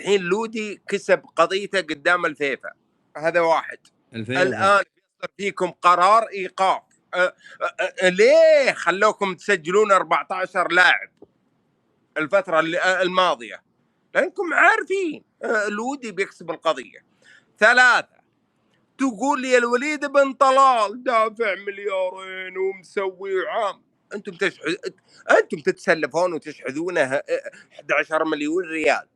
الحين لودي كسب قضيته قدام الفيفا، هذا واحد. الآن يصدر فيكم قرار إيقاف. ليه خلوكم تسجلون 14 لاعب الفترة الماضية؟ لأنكم عارفين لودي بيكسب القضية. 3، تقول لي الوليد بن طلال دافع 2 مليار ومسوي عام. أنتم تتسلفون وتشحذونه 11 مليون ريال،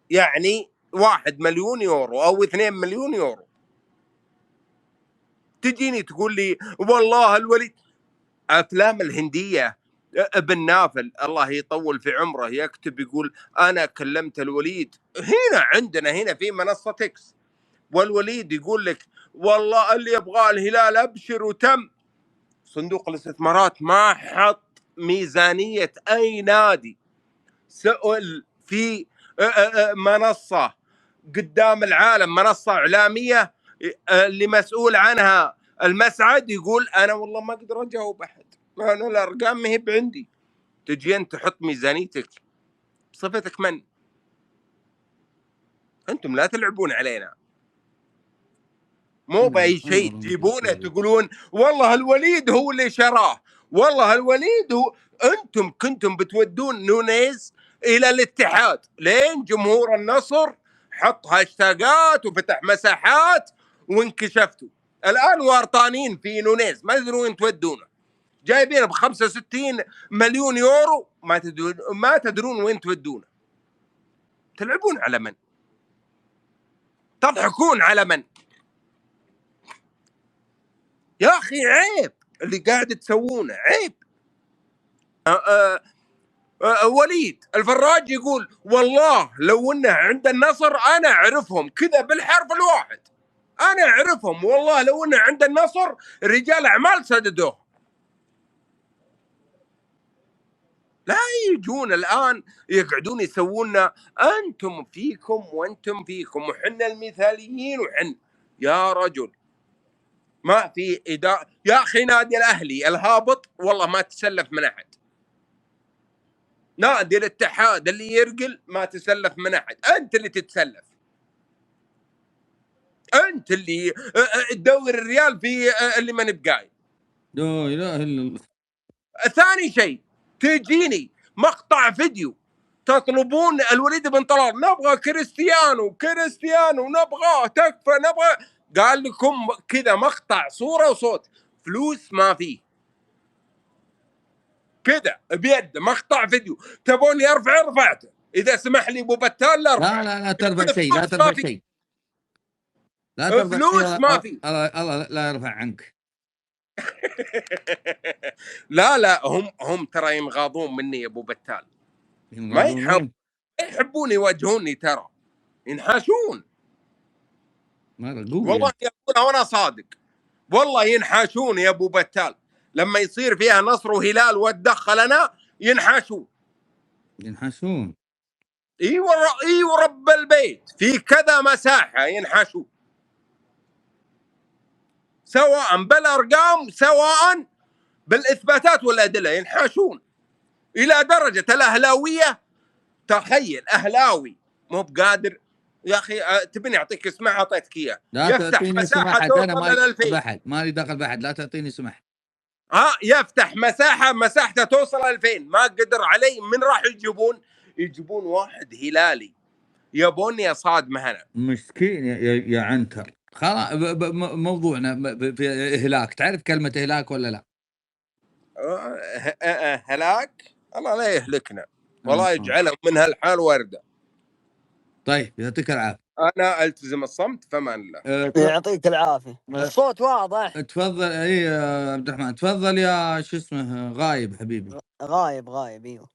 يعني 1 مليون يورو أو 2 مليون يورو. تجيني تقول لي والله الوليد. أفلام الهندية ابن نافل الله يطول في عمره يكتب يقول أنا كلمت الوليد. هنا عندنا هنا في منصة إكس، والوليد يقول لك والله اللي يبغاه الهلال أبشر. وتم صندوق الاستثمارات ما حط ميزانية أي نادي سئل في منصة قدام العالم، منصة إعلامية اللي مسؤول عنها المسعد يقول أنا والله ما أقدر أجاوب أحد، أنا الأرقام ما هي بعندي. تجي أنت تحط ميزانيتك بصفتك من؟ أنتم لا تلعبون علينا، مو بأي شيء تجيبونه تقولون والله الوليد هو اللي شراه، والله الوليد هو. أنتم كنتم بتودون نونيز إلى الاتحاد، لين جمهور النصر حط هاشتاجات وفتح مساحات وانكشفتوا. الآن وارطانين في نونيز ما تدرون وين تودونه، جايبينه ب65 مليون يورو، ما تدرون وين تودونه. تلعبون على من؟ تضحكون على من؟ يا أخي عيب اللي قاعد تسوونه، عيب. وليد الفراج يقول والله لو انه عند النصر انا اعرفهم كذا بالحرف الواحد، انا اعرفهم والله لو انه عند النصر رجال اعمال سددوه. لا يجون الان يقعدون يسووننا انتم فيكم وانتم فيكم وحنا المثاليين وحن. يا رجل ما في إدارة. يا اخي نادي الاهلي الهابط والله ما تسلف من احد، نادي الاتحاد اللي يرقل ما تسلف من احد، انت اللي تتسلف، انت اللي تدور الريال في اللي ما نبقاي. لا اله الا الله. ثاني شيء تجيني مقطع فيديو تطلبون الوليد بن طلال نبغى كريستيانو نبغاه تكفى نبغى. قال لكم كذا مقطع صورة وصوت، فلوس ما فيه، كذا بيد مقطع فيديو. تبوني ارفع رفعته، اذا سمح لي ابو بتال لا ارفع. لا ترفع شيء، لا ترفع شيء، لا ترفع فلوس ما في. الله لا يرفع عنك. لا هم ترى ينغاضون مني يا ابو بتال، ما يحبون يواجهوني، ترى ينحاشون والله يقولها وانا صادق، والله ينحاشون يا ابو بتال. لما يصير فيها نصر وهلال واتدخل انا ينحاشون. ايوه رب البيت في كذا مساحه ينحاشون، سواء بالارقام سواء بالاثباتات والادله ينحاشون. الى درجه الاهلاويه، تخيل اهلاوي مو بقادر. يا اخي تبني اعطيك اسمع، اعطيتك اياه. يفتح مساحه توصل ل 2000. مالي دخل بحد، لا تعطيني سمح. يفتح مساحته توصل 2000، ما قدر علي. من راح يجيبون واحد هلالي يبوني اصادمه هنا. مسكين يا عنتر. خلاص موضوعنا في اهلاك. تعرف كلمه اهلاك ولا لا؟ هلاك الله لا يهلكنا والله يجعلهم من هالحال ورده. طيب يعطيك العافيه، انا التزم الصمت فمان الله. يعطيك العافيه. الصوت واضح. تفضل. اي عبد الرحمن تفضل يا شو اسمه غايب حبيبي. غايب ايوه.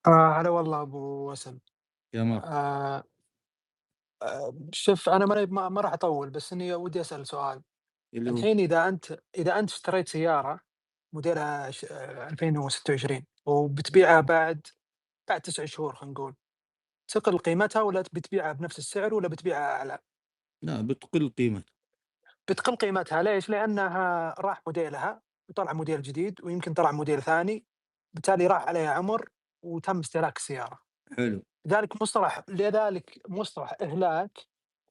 هلا والله ابو وسم. يا مرحبا. شوف انا ما راح اطول، بس اني ودي اسال سؤال. الحين اذا انت اشتريت سياره موديلها 2026 وبتبيعها بعد 9 شهور، خلينا نقول، تقل قيمتها ولا بتبيعها بنفس السعر ولا بتبيعها اعلى؟ لا بتقل قيمتها. بتقل قيمتها ليش؟ لانها راح موديلها وطلع موديل جديد ويمكن طلع موديل ثاني، بالتالي راح عليها عمر وتم استهلاك السياره. حلو. لذلك مصطلح إهلاك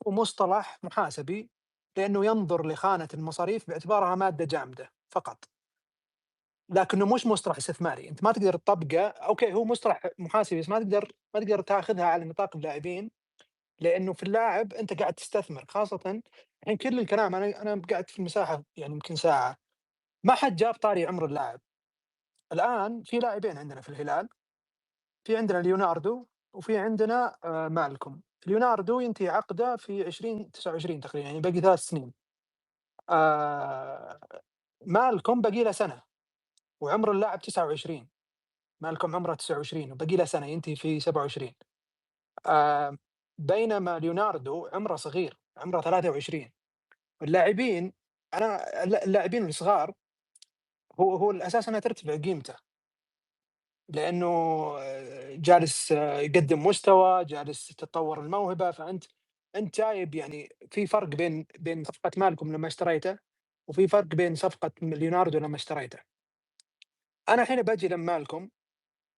ومصطلح محاسبي، لأنه ينظر لخانة المصاريف باعتبارها مادة جامدة فقط، لكنه مش مصطلح استثماري. أنت ما تقدر تطبقه. أوكي هو مصطلح محاسبي بس ما تقدر تاخذها على نطاق اللاعبين، لأنه في اللاعب أنت قاعد تستثمر. خاصة الحين كل الكلام أنا قاعد في المساحة يعني يمكن ساعة ما حد جاب طاري عمر اللاعب. الآن في لاعبين عندنا في الهلال، في عندنا ليوناردو وفي عندنا مالكم. ليوناردو ينتهي عقده في 2029 تقريبا، يعني باقي 3 سنين. مالكم باقي له سنة وعمر اللاعب 29. مالكم عمره 29 وباقي له سنة ينتهي في 27. بينما ليوناردو عمره صغير، عمره 23. اللاعبين اللاعبين الصغار هو الأساس أنها ترتفع قيمته، لأنه جالس يقدم مستوى، جالس تتطور الموهبة. فأنت جايب يعني في فرق بين صفقة مالكم لما اشتريته وفي فرق بين صفقة ليوناردو لما اشتريته. أنا الحين باجي لمالكم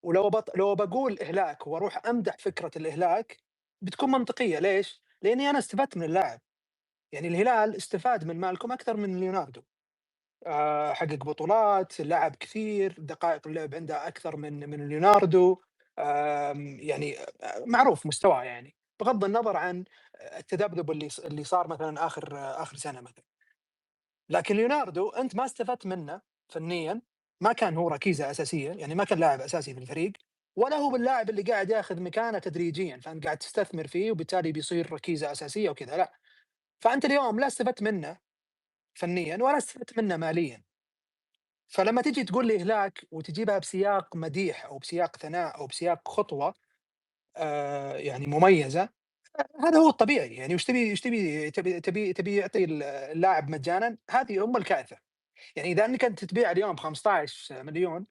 ولو لو بقول إهلاك وأروح أمدح فكرة الإهلاك بتكون منطقية. ليش؟ لأني أنا استفدت من اللاعب. يعني الهلال استفاد من مالكم أكثر من ليوناردو. حقق بطولات، لعب كثير، دقائق اللعب عنده أكثر من ليوناردو. يعني معروف مستواه، يعني بغض النظر عن التذبذب اللي صار مثلا آخر سنة مثلا. لكن ليوناردو أنت ما استفدت منه فنيا، ما كان هو ركيزة أساسية، يعني ما كان لاعب أساسي في الفريق، ولا هو باللاعب اللي قاعد ياخذ مكانه تدريجيا، فأنت قاعد تستثمر فيه وبالتالي بيصير ركيزة أساسية وكذا. لا، فأنت اليوم لا استفدت منه فنيا ولا استفدت منه ماليا. فلما تيجي تقول لي إهلاك وتجيبها بسياق مديح أو بسياق ثناء أو بسياق خطوة يعني مميزة، هذا هو الطبيعي. يعني وش تبي يعطي اللاعب مجانا؟ هذه أم الكارثة. يعني إذا أنك أنت تبيع اليوم ب15 مليون،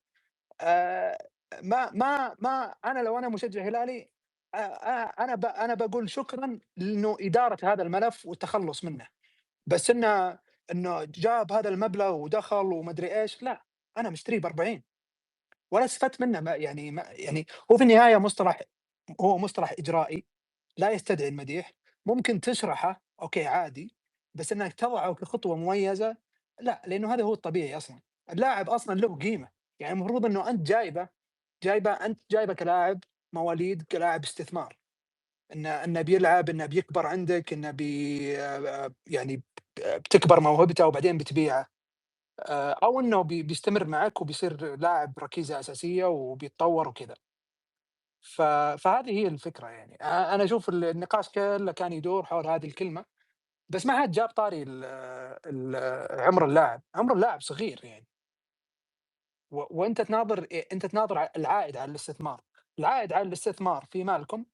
ما أنا لو أنا مشجع هلالي أنا بقول شكرا لأنه إدارة هذا الملف والتخلص منه. بس إنه جاب هذا المبلغ ودخل ومدري إيش، لا، أنا مشتريه ب40 ولا استفدت منه. يعني هو في النهاية مصطلح إجرائي لا يستدعي المديح. ممكن تشرحه أوكي عادي، بس إنك تضعه كخطوة مميزة لا، لأنه هذا هو الطبيعي. أصلا اللاعب أصلا له قيمة. يعني المفروض إنه أنت جايبه كلاعب مواليد، كلاعب استثمار، إنه بيلعب، إنه بيكبر عندك، إنه يعني بتكبر موهبته وبعدين بتبيعه، أو إنه بيستمر معك وبيصير لاعب ركيزة أساسية وبيتطور وكذا. فهذه هي الفكرة. يعني أنا أشوف النقاش كله كان يدور حول هذه الكلمة، بس ما حد جاب طاري عمر اللاعب. عمر اللاعب صغير يعني، وأنت تناظر العائد على الاستثمار. العائد على الاستثمار في مالكم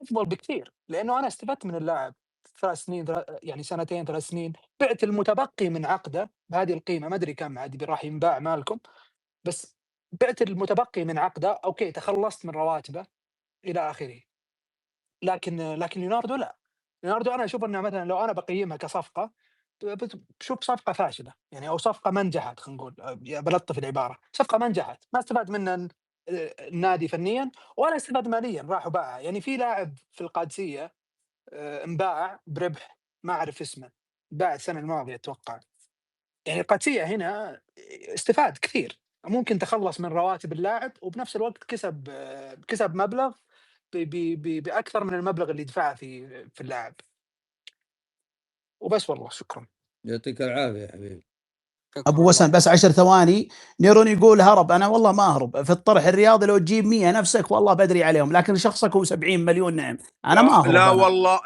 أفضل بكثير، لأنه أنا استفدت من اللاعب 3 سنين، يعني 2 3 سنين، بعت المتبقي من عقده بهذه القيمة. ما أدري كم عاد راح ينباع مالكم، بس بعت المتبقي من عقده. أوكي تخلصت من رواتبه إلى آخره. لكن ليوناردو لا. ليوناردو أنا أشوف إنه مثلا لو أنا بقيمها كصفقة بشوف صفقة فاشلة، يعني أو صفقة ما نجحت. خلينا نقول بلطف العبارة، صفقة ما نجحت، ما استفاد منها النادي فنيا ولا استفاد ماليا، راح وباعها. يعني في لاعب في القادسية انباع بربح ما أعرف اسمه، باع السنة الماضية أتوقع. يعني القادسية هنا استفاد كثير، ممكن تخلص من رواتب اللاعب وبنفس الوقت كسب مبلغ بأكثر من المبلغ اللي دفعه في اللاعب. وبس والله شكرا. يعطيك العافية يا حبيبي. ابو وسام بس 10 ثواني. نيرون يقول هرب. انا والله ما اهرب. في الطرح الرياضي لو تجيب 100 نفسك والله بدري عليهم، لكن شخصك هو 70 مليون. نعم انا ما اهرب.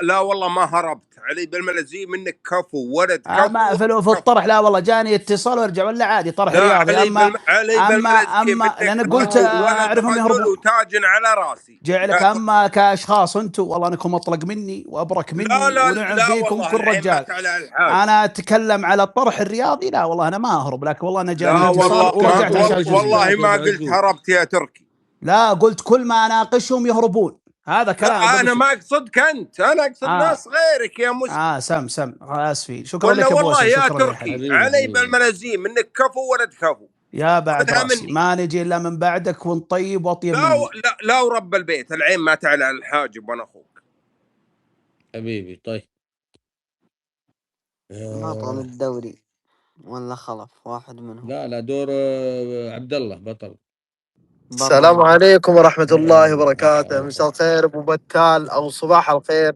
لا والله ما هربت علي بالملزي منك. كفو ولد كفو. ما في الطرح لا والله جاني اتصال وارجع ولا عادي طرح رياضي. اما لان قلت اعرفهم يهربون وتاج على راسي جعلك. اما كاشخاص انتم والله انكم مطلق مني وابرك مني ونعم فيكم كل رجال. انا اتكلم على الطرح الرياضي. لا والله انا ما اهرب، لكن والله انا جاني اتصال ورجعت. والله ما قلت هربت يا تركي. لا قلت كل ما اناقشهم يهربون. هذا كلام. انا ما اقصدك انت، انا اقصد ناس غيرك يا مسلم. سم اسفي. شكرا لك والله يا شكرا تركي علي بالملازيم انك كفو ولد كفو. يا بعد راسي ما نجي الا من بعدك ونطيب واطيب مني. لا ورب البيت العين ما تعلى على الحاجب وانا اخوك حبيبي. طيب بطل الدوري ولا خلف واحد منهم؟ لا دور عبد الله بطل. السلام عليكم ورحمة الله وبركاته. مساء الخير ابو بتال او صباح الخير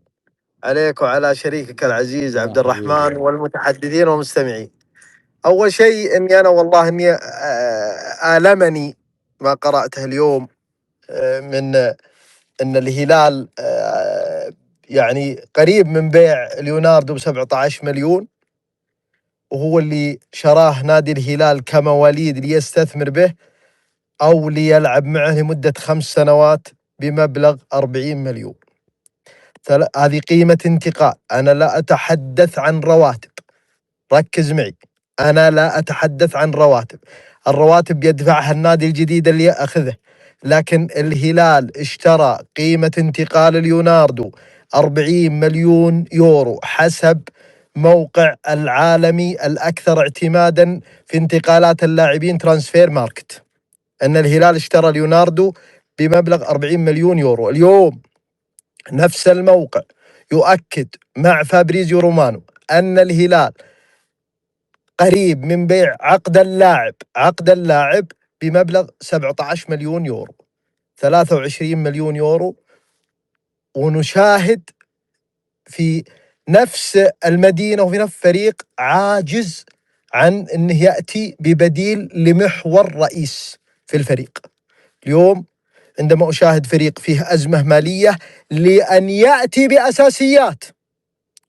عليك وعلى شريكك العزيز عبد الرحمن والمتحدثين والمستمعين. اول شيء اني انا والله اني آلمني ما قرأته اليوم من ان الهلال يعني قريب من بيع ليوناردو ب17 مليون، وهو اللي شراه نادي الهلال كمواليد ليستثمر به أو ليلعب معه لمدة 5 سنوات بمبلغ 40 مليون. هذه قيمة انتقال. أنا لا أتحدث عن رواتب، ركز معي، أنا لا أتحدث عن رواتب. الرواتب يدفعها النادي الجديد اللي يأخذه، لكن الهلال اشترى قيمة انتقال ليوناردو 40 مليون يورو حسب موقع العالمي الأكثر اعتمادا في انتقالات اللاعبين ترانسفير ماركت، أن الهلال اشترى ليوناردو بمبلغ 40 مليون يورو. اليوم نفس الموقع يؤكد مع فابريزيو رومانو أن الهلال قريب من بيع عقد اللاعب بمبلغ 17 مليون يورو، 23 مليون يورو. ونشاهد في نفس المدينة وفي نفس فريق عاجز عن أنه يأتي ببديل لمحور رئيس في الفريق. اليوم عندما أشاهد فريق فيه أزمة مالية لأن يأتي بأساسيات،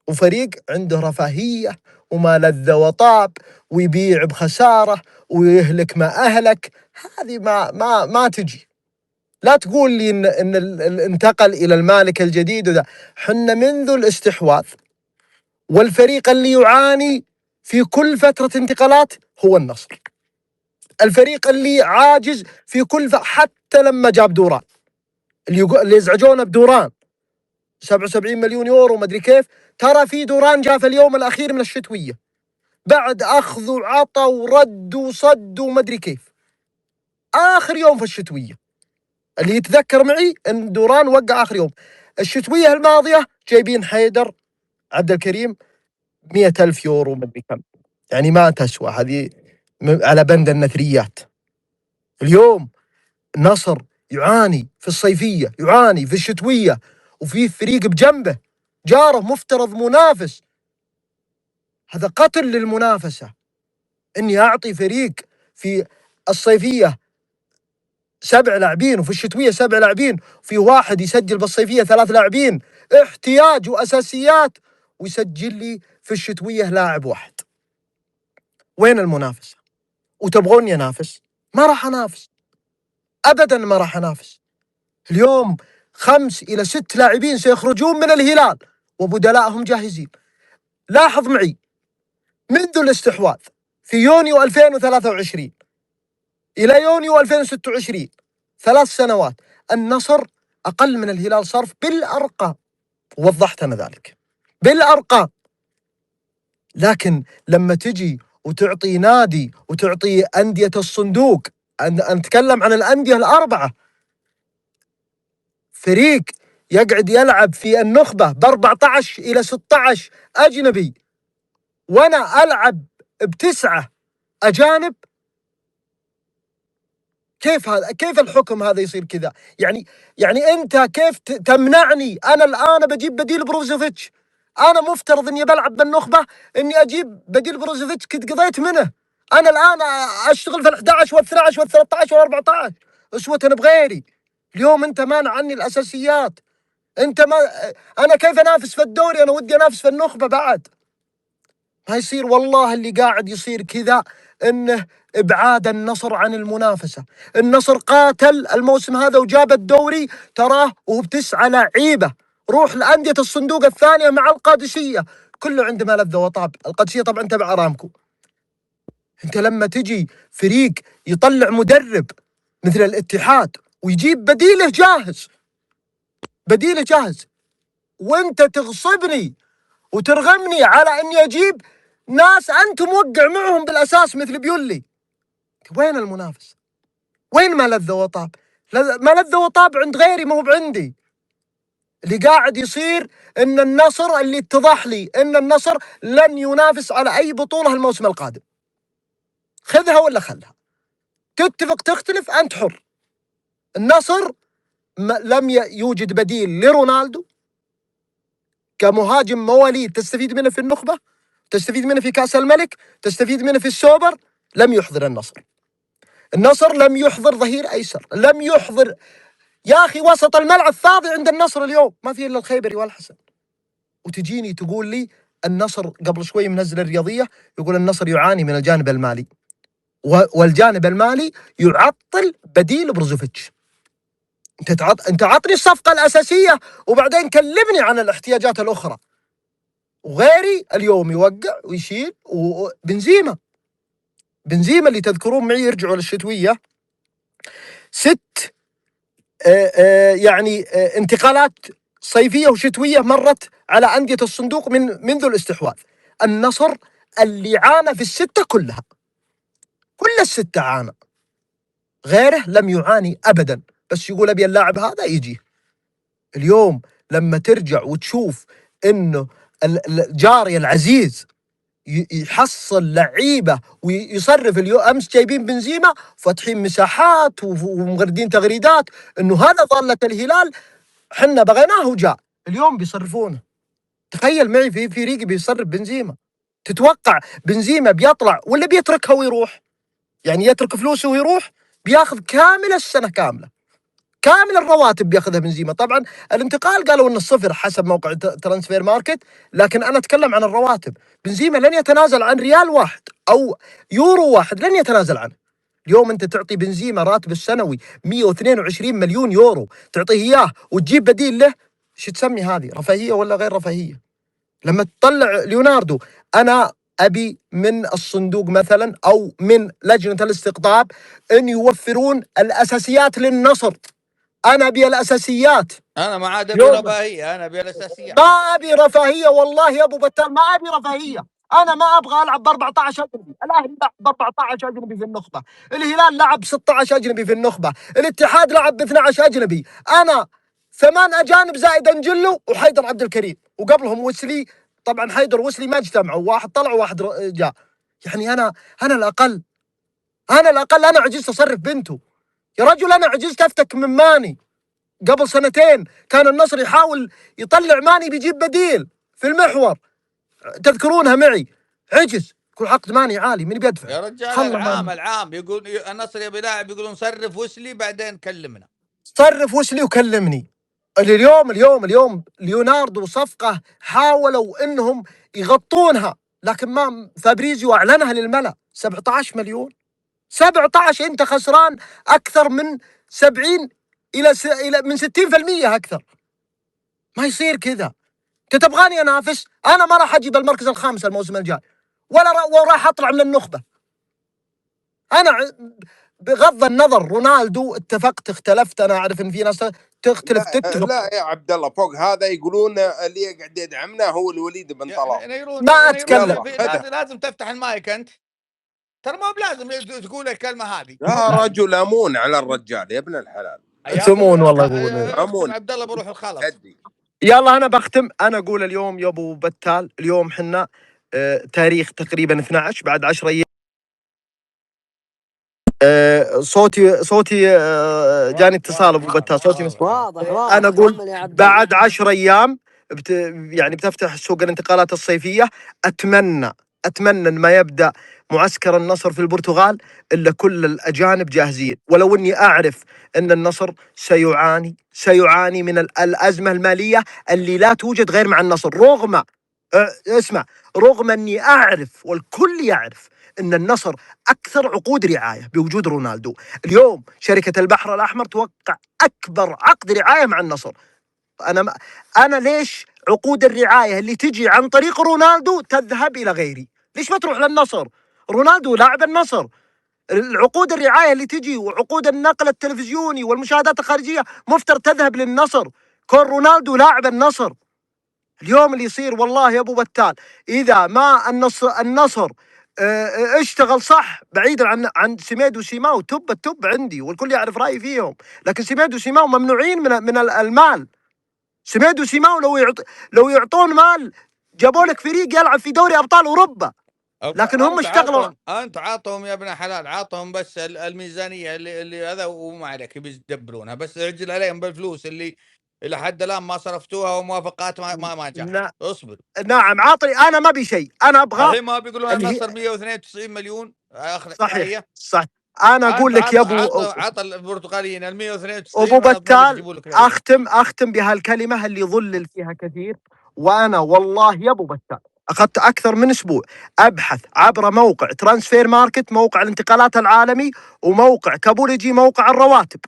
وفريق عنده رفاهية وما لذ وطاب ويبيع بخسارة ويهلك ما أهلك، هذه ما تجي. لا تقول لي إن انتقل إلى المالك الجديد وذا. حنا منذ الاستحواذ والفريق اللي يعاني في كل فترة انتقالات هو النصر، الفريق اللي عاجز في كل حتى لما جاب دوران اللي يزعجونه بدوران 77 مليون يورو ما ادري كيف. ترى في دوران جاء في اليوم الاخير من الشتويه بعد اخذ وعطى ورد وصد وما ادري كيف، اخر يوم في الشتويه اللي يتذكر معي ان دوران وقع اخر يوم. الشتويه الماضيه جايبين حيدر عبد الكريم 100,000 يورو ما ادري كم، يعني ما تسوى هذه على بند النثريات. اليوم النصر يعاني في الصيفية، يعاني في الشتوية، وفي فريق بجنبه جاره مفترض منافس. هذا قتل للمنافسة اني اعطي فريق في الصيفية 7 لاعبين وفي الشتوية 7 لاعبين، في واحد يسجل بالصيفية 3 لاعبين احتياج واساسيات، ويسجل لي في الشتوية لاعب واحد. وين المنافسة؟ وتبغوني انافس؟ ما راح انافس ابدا، ما راح انافس. اليوم 5 إلى 6 لاعبين سيخرجون من الهلال وبدلاءهم جاهزين. لاحظ معي منذ الاستحواذ في يونيو 2023 إلى يونيو 2026 3 سنوات النصر أقل من الهلال صرف بالأرقام، ووضحت أنا ذلك بالأرقام. لكن لما تجي وتعطي نادي وتعطي أندية الصندوق، نتكلم عن الأندية الأربعة، فريق يقعد يلعب في النخبة ب14 إلى 16 أجنبي وأنا ألعب ب9 أجانب، كيف هذا؟ كيف الحكم هذا يصير كذا؟ يعني أنت كيف تمنعني؟ أنا الآن بجيب بديل بروزوفيتش، أنا مفترض إني بلعب بالنخبة إني أجيب بديل بروزوفيتش، كنت قضيت منه. أنا الآن أشتغل في ال11 وال12 وال13 وال14 أسوة بغيري. اليوم أنت مانع عني الأساسيات. أنت ما أنا كيف أنافس في الدوري؟ أنا ودي أنافس في النخبة بعد. ما يصير والله اللي قاعد يصير كذا إنه إبعاد النصر عن المنافسة. النصر قاتل الموسم هذا وجاب الدوري تراه وهو ب9 لعيبة. روح لأندية الصندوق الثانية مع القادسية كله عنده ما لذ وطاب. القادسية طبعا تبع أرامكو. أنت لما تجي فريق يطلع مدرب مثل الاتحاد ويجيب بديله جاهز وانت تغصبني وترغمني على اني اجيب ناس انت موقع معهم بالاساس مثل بيولي. وين المنافس؟ وين ما لذ وطاب؟ ما لذ وطاب عند غيري، ما هو بعندي. اللي قاعد يصير ان النصر، اللي اتضح لي ان النصر لن ينافس على اي بطولة الموسم القادم. خذها ولا خلها، تتفق تختلف انت حر. النصر لم يوجد بديل لرونالدو كمهاجم مواليد تستفيد منه في النخبة، تستفيد منه في كأس الملك، تستفيد منه في السوبر. لم يحضر النصر لم يحضر ظهير ايسر، لم يحضر. يا اخي وسط الملعب فاضي عند النصر اليوم، ما في الا الخيبري والحسن. وتجيني تقول لي النصر قبل شوي منزل الرياضية يقول النصر يعاني من الجانب المالي، والجانب المالي يعطل بديل بروزوفيتش. انت عطني الصفقة الأساسية وبعدين كلمني عن الاحتياجات الأخرى. وغيري اليوم يوقع ويشيل. وبنزيما اللي تذكرون معي يرجعوا للشتوية 6 انتقالات صيفية وشتوية مرت على أندية الصندوق منذ الاستحواذ. النصر اللي عانى في ال6 كلها، كل ال6 عانى، غيره لم يعاني أبدا. بس يقول أبي اللاعب هذا يجي. اليوم لما ترجع وتشوف إنه الجاري العزيز يحصل لعيبة ويصرف. اليوم أمس جايبين بنزيما فاتحين مساحات ومغردين تغريدات إنه هذا ضالة الهلال، حنا بغيناه وجاء. اليوم بيصرفونه. تخيل معي في فريق بيصرف بنزيما. تتوقع بنزيما بيطلع ولا بيتركها ويروح؟ يعني يترك فلوسه ويروح؟ بياخذ كامل السنة كاملة، كامل الرواتب بياخذها بنزيما. طبعا الانتقال قالوا انه 0 حسب موقع ترانسفير ماركت، لكن انا اتكلم عن الرواتب. بنزيما لن يتنازل عن ريال واحد او يورو واحد، لن يتنازل عنه. اليوم انت تعطي بنزيما راتب السنوي 122 مليون يورو، تعطيه اياه وتجيب بديل له. شو تسمي هذه؟ رفاهية ولا غير رفاهية؟ لما تطلع ليوناردو، انا ابي من الصندوق مثلا او من لجنة الاستقطاب ان يوفرون الاساسيات للنصر. انا ابي الاساسيات. انا ما عاد ابي رفاهيه، انا ابي الاساسيات. ما ابي رفاهيه والله يا ابو بتال، ما ابي رفاهيه. انا ما ابغى العب ب 14 اجنبي. الاهلي لعب ب 14 اجنبي في النخبه، الهلال لعب 16 اجنبي في النخبه، الاتحاد لعب ب 12 اجنبي. انا 8 اجانب زائد انجلو وحيدر عبد الكريم، وقبلهم وسلي. طبعا حيدر وسلي ما اجتمعوا، واحد طلع وواحد جاء. يعني انا الاقل، انا عجزت اصرف بنته يا رجل. انا عجزت افتك من ماني. قبل 2 سنين كان النصر يحاول يطلع ماني بيجيب بديل في المحور، تذكرونها معي. عجز، يقول عقد ماني عالي، من بيدفع؟ يا رجال العام يقول النصر يبي لاعب، يقولون صرف وسلي بعدين كلمنا. صرف وسلي وكلمني. اليوم ليوناردو صفقة حاولوا انهم يغطونها، لكن ما فابريزيو اعلنها للملأ. 17 مليون. 17. انت خسران اكثر من 70 الى من 60% اكثر. ما يصير كذا. انت تبغاني انافس؟ انا ما راح اجيب المركز الخامس الموسم الجاي، ولا راح اطلع من النخبه. انا بغض النظر رونالدو اتفقت اختلفت، انا اعرف ان في ناس تختلف تتفق. لا يا عبد الله، فوق هذا يقولون اللي قاعد يدعمنا هو الوليد بن طلال. ما اتكلم. لازم تفتح المايك انت، ترى ما بلازم تقول الكلمه هذه. يا رجل امون على الرجال يا ابن الحلال. ثمون والله يقولون. امون عبد الله بروح الخلص. يلا انا بختم. انا اقول اليوم يا ابو بتال، اليوم حنا تاريخ تقريبا 12 بعد 10 ايام. صوتي جاني اتصال ابو بتال، صوتي واضح. انا اقول بعد 10 ايام يعني بتفتح سوق الانتقالات الصيفيه. اتمنى ان ما يبدا معسكر النصر في البرتغال الا كل الاجانب جاهزين. ولو اني اعرف ان النصر سيعاني من الازمه الماليه اللي لا توجد غير مع النصر، رغم اني اعرف والكل يعرف ان النصر اكثر عقود رعايه بوجود رونالدو. اليوم شركه البحر الاحمر توقع اكبر عقد رعايه مع النصر. انا ليش عقود الرعايه اللي تجي عن طريق رونالدو تذهب الى غيري؟ ليش ما تروح للنصر؟ رونالدو لاعب النصر. العقود الرعايه اللي تجي وعقود النقل التلفزيوني والمشاهدات الخارجيه مفترض تذهب للنصر، كون رونالدو لاعب النصر. اليوم اللي يصير والله يا ابو بتال، اذا ما النصر اشتغل صح بعيدا عن سميد وسيماو. التوب عندي والكل يعرف رايي فيهم، لكن سميد وسيماو ممنوعين من المال. سميد وسيماو لو يعطون مال جابوا لك فريق يلعب في دوري ابطال اوروبا، لكن هم اشتغلوا. انت عاطهم يا ابن حلال، عاطهم بس الميزانيه اللي هذا وما عليك بيدبرونها، بس اعجل عليهم بالفلوس اللي الى حد الان ما صرفتوها وموافقات ما جاء. اصبر. نعم عاطري، انا ما بي شيء، انا ابغى. الحين ما بيقولون النصر 192 مليون اخر صحيح صح. انا اقول لك يا ابو عطى البرتغاليين ال 192 ابو بتال، اختم بهالكلمه اللي ظلل فيها كثير. وانا والله يا ابو بتال اخذت اكثر من اسبوع ابحث عبر موقع ترانسفير ماركت، موقع الانتقالات العالمي، وموقع كابولوجي، موقع الرواتب.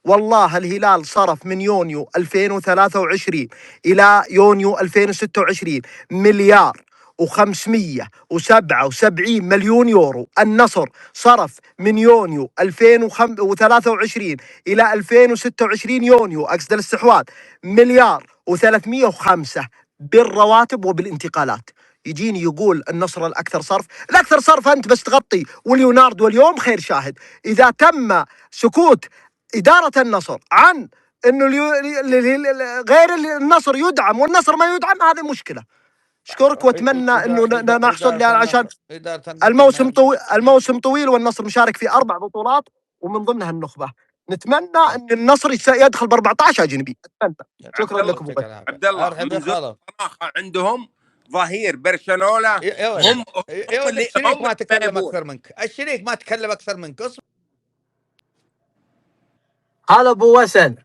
والله الهلال صرف من يونيو 2023 الى يونيو 2026 مليار و577 مليون يورو. النصر صرف من يونيو 2023 إلى 2026 يونيو، أقصد الاستحواذ، مليار و305 بالرواتب وبالانتقالات. يجيني يقول النصر الأكثر صرف أنت بس تغطي وليوناردو واليوم خير شاهد. إذا تم سكوت إدارة النصر عن أنه غير النصر يدعم والنصر ما يدعم، هذه مشكلة. اشكرك واتمنى انه نحصل عشان الموسم طويل والنصر مشارك في 4 بطولات ومن ضمنها النخبه. نتمنى ان النصر يدخل ب 14 اجنبي. اتمنى. شكرا لكم عبد الله. عندهم ظهير برشلونه. هم الشريك ما تكلم اكثر منك، الشريك ما تكلم اكثر منك. هلا ابو وسن،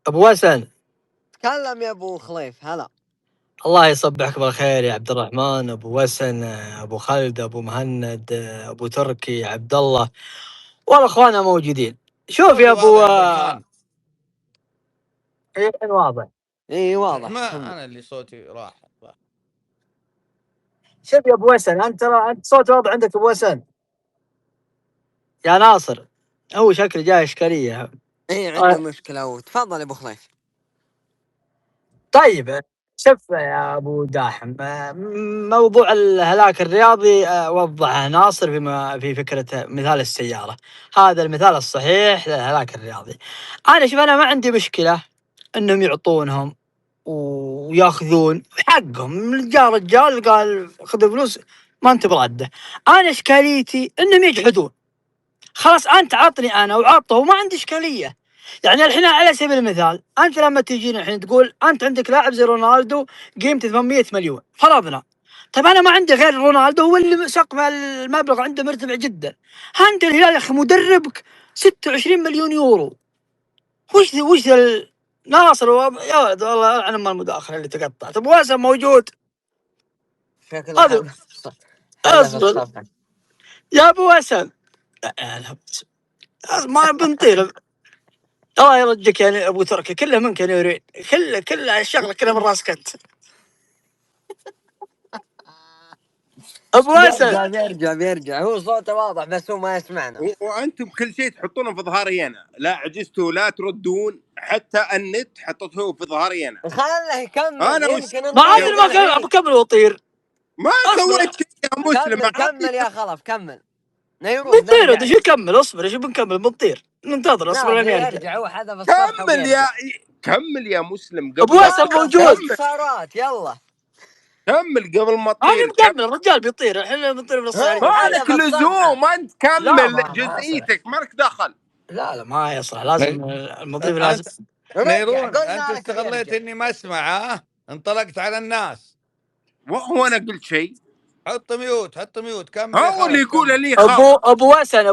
ابو وسن تكلم يا ابو خليف. هلا، الله يصبحك بالخير يا عبد الرحمن، ابو وسن، ابو خالد، ابو مهند، ابو تركي، عبد الله والاخوان موجودين. شوف يا ابو واضح. اي واضح. ما انا اللي صوتي راح. شوف يا ابو وسن، انت صوت واضح عندك ابو وسن يا ناصر. هو شكله جاي اشكاليه. اي عنده مشكله. وتفضل يا ابو خليف. طيب شوف يا ابو داحم، موضوع الهلاك الرياضي وضحه ناصر في فكره مثال السياره. هذا المثال الصحيح للهلاك الرياضي. انا ما عندي مشكله انهم يعطونهم وياخذون حقهم. رجال قال خذوا فلوس ما انت براده. انا اشكاليتي انهم يجحدون. خلاص انت عطني انا وعطه وما عندي اشكاليه. يعني الحين على سبيل المثال انت لما تجيني الحين تقول انت عندك لاعب زي رونالدو قيمته 800 مليون فرضنا. طيب انا ما عندي غير رونالدو، هو اللي سقف المبلغ عنده مرتفع جدا. انت الهلال يا اخي مدربك 26 مليون يورو. وش ناصر يا ولد والله اعلم المداخله اللي تقطعت. ابو واسم موجود. اصبر يا ابو واسم. ما بنطير. الله يرجك يعني ابو تركي، كله منك يا نورين، كله الشغله كلها من راسك انت. ابو واسم بيرجع هو صوته واضح بس هو ما يسمعنا. وانتم كل شيء تحطونه في ظهري انا، لا عجزتوا لا تردون، حتى النت حطيتوه في ظهري انا. خله يكمل. انا ما عاد ما بكمل وطير. ما سويت شيء يا مسلم. كمل يا خلف كمل. بنطير ايش يكمل؟ اصبر ايش بنكمل؟ بنطير ننتظر. اصبر لين يرجع. هو حذف الصفحه. كمل يا مسلم. ابو واسم موجود. يلا كمل قبل ما تطير. انا مكمل. الرجال بيطير الحين بنطير بنص ساعه. ما لك لزوم، ما انت كمل جزئيتك مالك دخل. لا ما يصلح، لازم المضيف لازم. نيرون انت استغليت اني ما اسمع. انطلقت على الناس. وهو انا قلت شيء؟ حط ميوت كمل. هو اللي يقول لي ابو وسن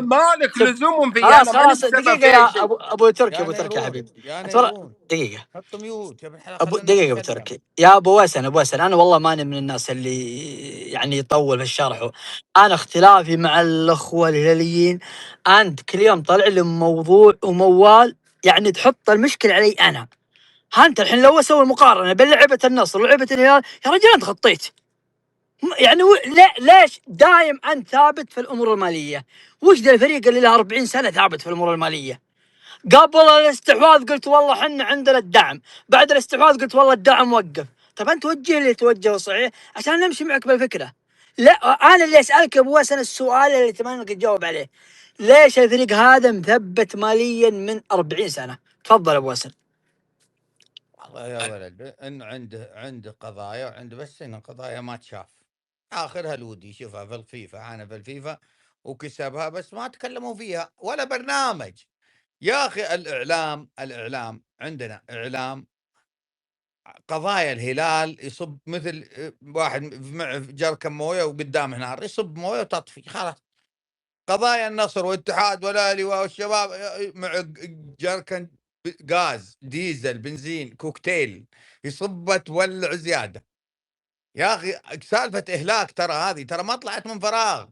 مالك لزوم في. خلاص دقيقه يا ابو تركي حبيبي. دقيقه حط ميوت يا ابن الحلال. دقيقه ابو تركي يا ابو وسن انا والله ماني من الناس اللي يعني يطول في الشرح. انا اختلافي مع الاخوه الهلاليين. انت كل يوم طلع لي موضوع وموال، يعني تحط المشكله علي انا. انت الحين لو اسوي مقارنه بين لعبه النصر ولعبه الهلال يا رجل انت خطيت. يعني ليش دايم انت ثابت في الامور الماليه؟ وش ذا الفريق اللي له 40 سنه ثابت في الامور الماليه؟ قبل الاستحواذ قلت والله حنا عندنا الدعم، بعد الاستحواذ قلت والله الدعم وقف. طب انت توجه لي توجه صحيح عشان نمشي معك بالفكره. لا انا اللي اسالك يا ابو وسن السؤال اللي اتمنى انك تجاوب عليه، ليش الفريق هذا مثبت ماليا من 40 سنه؟ تفضل ابو وسن. والله يا ولد انه عنده قضايا، وعنده بس انه قضايا ما تشاف، اخرها الودي يشوفها في الفيفا، انا في الفيفا وكسبها بس ما تكلموا فيها ولا برنامج. يا اخي الاعلام عندنا اعلام قضايا الهلال يصب مثل واحد مع جركن مويه وقدامه نار، يصب مويه وتطفي خلاص. قضايا النصر والاتحاد والاهلي والشباب مع جركن غاز ديزل بنزين كوكتيل يصب تولع زياده. يا اخي سالفه اهلاك هذه ما طلعت من فراغ،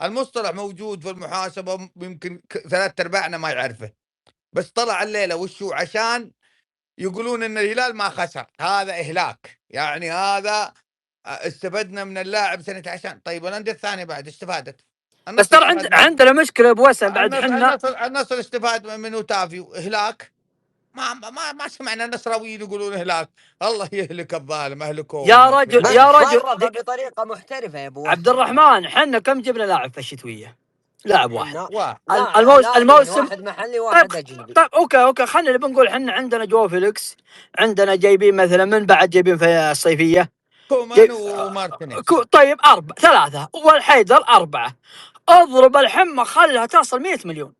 المصطلح موجود في المحاسبه، يمكن 3/4 ما يعرفه، بس طلع الليله وشو عشان يقولون ان الهلال ما خسر، هذا اهلاك، يعني هذا استفدنا من اللاعب سنه عشان. طيب والانديه الثانيه بعد استفادت؟ بس ترى عندنا مشكله ابو وسن بعد احنا النصر استفاد من اوتافيو، اهلاك ما سمعنا النصراويين يقولون اهلاك. الله يهلك الظالم، اهلكوه يا رجل بطريقه محترفه يا ابو وسن. عبد الرحمن، احنا كم جبنا لاعب في الشتويه؟ لاعب واحد. الموسم واحد محلي واحد اجنبي. طيب اوكي خلينا بنقول احنا عندنا جو فيليكس، عندنا جايبين مثلا من بعد جايبين في الصيفيه كومان ومارتينيز. طيب 3 والحيدر 4، اضرب الحمى خلها تصل 100 مليون.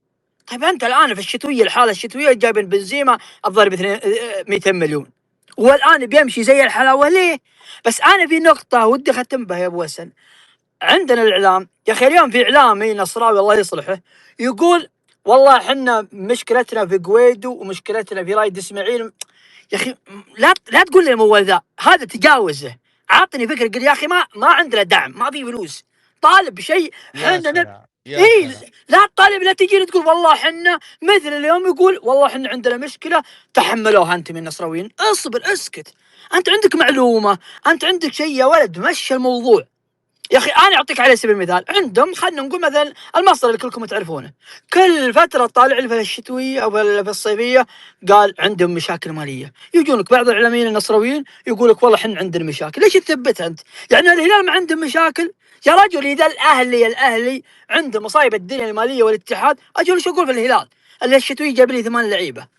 طيب انت الان في الشتويه، الحاله الشتويه جايبين بنزيما الضرب 200 مليون، والان بيمشي زي الحلاوه. ليه؟ بس انا في نقطه ودي اختم بها يا ابو وسن. عندنا الاعلام يا اخي، اليوم في اعلامي نصراوي الله يصلحه يقول والله احنا مشكلتنا في قويدو ومشكلتنا في رايد اسماعيل. يا اخي لا تقول لي الموال ذا، هذا تجاوزه. عطني فكره، قل يا اخي ما عندنا دعم، ما في فلوس، طالب بشيء احنا لا تطالب، لا تجي تقول والله احنا مثل اليوم يقول والله احنا عندنا مشكله تحملوها انت من النصراويين. اصبر اسكت، انت عندك معلومه، انت عندك شيء يا ولد، مشي الموضوع. يا اخي انا اعطيك على سبيل المثال، عندهم خلينا نقول مثلا المصدر اللي كلكم تعرفونه، كل فتره طالع لي في الشتويه او في الصيفيه قال عندهم مشاكل ماليه، يجونك بعض الاعلاميين النصراويين يقول لك والله احنا عندنا مشاكل. ليش تثبتها انت؟ يعني الهلال ما عندهم مشاكل يا رجل؟ اذا الاهلي عنده مصايب الدنيا الماليه والاتحاد، اجل ايش اقول في الهلال اللي الشتويه جاب لي 8 لعيبه.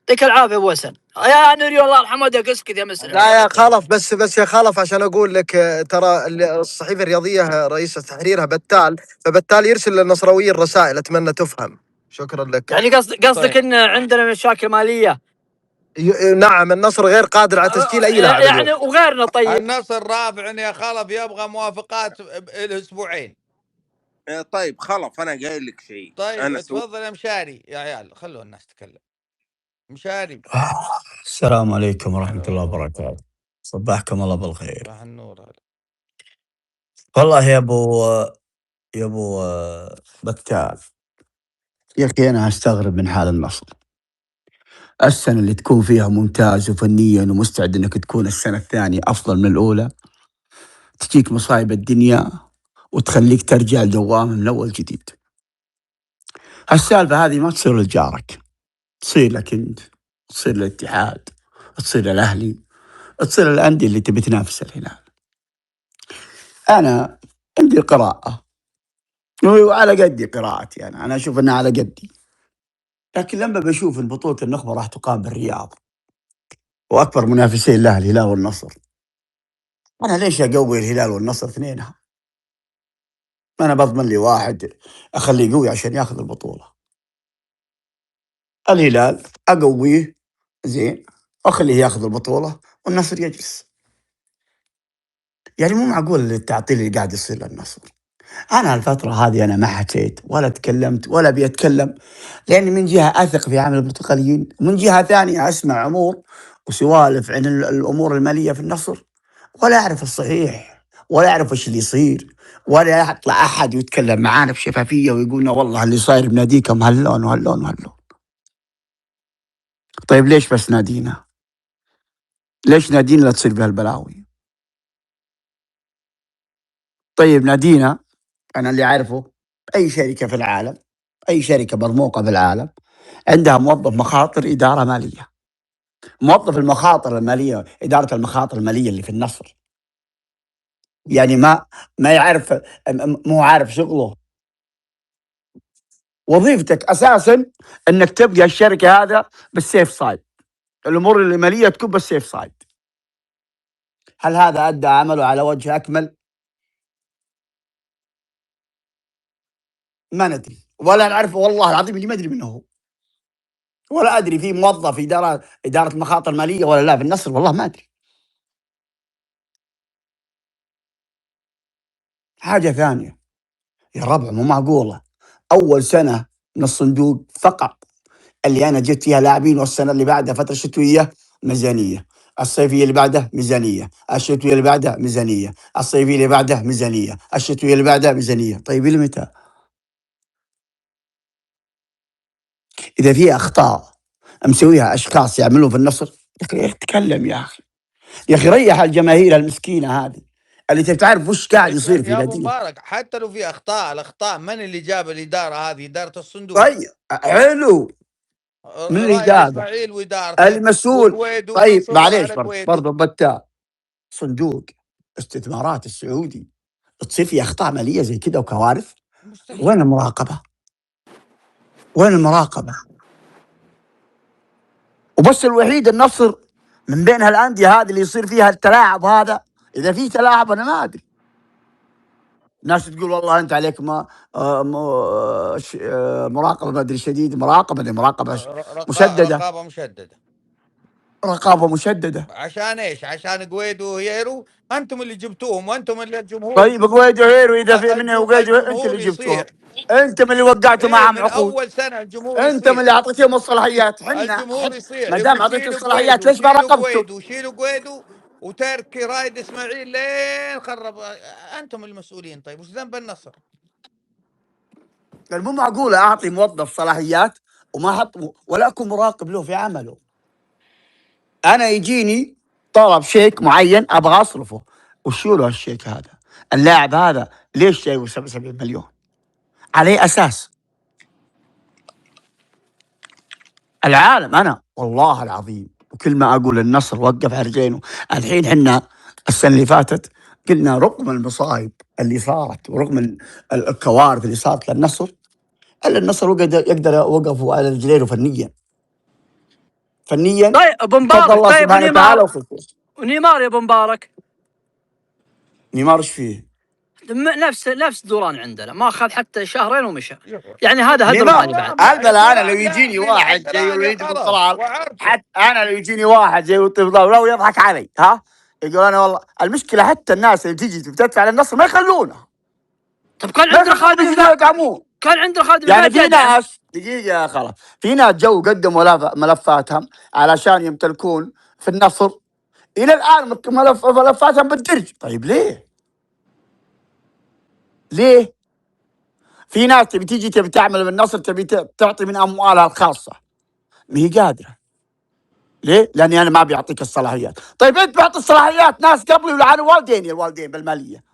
يعطيك العافيه ابو وسن. يا نوري الله يرحمه ودك اسكت يا مسلم. لا يا خلف، بس يا خلف عشان اقول لك ترى الصحيفه الرياضيه رئيس تحريرها بتال، فبتال يرسل للنصراويين رسائل، اتمنى تفهم. شكرا لك. يعني قصدك ان عندنا مشاكل ماليه؟ نعم، النصر غير قادر على تسجيل اي لاعب يعني وغيرنا. طيب النصر رافع يا خلف يبغى موافقات الاسبوعين. طيب خلف انا قايل لك شيء. طيب تفضل يا مشاري يا عيال، خلوا الناس تتكلم. مشاري. السلام عليكم ورحمة الله وبركاته، صباحكم الله بالخير. صباح النور. والله يا ابو بتال، يا اخي انا استغرب من حال النصر. السنة اللي تكون فيها ممتاز وفنيا ومستعد انك تكون السنة الثانية افضل من الاولى، تجيك مصايب الدنيا وتخليك ترجع لدوام من اول جديد. السالفة هذه ما تصير لجارك، تصير لك انت، تصير للاتحاد، تصير للاهلي، تصير للاندية اللي تبي تنافس الهلال. انا عندي قراءة وعلى قدي قراءتي، أنا أشوف أنها على قدي، لكن لما بشوف إن بطولة النخبة راح تقام بالرياض وأكبر منافسين لها الهلال والنصر، أنا ليش أقوي الهلال والنصر اثنينها؟ أنا بضمن لي واحد أخليه قوي عشان ياخذ البطولة. الهلال أقويه زين وأخليه ياخذ البطولة والنصر يجلس. يعني مو معقول التعطيل اللي قاعد يصير للنصر. أنا الفترة هذه أنا ما حكيت ولا تكلمت ولا بيتكلم، لأني من جهة أثق في عمل البرتغاليين، ومن جهة ثانية أسمع أمور وسوالف عن الأمور المالية في النصر، ولا أعرف الصحيح ولا أعرف إيش اللي يصير، ولا يطلع أحد يتكلم معانا بشفافية ويقولنا والله اللي صاير بناديكم هاللون وهاللون وهاللون. طيب ليش بس نادينا؟ ليش نادينا لا تصير بهالبلاوي؟ طيب نادينا، أنا اللي أعرفه أي شركة في العالم، أي شركة مرموقة في العالم عندها موظف مخاطر إدارة مالية. موظف المخاطر الماليه، اداره المخاطر الماليه اللي في النصر، يعني ما يعرف، مو عارف شغله. وظيفتك اساسا انك تبقى الشركه هذا بالسيف سايد، الامور الماليه تكون بالسيف سايد. هل هذا ادى عمله على وجه اكمل؟ ما ندري، ولا نعرف والله العظيم اللي ما ادري منه هو، ولا ادري في موظف اداره مخاطر ماليه ولا لا في النصر، والله ما ادري. حاجه ثانيه يا ربع، مو معقوله اول سنه من الصندوق فقط اللي انا جبت فيها لاعبين، والسنه اللي بعدها فتره شتويه ميزانيه، الصيفيه اللي بعدها ميزانيه، الشتويه اللي بعدها ميزانيه، الصيفيه اللي بعدها ميزانيه، الشتويه اللي بعدها ميزانيه. طيب الى متى؟ اذا في اخطاء مسويها اشخاص يعملون في النصر، يا اخي تكلم يا اخي، يا اخي ريح الجماهير المسكينه هذه اللي تعرف وش قاعد يصير في يا ابو ناديه. مبارك، حتى لو في الاخطاء من اللي جاب الاداره هذه؟ اداره الصندوق. طيب حلو، من اللي رائد جابه؟ اسماعيل وادارته المسؤول. وقويدو طيب بيصروا معليش، على برضه قويدو. بتاع صندوق استثمارات السعودي تصير في اخطاء ماليه زي كذا وكوارث، مستحيل. وين المراقبه؟ وين المراقبه؟ وبس الوحيد النصر من بين هالانديه هذه اللي يصير فيها التلاعب هذا، اذا في تلاعب انا ما ادري. ناس تقول والله انت عليك ما مراقبه ما ادري شديد، مراقبه مشدده، رقابه مشدده. رقابه مشدده. عشان ايش؟ عشان قويدو وهيرو انتم اللي جبتوهم، وانتم اللي الجمهور. طيب قويدو هيرو اذا في منه قويدو انت اللي جبتوهم، انتم اللي وقعتوا معهم من عقود، اول سنه الجمهور انتم اللي اعطيتهم الصلاحيات. الجمهور يصيح ما يقول دام اعطيتوا شيلوا الصلاحيات قويدو، ليش ما شيلوا راقبتوا؟ قويدو، شيلوا قويدو، وترك رايد اسماعيل لين خرب. انتم المسؤولين. طيب وش ذنب النصر؟ مو معقوله اعطي موظف صلاحيات وما احط ولا اكون مراقب له في عمله. انا يجيني طلب شيك معين ابغى اصرفه، وشو له الشيك هذا؟ اللاعب هذا ليش جايبه 77 مليون؟ على اساس؟ العالم انا والله العظيم وكل ما اقول النصر وقف على رجلينه. الحين احنا السنه اللي فاتت قلنا رغم المصايب اللي صارت ورغم الكوارث اللي صارت للنصر، الا النصر يقدر وقفوا على رجلينه فنيا. طيب ابو مبارك، الله طيب سبحانه وتعالى. ونيمار يا ابو مبارك، نيمار ايش فيه؟ نفس دوران عندنا، ما اخذ حتى شهرين ومشى. يعني هذا هدر نيمار مالي بعد. البلا. انا لو يجيني واحد زي وليد بن طلال، حتى انا لو يجيني واحد زي وليد بن طلال ولو يضحك علي يقول انا والله المشكله حتى الناس اللي تجي تدفع للنصر ما يخلونه. طب كان عندنا خالد يعني في ناس دقيقه خلاص، في ناس جو قدموا ملفاتهم علشان يمتلكون في النصر، الى الان ملفاتهم بالدرج. طيب ليه؟ في ناس تجي تعمل بالنصر، تبي تعطي من اموالها الخاصه، ما هي قادره. ليه؟ لاني انا ما بيعطيك الصلاحيات. طيب انت بعطي الصلاحيات ناس قبلي ولعنوا الوالدين بالماليه،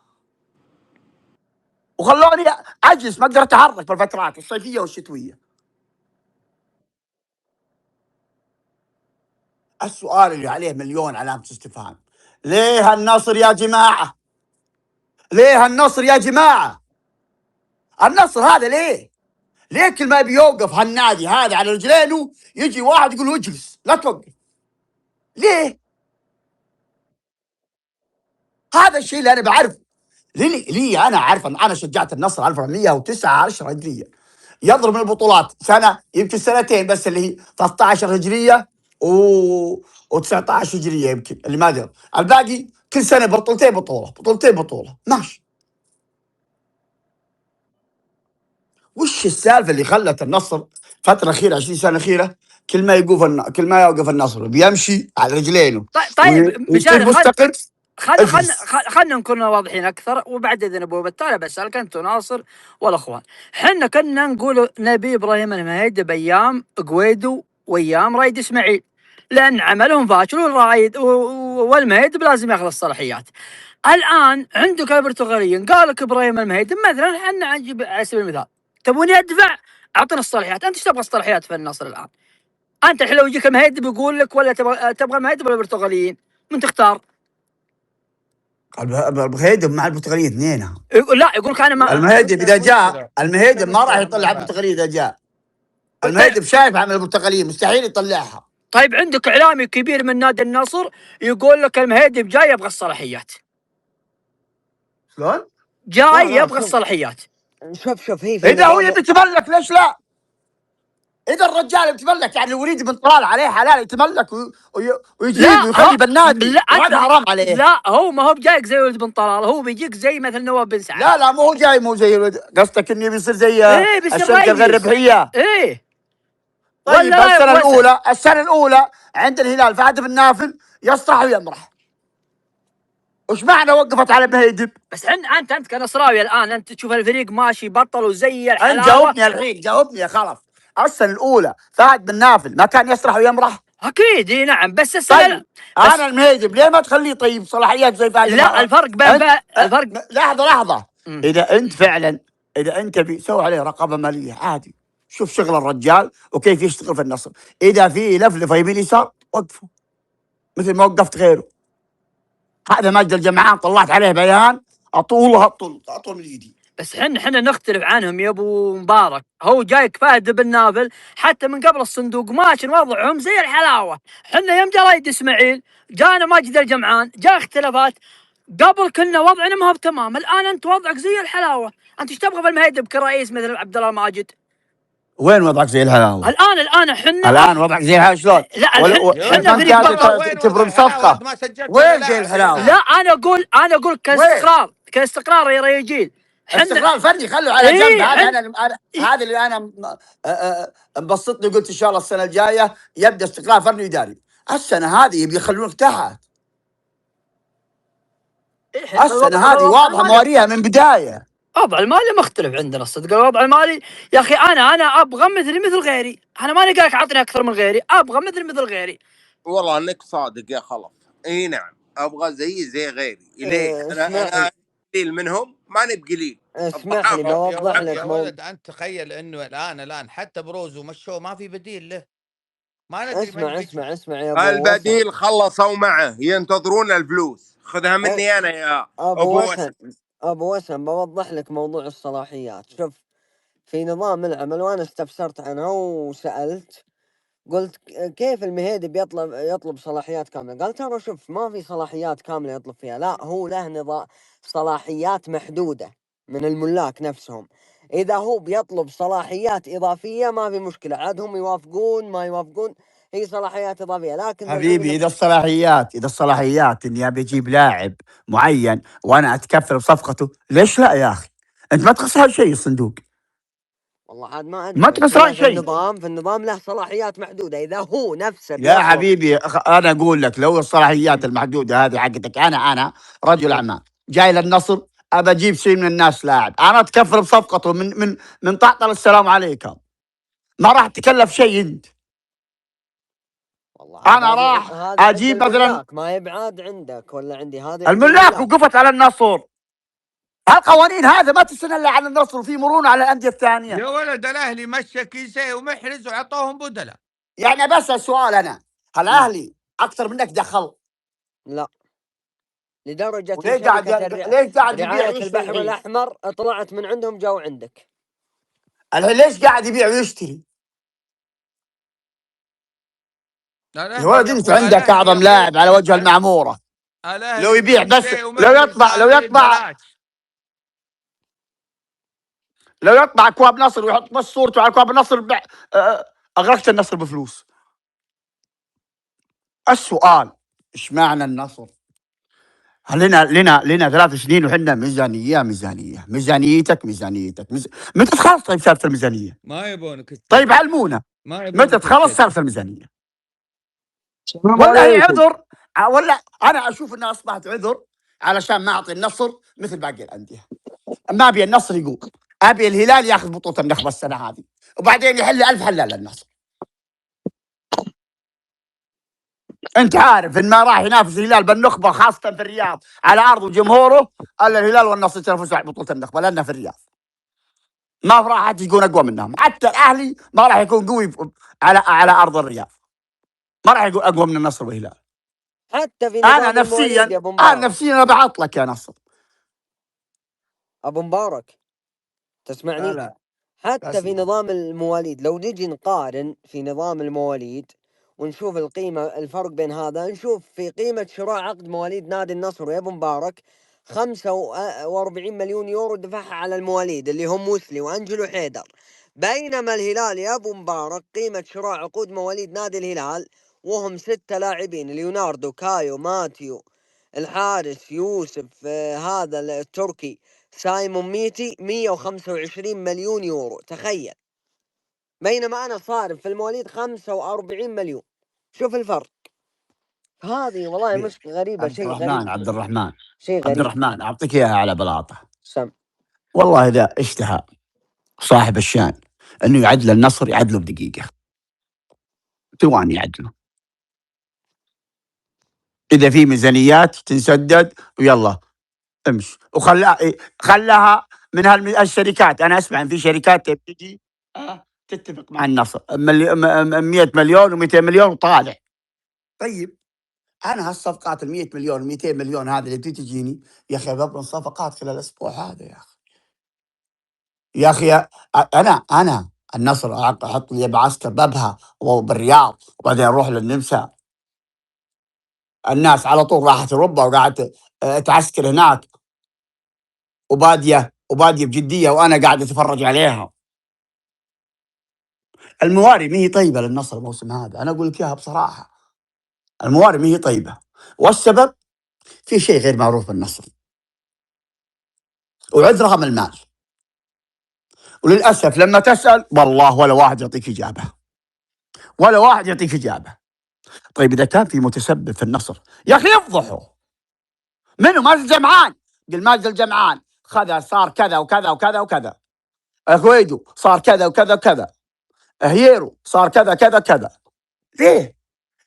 وخلوني اجلس ما اقدر اتحرك بالفترات الصيفيه والشتويه. السؤال اللي عليه مليون علامه استفهام، ليه النصر يا جماعه؟ ليه النصر يا جماعه؟ النصر هذا ليه كل ما بيوقف هالنادي هذا على رجلينه يجي واحد يقول له اجلس لا توقف؟ ليه؟ هذا الشيء اللي انا بعرفه. لي انا عارف ان انا شجعت النصر 1409 10 هجريه، يضرب من البطولات سنه يمكن سنتين بس اللي هي 13 هجريه و19 هجريه يمكن اللي ما ادري، الباقي كل سنه بطوله ماشي. وش السالفه اللي خلت النصر فتره اخيره 20 سنه اخيره كل ما يوقف النصر بيمشي على رجلينه؟ طيب ويصير مستقر. خلنا نكون واضحين اكثر، وبعد اذن ابو بالتالي بسالك انت ناصر والاخوان. حنا كنا نقول نبي ابراهيم المهيد بايام قويدو وايام رايد اسماعيل، لان عملهم فاشل، والرايد والمهيد لازم ياخذ الصلاحيات. الان عندك البرتغاليين قال لك ابراهيم المهيد مثلا، احنا نجيب على سبيل المثال تبوني ادفع اعطنا الصلاحيات. انت ايش تبغى الصلاحيات في النصر الان؟ انت الحين لو يجيك المهيدب يقول لك ولا تبغى المهيدب ولا البرتغاليين؟ من تختار؟ المهيدب مع البرتغاليين اثنين. لا يقول لك انا ما المهيدب اذا جاء المهيدب ما راح يطلع البرتغاليين اذا جاء. المهيدب شايف عمل البرتغاليين مستحيل يطلعها. طيب عندك اعلامي كبير من نادي النصر يقول لك المهيدب جاي يبغى الصلاحيات. شلون؟ جاي يبغى الصلاحيات. شوف هي اذا هو يبي يتملك ليش لا؟ اذا الرجال يتملك يعني الوليد بن طلال عليه حلال يتملك ويجيب ويخلي بالنادي، هذا حرام عليه. لا هو ما هو بجايك زي وليد بن طلال، هو بيجيك زي مثل نواف بن سعد. لا مو هو جاي، مو زي قصدك انه بيصير زي الشركه غير ربحيه. ايه طيب السنه الاولى عند الهلال فهد بن نافل يصرح ويمرح، وش معنى وقفت على مهيدب؟ بس انت كنصراوي الان انت تشوف الفريق ماشي بطلوا زي الحلاوه. انت جاوبني الحين، جاوبني يا خلف. السنه الاولى فهد بن نافل ما كان يصرح ويمرح؟ اكيد اي نعم، بس السنه طيب انا المهيدب ليه ما تخليه طيب صلاحيات زي فهد؟ لا الفرق بين الفرق لحظه اذا انت فعلا اذا انت سوي عليه رقابه ماليه عادي، شوف شغل الرجال وكيف يشتغل في النصر، اذا في لفلفه يمين يسار وقفه مثل ما وقفت غيره. هذا مجد الجمعان طلعت عليه بيان اطول من ايدي. بس حنا نختلف عنهم يا ابو مبارك. هو جايك فهد بن نافل حتى من قبل الصندوق ماشي وضعهم زي الحلاوه. حنا يوم جا رايد اسماعيل جانا ماجد الجمعان جاء اختلافات، قبل كنا وضعنا ما هو تمام، الان انت وضعك زي الحلاوه. انت ايش تبغى بالمهيدب كرئيس مثل عبد الله ماجد؟ وين وضعك زي الحلاوه؟ الان حنا الان وضعك زي الحلاوه شلون؟ لا حنا فريق تبرم صفقه وين زي الحلاوه؟ لا انا اقول كاستقرار يا رجال. استقرار فني خلوا على جنب. هذا اللي انا انبسطني وقلت ان شاء الله السنه الجايه يبدا استقرار فني واداري. السنه هذه يبي يخلونك تحت. السنه هذه واضحه مواريها من بدايه. الوضع المالي مختلف عندنا الصدق. الوضع المالي يا اخي انا ابغى مثل غيري. انا ماني قايلك اعطني اكثر من غيري، ابغى مثل غيري. والله انك صادق يا خلف. اي نعم ابغى زي غيري. ليه؟ انا قليل منهم، ماني بقليل. اسمح لي بوضح لك يا ولد انت تخيل انه الان حتى بروزو مشوه ما في بديل له. ما ندري اسمع يا ابو البديل خلصوا معه ينتظرون الفلوس. خذها مني انا يا ابو وسم بوضح لك موضوع الصلاحيات. شوف في نظام العمل وانا استفسرت عنها وسألت قلت كيف المهيدب يطلب صلاحيات كامله؟ قال ترى شوف ما في صلاحيات كامله يطلب فيها، لا هو له نظام صلاحيات محدوده من الملاك نفسهم. اذا هو بيطلب صلاحيات اضافيه ما في مشكله، عاد هم يوافقون ما يوافقون هي صلاحيات اضافيه. لكن حبيبي اذا الصلاحيات اني ابي اجيب لاعب معين وانا اتكفل بصفقته، ليش لا يا اخي؟ انت ما تخسر شيء الصندوق. والله عاد ما ادري، ما تخسران شيء. في النظام له صلاحيات محدوده. اذا هو نفسه يا حبيبي انا اقول لك لو الصلاحيات المحدوده هذه حقتك، انا رجل اعمال جاي للنصر ابى اجيب شيء من الناس لاعب، انا اتكفل بصفقته من طعطل السلام عليكم، ما راح تكلف شيء انت. انا راح اجيب مثلا ما يبعاد عندك ولا عندي هذه الملاك وقفت على النصر. هالقوانين هذا ما تستنى الا على النصر وفي مرونه على الانديه الثانيه. يا ولد الاهلي مشى كيسيه ومحرز وعطوهم بدله. يعني بس السؤال انا الاهلي اكثر منك دخل؟ لا لدرجه ليش قاعد يبيع البحر الاحمر طلعت من عندهم جو عندك الحين؟ ليش قاعد يبيع ويشتري؟ يا ولد انت عندك اعظم لاعب على وجه المعموره، لو يبيع بس لو يطبع اكواب نصر ويحط بس صورته على اكواب النصر اغرقت النصر بفلوس. السؤال ايش معنى النصر؟ لنا 3 سنين وحنا ميزانيتك متى تخلص؟ طيب سالفه الميزانيه ما يبونك. طيب علمونا متى تخلص سالفه الميزانيه؟ ولا هي عذر؟ ولا انا اشوف انها اصبحت عذر علشان ما اعطي النصر مثل باقي الانديه. ما ابي النصر يقوم، ابي الهلال ياخذ بطوله النخبه السنه هذه وبعدين يحل 1000 حلال للنصر. انت عارف ان ما راح ينافس الهلال بالنخبه خاصه في الرياض على ارض وجمهوره الا الهلال والنصر يتنافسوا على بطوله النخبه لانها في الرياض. ما راح تكون اقوى منهم. حتى الاهلي ما راح يكون قوي على ارض الرياض، ما راح يكون اقوى من النصر والهلال. حتى في انا نظام المواليد يا ابو انا مبارك، نفسيا انا بعطلك يا نصر. ابو مبارك تسمعني؟ لا حتى في أسمع. نظام المواليد لو نجي نقارن في نظام المواليد ونشوف القيمة، الفرق بين هذا، نشوف في قيمة شراء عقد مواليد نادي النصر يا ابو مبارك 45 مليون يورو دفعها على المواليد اللي هم موسلي وانجلو حيدر. بينما الهلال يا ابو مبارك قيمة شراء عقود مواليد نادي الهلال وهم 6 لاعبين: ليوناردو، كايو، ماتيو، الحارس يوسف، هذا التركي سايمون ميتي، 125 مليون يورو، تخيل. بينما انا صارف في المواليد 45 مليون. شوف الفرق. هذه والله مشكلة غريبة، شيء غريب، عبد غريب. الرحمن اعطيك اياها على بلاطه. سم. والله اذا اشتهى صاحب الشان انه يعدل النصر يعدله بدقيقه، ثواني يعدله. اذا في ميزانيات تنسدد ويلا امشي، خلاها من هالشركات. انا اسمع ان في شركات بتجي تتفق مع النصر 100 مليون و200 مليون وطالع. طيب انا هالصفقات ال 100 مليون و 200 مليون هذه اللي تجيني يا اخي ببرم صفقات خلال الاسبوع هذا يا اخي انا النصر احط لي بعسكر بابها وبالرياض وبعدين اروح للنمسا. الناس على طول راحت اوروبا وقاعده تعسكر هناك وباديه بجديه وانا قاعد اتفرج عليها. المواري ما هي طيبه للنصر الموسم هذا، انا اقول لك اياها بصراحه. المواري ما هي طيبه، والسبب في شيء غير معروف بالنصر وعذرهم المال. وللاسف لما تسال والله ولا واحد يعطيك اجابه، ولا واحد يعطيك اجابه. طيب اذا كان في متسبب في النصر يا اخي يفضحوا. منو؟ ماجد الجمعان. قل ماجد الجمعان خذا صار كذا وكذا وكذا وكذا. اخويدو صار كذا وكذا وكذا. هيرو صار كذا كذا كذا.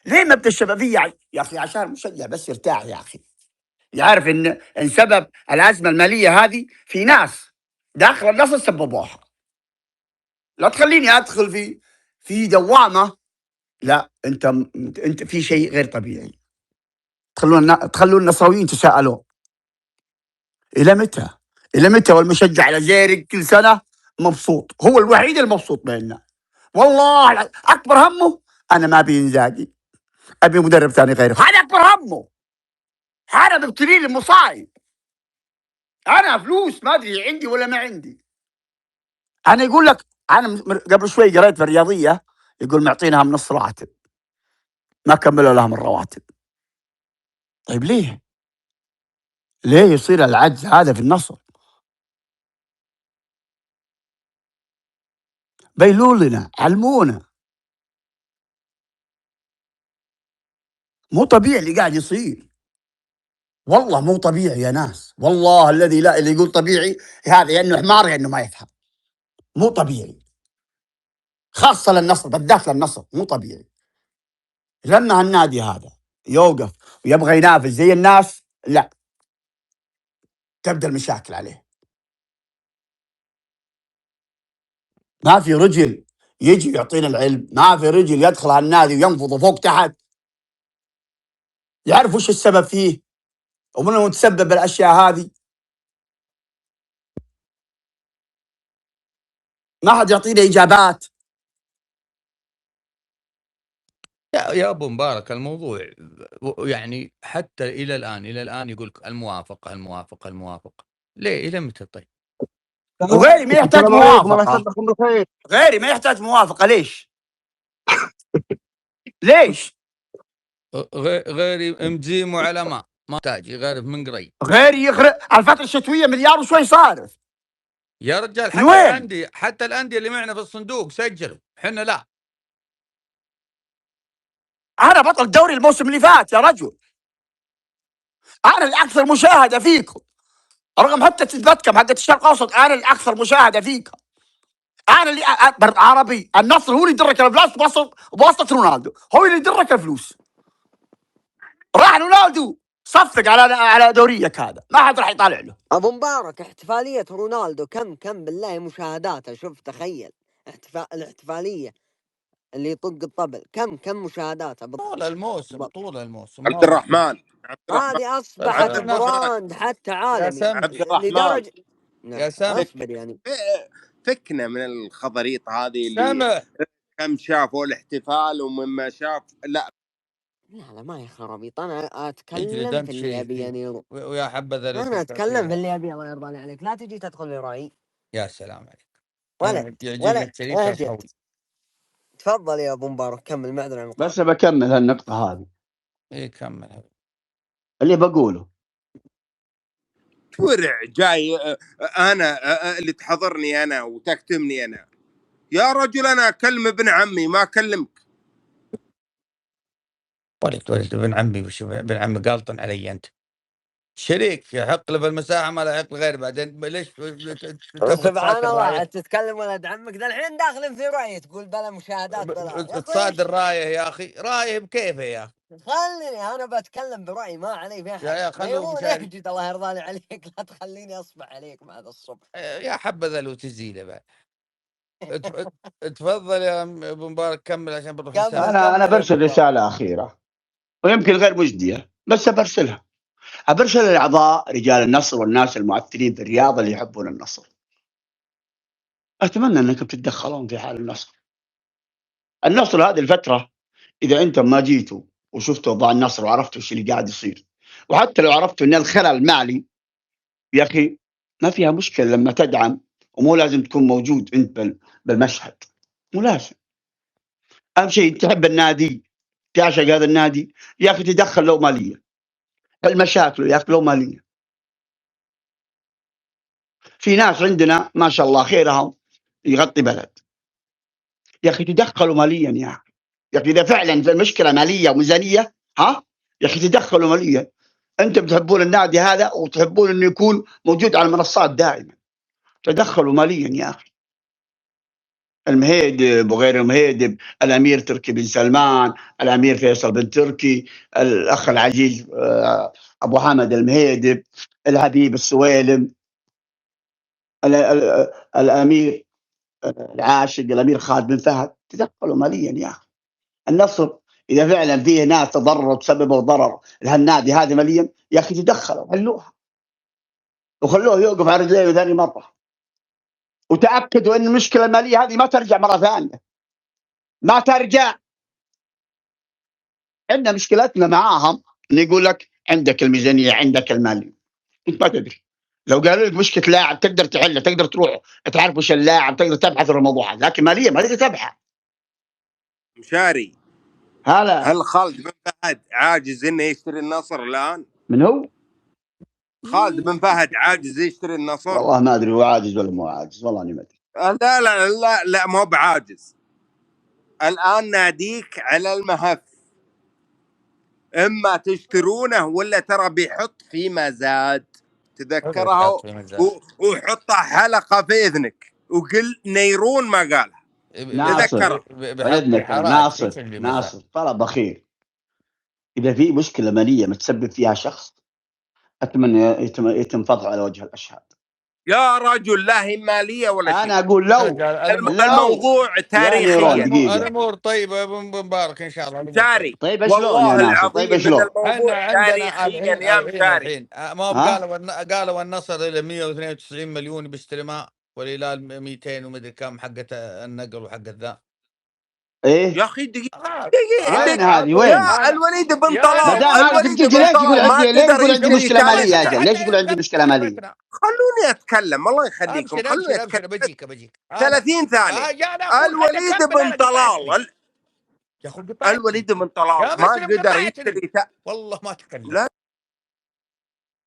ليه مبدا الشفافيه يا اخي؟ عشان المشجع بس يرتاح يا اخي، يعرف ان سبب الازمه الماليه هذه في ناس داخل النصر سببوها. لا تخليني ادخل في دوامه. لا انت في شيء غير طبيعي. تخلون النصراويين يتساءلون الى متى؟ الى متى والمشجع الجزائري كل سنه مبسوط؟ هو الوحيد المبسوط بيننا. والله اكبر همه انا ما ابي انزاجي، ابي مدرب ثاني غيره. هذا اكبر همه. هذا بيبتلي لي مصايب. انا فلوس ما ادري عندي ولا ما عندي. انا يقول لك انا قبل شوي قريت في الرياضيه يقول معطينها من نص راتب، ما كملوا لهم الرواتب. طيب ليه يصير العجز هذا في النصر؟ بينوا لنا، علمونا. مو طبيعي اللي قاعد يصير، والله مو طبيعي يا ناس. والله الذي لا، اللي يقول طبيعي هذا يا انه حمار يا انه ما يفهم. مو طبيعي، خاصه للنصر، بالذات للنصر مو طبيعي. لما هالنادي هذا يوقف ويبغى ينافس زي الناس، لا تبدا المشاكل عليه. ما في رجل يجي يعطينا العلم، ما في رجل يدخل هالنادي وينفضه فوق تحت يعرف وش السبب فيه ومن المتسبب بالاشياء هذه. ما حد يعطينا اجابات. يا ابو مبارك الموضوع يعني حتى الى الان يقول لك الموافقه. ليه؟ الى متى طيب؟ وغيري ما يحتاج موافقه. غيري ما يحتاج موافقه. ليش؟ غيري مجيم وعلى ما يحتاج يغرف من قريب. غيري يخرب الفتره الشتويه مليار وشوي صارف يا رجال. حتى الانديه اللي معنا في الصندوق سجلوا، احنا لا. انا بطل دوري الموسم اللي فات يا رجل. انا الاكثر مشاهده فيكم رغم حتى تثبتكم حقت الشرق الاوسط. انا الاكثر مشاهده فيكم. انا اللي عربي. النصر هو اللي يدرك الفلوس بواسطه رونالدو. هو اللي يدرك الفلوس. راح رونالدو صفق على دوريك هذا، ما حد راح يطالع له. ابو مبارك، احتفالية رونالدو كم بالله مشاهداتها؟ شوف تخيل، الاحتفالية اللي يطق الطبل كم مشاهداتها طول الموسم بالضبط. طول الموسم عبد الرحمن هذه اصبحت عبد الرحمن براند حتى يا عالمي سمح عبد الرحمن لدرجة. يا سمح اصبر يعني. فكنا من الخضريط هذه اللي سمح كم شافوا الاحتفال ومما شاف. لا لا ما هي خرابيط، انا اجلد اتكلم انت في اللي ابي شيخي يعني. ويا حبذا اللي انا اتكلم في فيها. اللي ابي، الله يرضى عليك، لا تجي تدخل لي رايي. يا سلام عليك، ولد انا يعجبني ولد الشريف اهجد. القوي. تفضل يا ابو مبارك، كمل، معذره عن بس المقاطعة. بكمل هالنقطة هذه ايه كمل. اللي بقوله. تورع جاي انا اللي تحضرني انا وتكتمني انا. يا رجل انا اكلم ابن عمي ما اكلمك. ولد ابن عمي، وش ابن عمي قالطن علي انت؟ شريك يحق له بالمساحه ما لا يحق غير. بعدين ليش تبغى سبحان تصادر الله، رايه؟ تتكلم ولد عمك ذا الحين داخلين في راي، تقول بلا مشاهدات بلا يا اخوي. تصادر رايه يا اخي، رايه بكيفه يا اخي. خليني انا بتكلم برايي، ما علي في احد. يا خلوه نيرون مشاري. اهجد، الله يرضى عليك، لا تخليني اصبح عليك بعد الصبح. يا حبذا لو تزيله بعد. تفضل يا ابو مبارك، كمل عشان بنروح كمل نسافر. انا كمل يا برسل أبو رسالة أخيرة ويمكن غير مجدية، بس برسل لأعضاء رجال النصر والناس المؤثرين في الرياضة اللي يحبون النصر. أتمنى أنكم تتدخلون في حال النصر هذه الفترة. إذا أنتم ما جيتوا وشفتوا أوضاع النصر وعرفتوا ايش اللي قاعد يصير، وحتى لو عرفتوا أن الخلل مالي، يا أخي ما فيها مشكلة لما تدعم، ومو لازم تكون موجود أنت بالمشهد، مو لازم. أهم شيء تحب النادي، تعشق هذا النادي، يا أخي تدخل له مالية. المشاكل يا أخي له مالية. في ناس عندنا ما شاء الله خيرهم يغطي بلد، يا أخي تدخلوا ماليا يا أخي. يا أخي إذا فعلا المشكلة مالية وميزانية، يا أخي تدخلوا ماليا. أنتم تحبون النادي هذا وتحبون إنه يكون موجود على المنصات دائما، تدخلوا ماليا يا أخي. المهيدب وغير المهيدب، الأمير تركي بن سلمان، الأمير فيصل بن تركي، الأخ العزيز أبو حمد المهيدب، الحبيب السويلم، الأمير العاشق الأمير خالد بن فهد، تدخلوا ماليا يا أخي. النصر إذا فعلا فيه ناس تضرروا تسببوا ضرر لهالنادي هذا ماليا، يا أخي تدخلوا، حلوها وخلوه يوقف على رجليه ثاني مرة، وتأكدوا أن المشكلة المالية هذه ما ترجع مرة ثانية، ما ترجع. عندنا مشكلتنا معاهم إن يقول لك عندك الميزانية عندك المالية، أنت ما تدري. لو قالوا لك مشكلة لاعب تقدر تحلها، تقدر تروح تعرف وش اللاعب، تقدر تبحث عن الموضوع هذا، لكن مالية ما تقدر تبحث. مشاري هلا، هل خالد بن فهد عاجز انه يشتري النصر الان؟ من هو؟ خالد بن فهد عاجز يشتري النصر؟ والله ما ادري هو عاجز ولا مو عاجز، والله اني ما ادري. لا لا لا لا مو بعاجز. الان ناديك على المهف، اما تشترونه ولا ترى بيحط في مزاد. تذكرها وحطها حلقه في اذنك وقل نيرون ما قالها. ناصر باذنك، ناصر طلب اخير، اذا في مشكله ماليه متسبب فيها شخص، اتمنى يتم فضحه على وجه الاشهاد. يا رجل لا هي ماليه ولا شيء. انا اقول لو الموضوع تاريخيا. الامور طيبه يا ابو مبارك ان شاء الله. مشاري طيب شلون يا ناصر؟ طيب شلون؟ الموضوع تاريخيا يا مشاري. ما قالوا النصر الى 192 مليون بيستلمها، والهلال 200 ومدري كم حقه النقل وحقه ذا. ايه يا اخي دقيقه وين هذه؟ وين؟ يا الوليد بن طلال. الوليد بن طلال ليش يقول عندي مشكله ماليه يا اجل؟ ليش يقول عندي مشكله ماليه؟ خلوني اتكلم الله يخليكم. خلوني اتكلم. بجيك 30 ثانيه. الوليد بن طلال، يا اخوي الوليد بن طلال ما قدر يشتري. والله ما تكلم. لا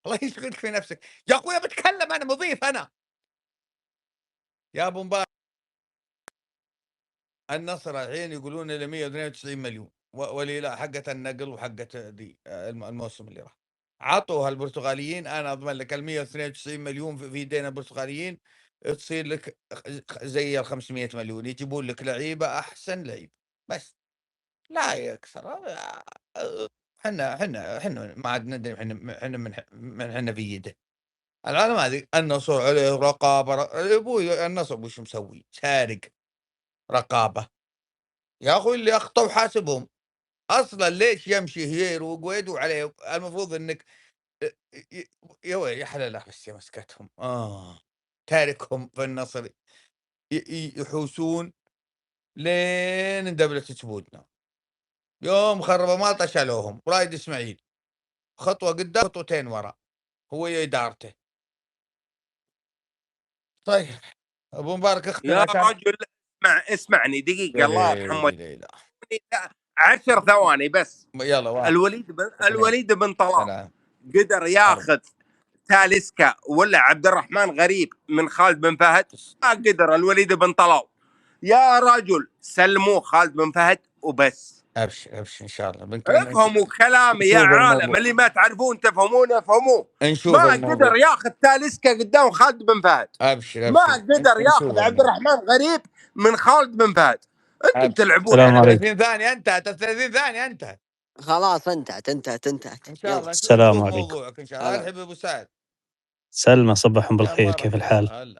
الله يشغلك في نفسك يا اخوي، بتكلم انا مضيف انا يا ابو مبارك. النصر الحين يقولون له 192 مليون، والهلال حقه النقل وحقه دي الموسم اللي راح عطوها البرتغاليين. انا اضمن لك ال 192 مليون في يدين البرتغاليين تصير لك زي ال 500 مليون، يجيبون لك لعيبه احسن لعيبه بس لا يكسر. احنا ما عاد ندري، احنا في يده. العالم هذه النصر عليه رقابه. ابوي النصر وش مسوي؟ سارق رقابه يا اخوي، اللي اخطوا حاسبهم. اصلا ليش يمشي هيرو وقويدو عليه؟ المفروض انك يا حلال بس يا مسكتهم تاركهم في النصر يحوسون لين اندبلت جبودنا. يوم خربوا مالطا شالوهم. رايد اسماعيل خطوه قدام خطوتين ورا، هو ادارته. طيب ابو مبارك اختم يا عشان رجل اسمعني دقيقه، الله يرحمه. لا 10 ثواني بس. يلا واحد الوليد بن طلال ثلاث قدر أربعة ياخذ تاليسكا ولا عبد الرحمن غريب من خالد بن فهد؟ ما قدر الوليد بن طلال. يا رجل سلموه خالد بن فهد وبس. ابشر ان شاء الله افهموا كلامي يا عالم، اللي ما تعرفون تفهمون افهموه. ما قدر ياخذ تاليسكا قدام خالد بن فهد. ابشر ما قدر ياخذ عبد الرحمن غريب من خالد بن فهد. انتم تلعبون 30 ثانيه انتهت. 30 ثانيه انتهت. خلاص انتهت ان شاء الله. السلام عليكم. موضوعك ان شاء الله. ارحب ابو سعد. سلمى صبحهم بالخير، كيف الحال؟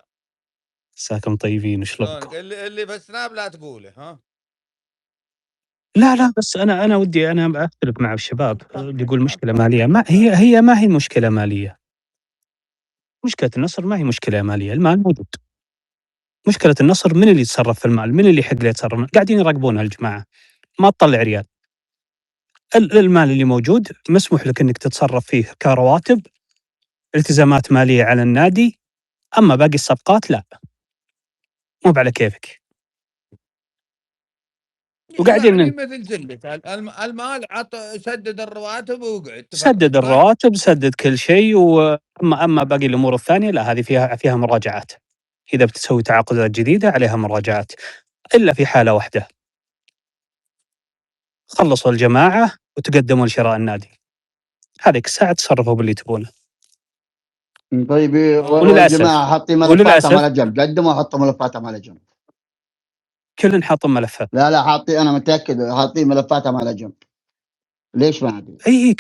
مساكم طيبين، وشلونكم؟ اللي بس ناب لا تقوله ها. لا بس انا ودي انا اختلف مع الشباب اللي يقول مشكله ماليه. ما هي مشكله ماليه. مشكله النصر ما هي مشكله ماليه، المال موجود. مشكله النصر من اللي يتصرف في المال، من اللي يحق له يتصرف. قاعدين يراقبون الجماعه، ما تطلع ريال. المال اللي موجود مسموح لك انك تتصرف فيه كرواتب، التزامات ماليه على النادي، اما باقي الصفقات لا، مو على كيفك. وقاعدين يعني مثل زلة المال سدد الرواتب وقعد. سدد الرواتب، سدد كل شيء. واما باقي الامور الثانيه لا، هذه فيها مراجعات. اذا بتسوي تعاقدات جديده عليها مراجعات، الا في حاله واحده، خلصوا الجماعه وتقدموا لشراء النادي، هذيك الساعه تصرفوا باللي تبونه. طيب والجماعه حاطين ملفاتهم على جنب، قدموا حطوا ملفاتهم على جنب. كلن حاطين ملفات. لا حاطين، انا متاكد حاطين ملفاتهم على جنب. ليش ما ادري؟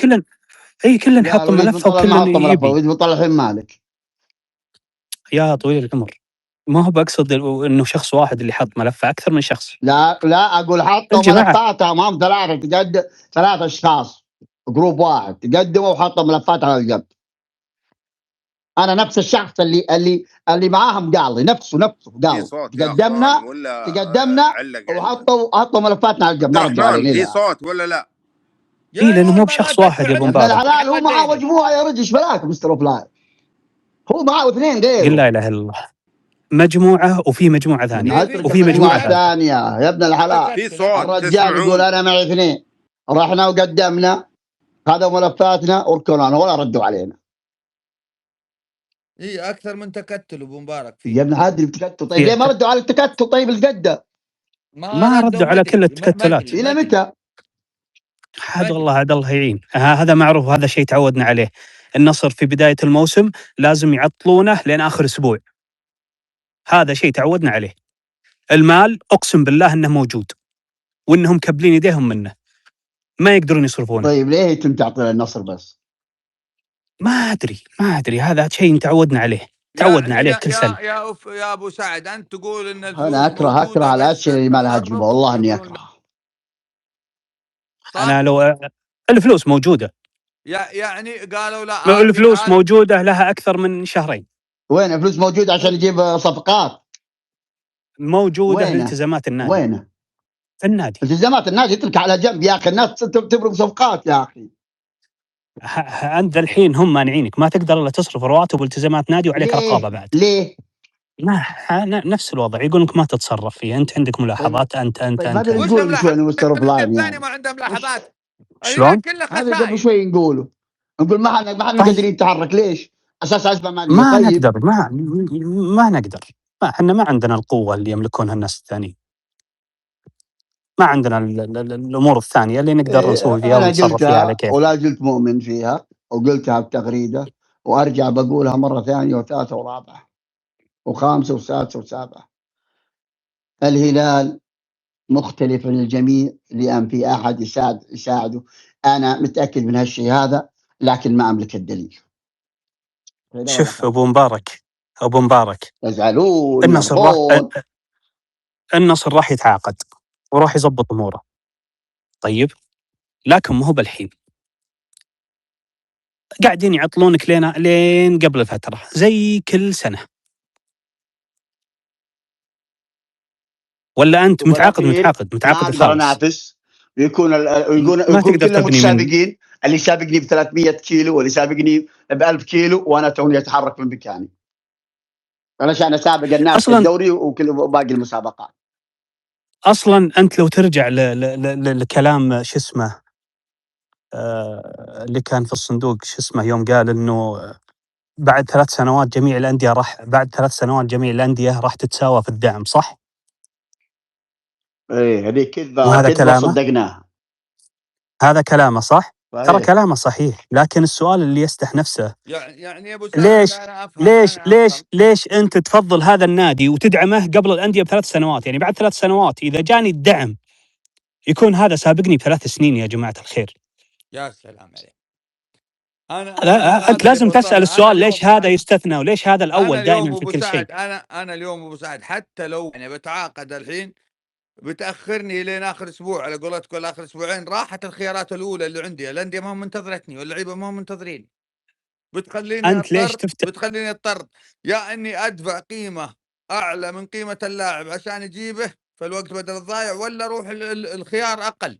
كلن حاطين ملف وكلن يبي. ويطلع الحين مالك يا طويل العمر، ما هو بقصد انه شخص واحد اللي حط ملفه، اكثر من شخص. لا اقول حطوا ملفاتهم هم ثلاثة اشخاص، جروب واحد تقدموا وحطوا ملفاتهم على الجنب. انا نفس الشخص اللي معاهم قال لي نفسه قال تقدمنا وحطوا ملفاتنا على الجنب. ما رجعوا عليه. في صوت ولا لا؟ لانه مو بشخص واحد يا ابو مبارك. الحلال هو معاه مجموعه يا رجل. ايش بلاك مستر اوف لاين؟ هو معاه اثنين غيره. لا اله الا الله، مجموعه وفي مجموعه ثانيه وفي مجموعه ثانيه يا ابن الحلال. في صوت. الرجال يقول انا معي اثنين، رحنا وقدمنا هذا ملفاتنا وركنونا ولا ردوا علينا. اكثر من تكتل ابو مبارك فيه يا ابن هذا تكتل. طيب ليه ما ردوا على التكتل؟ طيب القده ما ردوا على كل التكتلات. الى متى؟ عاد والله عاد الله يعين. هذا معروف، هذا شيء تعودنا عليه. النصر في بدايه الموسم لازم يعطلونه لين اخر اسبوع، هذا شيء تعودنا عليه. المال اقسم بالله انه موجود وانهم كبلين يديهم منه، ما يقدرون يصرفونه. طيب ليه يتم تعطيل النصر بس؟ ما ادري هذا شيء تعودنا عليه، عليه كل سنه. يا ابو سعد، انت تقول ان انا اكره الاشياء اللي ما لها جوبه، والله اني اكره. انا لو الفلوس موجوده، يعني قالوا لا الفلوس موجوده لها اكثر من شهرين. وين الفلوس موجوده عشان يجيب صفقات؟ موجوده التزامات النادي. وين في النادي؟ التزامات النادي اترك على جنب يا اخي، الناس تبرق صفقات يا اخي. انت الحين هم مانعينك، ما تقدر الا تصرف رواتب والتزامات نادي وعليك رقابه بعد. ليه؟ نفس الوضع، يقول لك ما تتصرف فيه، انت عندك ملاحظات. انت هذا اللي نقول شوي مستر بلاين يعني ما عنده ملاحظات. شلون؟ هذا قبل شوي نقول ما احنا قادرين نتحرك. ليش؟ اساس ازمه ماليه. ما نقدر، ما نقدر. احنا ما عندنا القوه اللي يملكونها الناس الثانيين، ما عندنا الامور الثانيه اللي نقدر نسوي فيها ونتصرف فيها على كيف. ولا زلت مؤمن فيها، وقلتها بتغريده وارجع بقولها مره ثانيه وثالثه ورابعه وخامسه وسادسه وسابعه. الهلال مختلف عن الجميع لان في احد يساعده. انا متاكد من هالشيء هذا، لكن ما املك الدليل. شوف ابو مبارك يزعلون النصر يرضون. النصر راح يتعاقد وراح يضبط اموره، طيب، لكن ما هو بالحين. قاعدين يعطلونك لين قبل الفتره زي كل سنه. ولا انت متعاقد ما اقدر خالص؟ انافس، يكون ما تقدر كلهم تبني من متسابقين، اللي سابقني ب 300 كيلو واللي سابقني ب 1000 كيلو، وانا توني اتحرك من مكاني علشان اسابق الناس في الدوري وكل باقي المسابقات. اصلا انت لو ترجع لكلام شو اسمه اللي كان في الصندوق، شو اسمه، يوم قال انه بعد 3 سنوات جميع الانديه راح تتساوى في الدعم، صح؟ ايه هذه كذبه، وهذا كلامه صدقناها. هذا كلامه صح؟ صحيح. ترى كلامه صحيح، لكن السؤال اللي يستح نفسه، يعني ابو سعد أنا أفهم ليش انت تفضل هذا النادي وتدعمه قبل الانديه ب3 سنوات؟ يعني بعد 3 سنوات اذا جاني الدعم يكون هذا سابقني ب3 سنين يا جماعه الخير. يا سلام عليك. انت لازم تسال السؤال ليش هذا يستثنى وليش هذا الاول دائما في كل شيء. انا اليوم ابو سعد حتى لو يعني بتعاقد الحين بتاخرني لين اخر اسبوع على قولتك، ولا اخر اسبوعين، راحت الخيارات الاولى اللي عندي، الانديه ما هم منتظرتني واللعيبه ما هم منتظرين، بتخليني انت ليش بتخليني اضطر يا اني ادفع قيمه اعلى من قيمه اللاعب عشان اجيبه في الوقت بدل الضايع، ولا اروح الخيار اقل.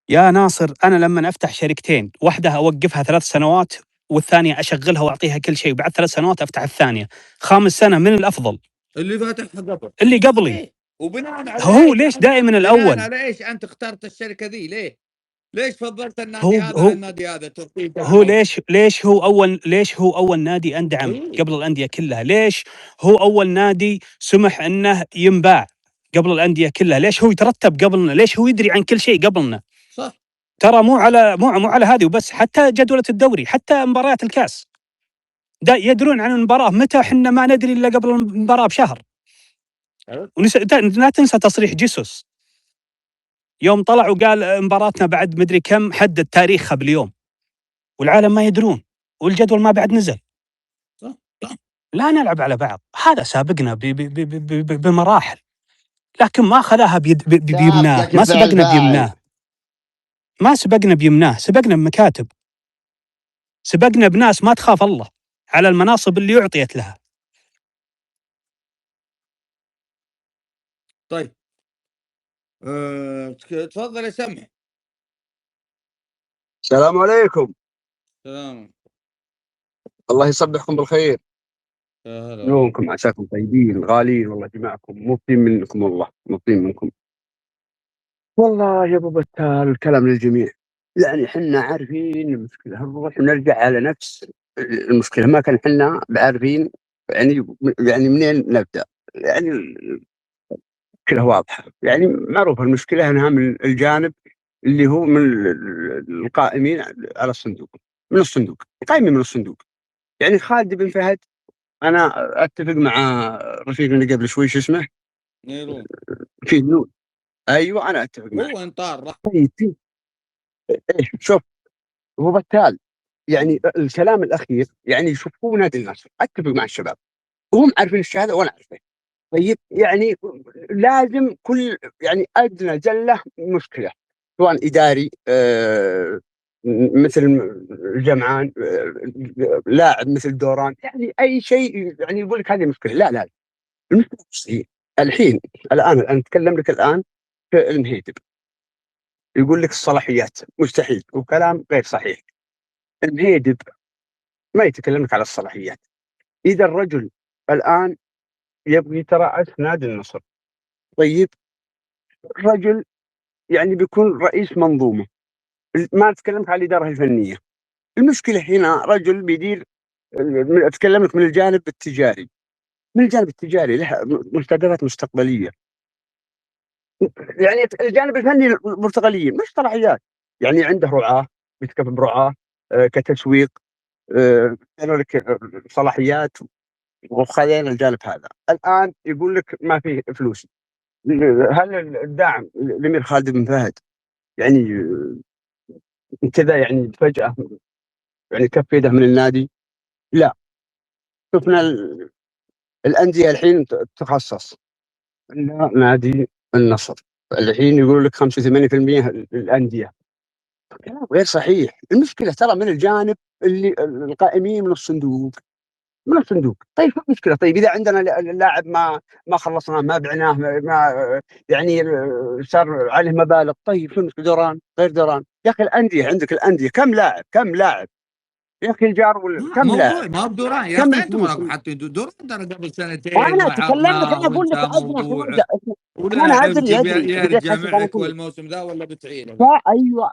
يا ناصر انا لما افتح شركتين، واحده اوقفها 3 سنوات والثانيه اشغلها واعطيها كل شيء، وبعد 3 سنوات افتح الثانيه، خامس سنه من الافضل؟ اللي فاتحها قبل، اللي قبلي. إيه؟ وبناء على هو ليش دائما الاول؟ بناء على ايش انت اخترت الشركه ذي؟ ليش فضلت النادي هذا للنادي هذا؟ هو ليش هو اول نادي اندعم قبل الانديه كلها؟ ليش هو اول نادي سمح انه ينباع قبل الانديه كلها؟ ليش هو يترتب قبلنا؟ ليش هو يدري عن كل شيء قبلنا؟ صح. ترى مو على هذه وبس، حتى جدولة الدوري، حتى مباريات الكاس يدرون عن المباراة متى، احنا ما ندري الا قبل المباراة بشهر. لا تنسى تصريح جيسوس يوم طلع وقال مباراتنا بعد مدري كم، حدد تاريخها باليوم، والعالم ما يدرون والجدول ما بعد نزل. لا نلعب على بعض، هذا سابقنا بمراحل، لكن ما خذاها بيمناه، ما سبقنا بيمناه، سبقنا بمكاتب، سبقنا بناس ما تخاف الله على المناصب اللي أعطيت لها. طيب تفضل يا سمح. السلام عليكم. سلام. الله يصبحكم بالخير. يومكم عساكم طيبين غاليين والله، جماعكم مبطين منكم، والله مبطين منكم والله يا ابو بتال. الكلام للجميع، يعني حنا عارفين المشكله، نروح نرجع على نفس المشكله، ما كان حنا عارفين يعني منين نبدا. يعني المشكله واضحه، يعني معروف المشكله انها من الجانب اللي هو من القائمين على الصندوق، من الصندوق، قائمين من الصندوق. يعني خالد بن فهد، انا اتفق مع رفيقنا اللي قبل شوي، شو اسمه؟ نيرون. في نور. ايوه انا اتفق معه. هو انطار راح. ايش شوف ابو بتال، يعني الكلام الاخير، يعني شوف هو نادي النصر، اتفق مع الشباب وهم عارفين الشهاده وانا عارفه. طيب يعني لازم كل يعني ادنى زله مشكله، سواء اداري مثل الجمعان، لاعب مثل دوران، يعني اي شيء يعني يقول لك هذه مشكله. لا المشكله مستحيل. الان نتكلم لك الان في المهيدب، يقول لك الصلاحيات مستحيل، وكلام غير صحيح. المهيدب ما يتكلم لك على الصلاحيات. اذا الرجل الان يبغي يترأس نادي النصر، طيب الرجل يعني بيكون رئيس منظومه، ما اتكلمك على الاداره الفنيه. المشكله هنا رجل بيدير، اتكلم لك من الجانب التجاري، له مستهدفات مستقبليه. يعني الجانب الفني مرتقليين مش صلاحيات، يعني عنده رعاه، بيتكفل برعاه كتسويق، لك صلاحيات، وخلينا الجانب هذا. الان يقول لك ما في فلوس. هل الدعم لامير خالد بن فهد يعني كذا يعني فجأة يعني كف يده من النادي. لا، شفنا الأندية الحين تخصص. نادي النصر الحين يقول لك 85% الأندية، كلام غير صحيح. المشكلة ترى من الجانب اللي القائمين من الصندوق، من الصندوق. طيب شو المشكلة؟ طيب إذا عندنا اللاعب ما خلصناه، ما بعناه، ما يعني صار عليه مبالغ، طيب شو المشكلة؟ دوران غير دوران يا أخي. الأندية عندك الأندية كم لاعب يا أخي الجار كم لاعب؟ موضوع ما بدوران يا اخي، انتم راكم حاطين دوران ترى قبل سنتين انا اتكلم لك، وحطناه انا اقول لك وانتهى ادنى موضوع حاجه. انا ولاعب ادري بديت يرجع حسك انا معك كله. والموسم ذا ولا بتعينه؟ ايوه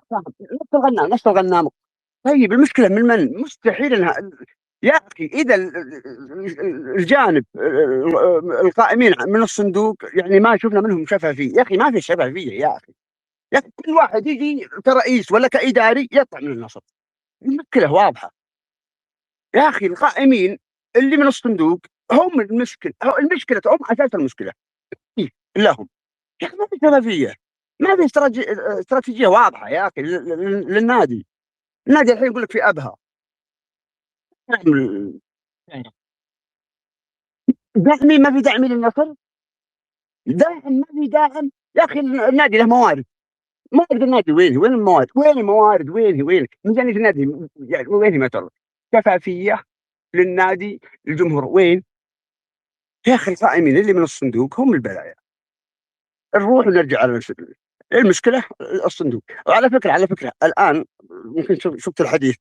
فاهم، نفس الغنام. طيب المشكله من مستحيل انها يا اخي. اذا الجانب القائمين من الصندوق يعني ما شفنا منهم شفافيه يا اخي، ما في شفافيه يا اخي. يا اخي كل واحد يجي كرئيس ولا كاداري يطلع من النصب. المشكله واضحه يا اخي. القائمين اللي من الصندوق هم المشكله، هم اساس المشكله. لهم يا اخي ما في شفافيه، ما في استراتيجيه واضحه يا اخي للنادي. النادي الحين يقول لك في ابها دعمي، ما في دعم للنصر، داعم ما في داعم يا اخي. النادي له موارد النادي وين الموارد؟ وين ميزانيه النادي يعني وين ما ترى شفافيه للنادي الجمهور وين يا اخي؟ القائمين اللي من الصندوق هم البلايا. نروح ونرجع على المشكله الصندوق. وعلى فكره الان ممكن شفت الحديث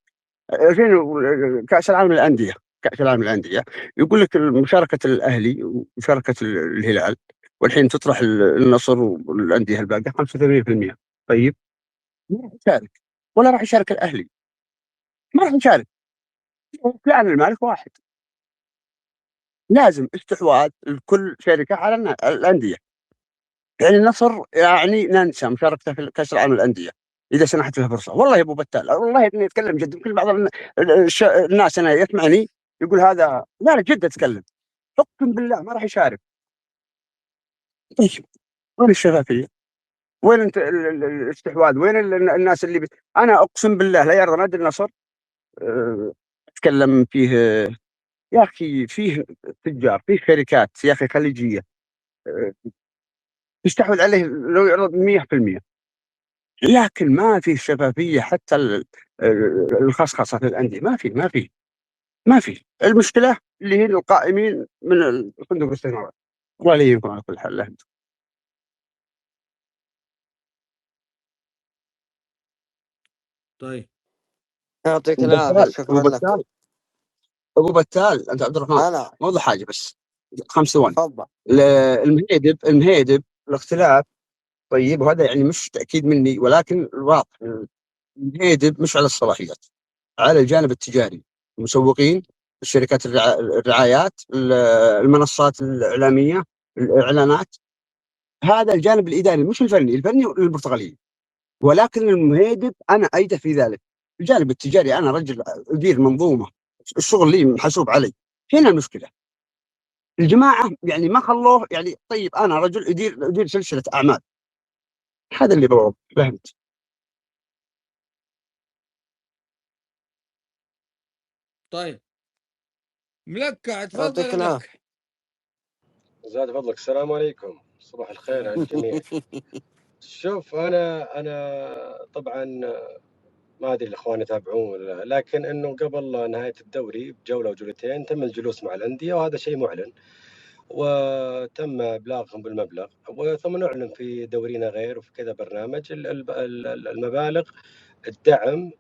كاس العالم للانديه يقول لك مشاركه الاهلي ومشاركه الهلال، والحين تطرح النصر والانديه الباقيه 85%. طيب ما راح يشارك ولا راح يشارك الاهلي، ما راح يشارك لان المالك واحد. لازم استحواذ لكل شركه على الانديه. يعني النصر يعني ننسى مشاركته في كاس العالم للانديه اذا سنحت له فرصه. والله يا ابو بتال، والله اني اتكلم جد. يمكن بعض الناس انا يسمعني يقول هذا لا جد اتكلم. اقسم بالله ما راح يشارك. طيب وين الشفافيه؟ وين انت الاستحواذ؟ وين الناس اللي انا اقسم بالله لا يرضى نادي النصر اتكلم فيه يا اخي. فيه تجار، فيه شركات يا اخي خليجيه تستحوذ عليه لو يعرض 100%، لكن ما في شفافيه. حتى الخصخصه في الانديه ما في. المشكله اللي هي القائمين من صندوق الاستثمارات. الله لا يهينكم على كل حال. لا طيب يعطيك العافيه، شكرا لك. ابو بتال انت عبد الرحمن، هلا موضوع حاجه بس 5 ثواني. تفضل. المهيدب الاختلاف. طيب وهذا يعني مش تاكيد مني، ولكن الواضح المهيدب مش على الصلاحيات، على الجانب التجاري، المسوقين، الشركات الرعايات، المنصات الاعلاميه، الاعلانات. هذا الجانب الاداري مش الفني للبرتغاليين. ولكن المهيدب انا ايده في ذلك. الجانب التجاري انا رجل ادير منظومه، الشغل لي محسوب علي. هنا المشكله الجماعه يعني ما خلوه يعني. طيب انا رجل ادير سلسله اعمال، هذا اللي بوضح. فهمت؟ طيب ملكع يعطيك تفضل. العافيه. زاد فضلك. السلام عليكم، صباح الخير على الجميع. شوف انا طبعا ما ادري الاخوان يتابعون ولا لا، لكن انه قبل نهايه الدوري بجوله وجولتين تم الجلوس مع الانديه، وهذا شيء معلن وتم ابلاغهم بالمبلغ، ثم نعلن في دورينا غير وفي كذا برنامج المبالغ الدعم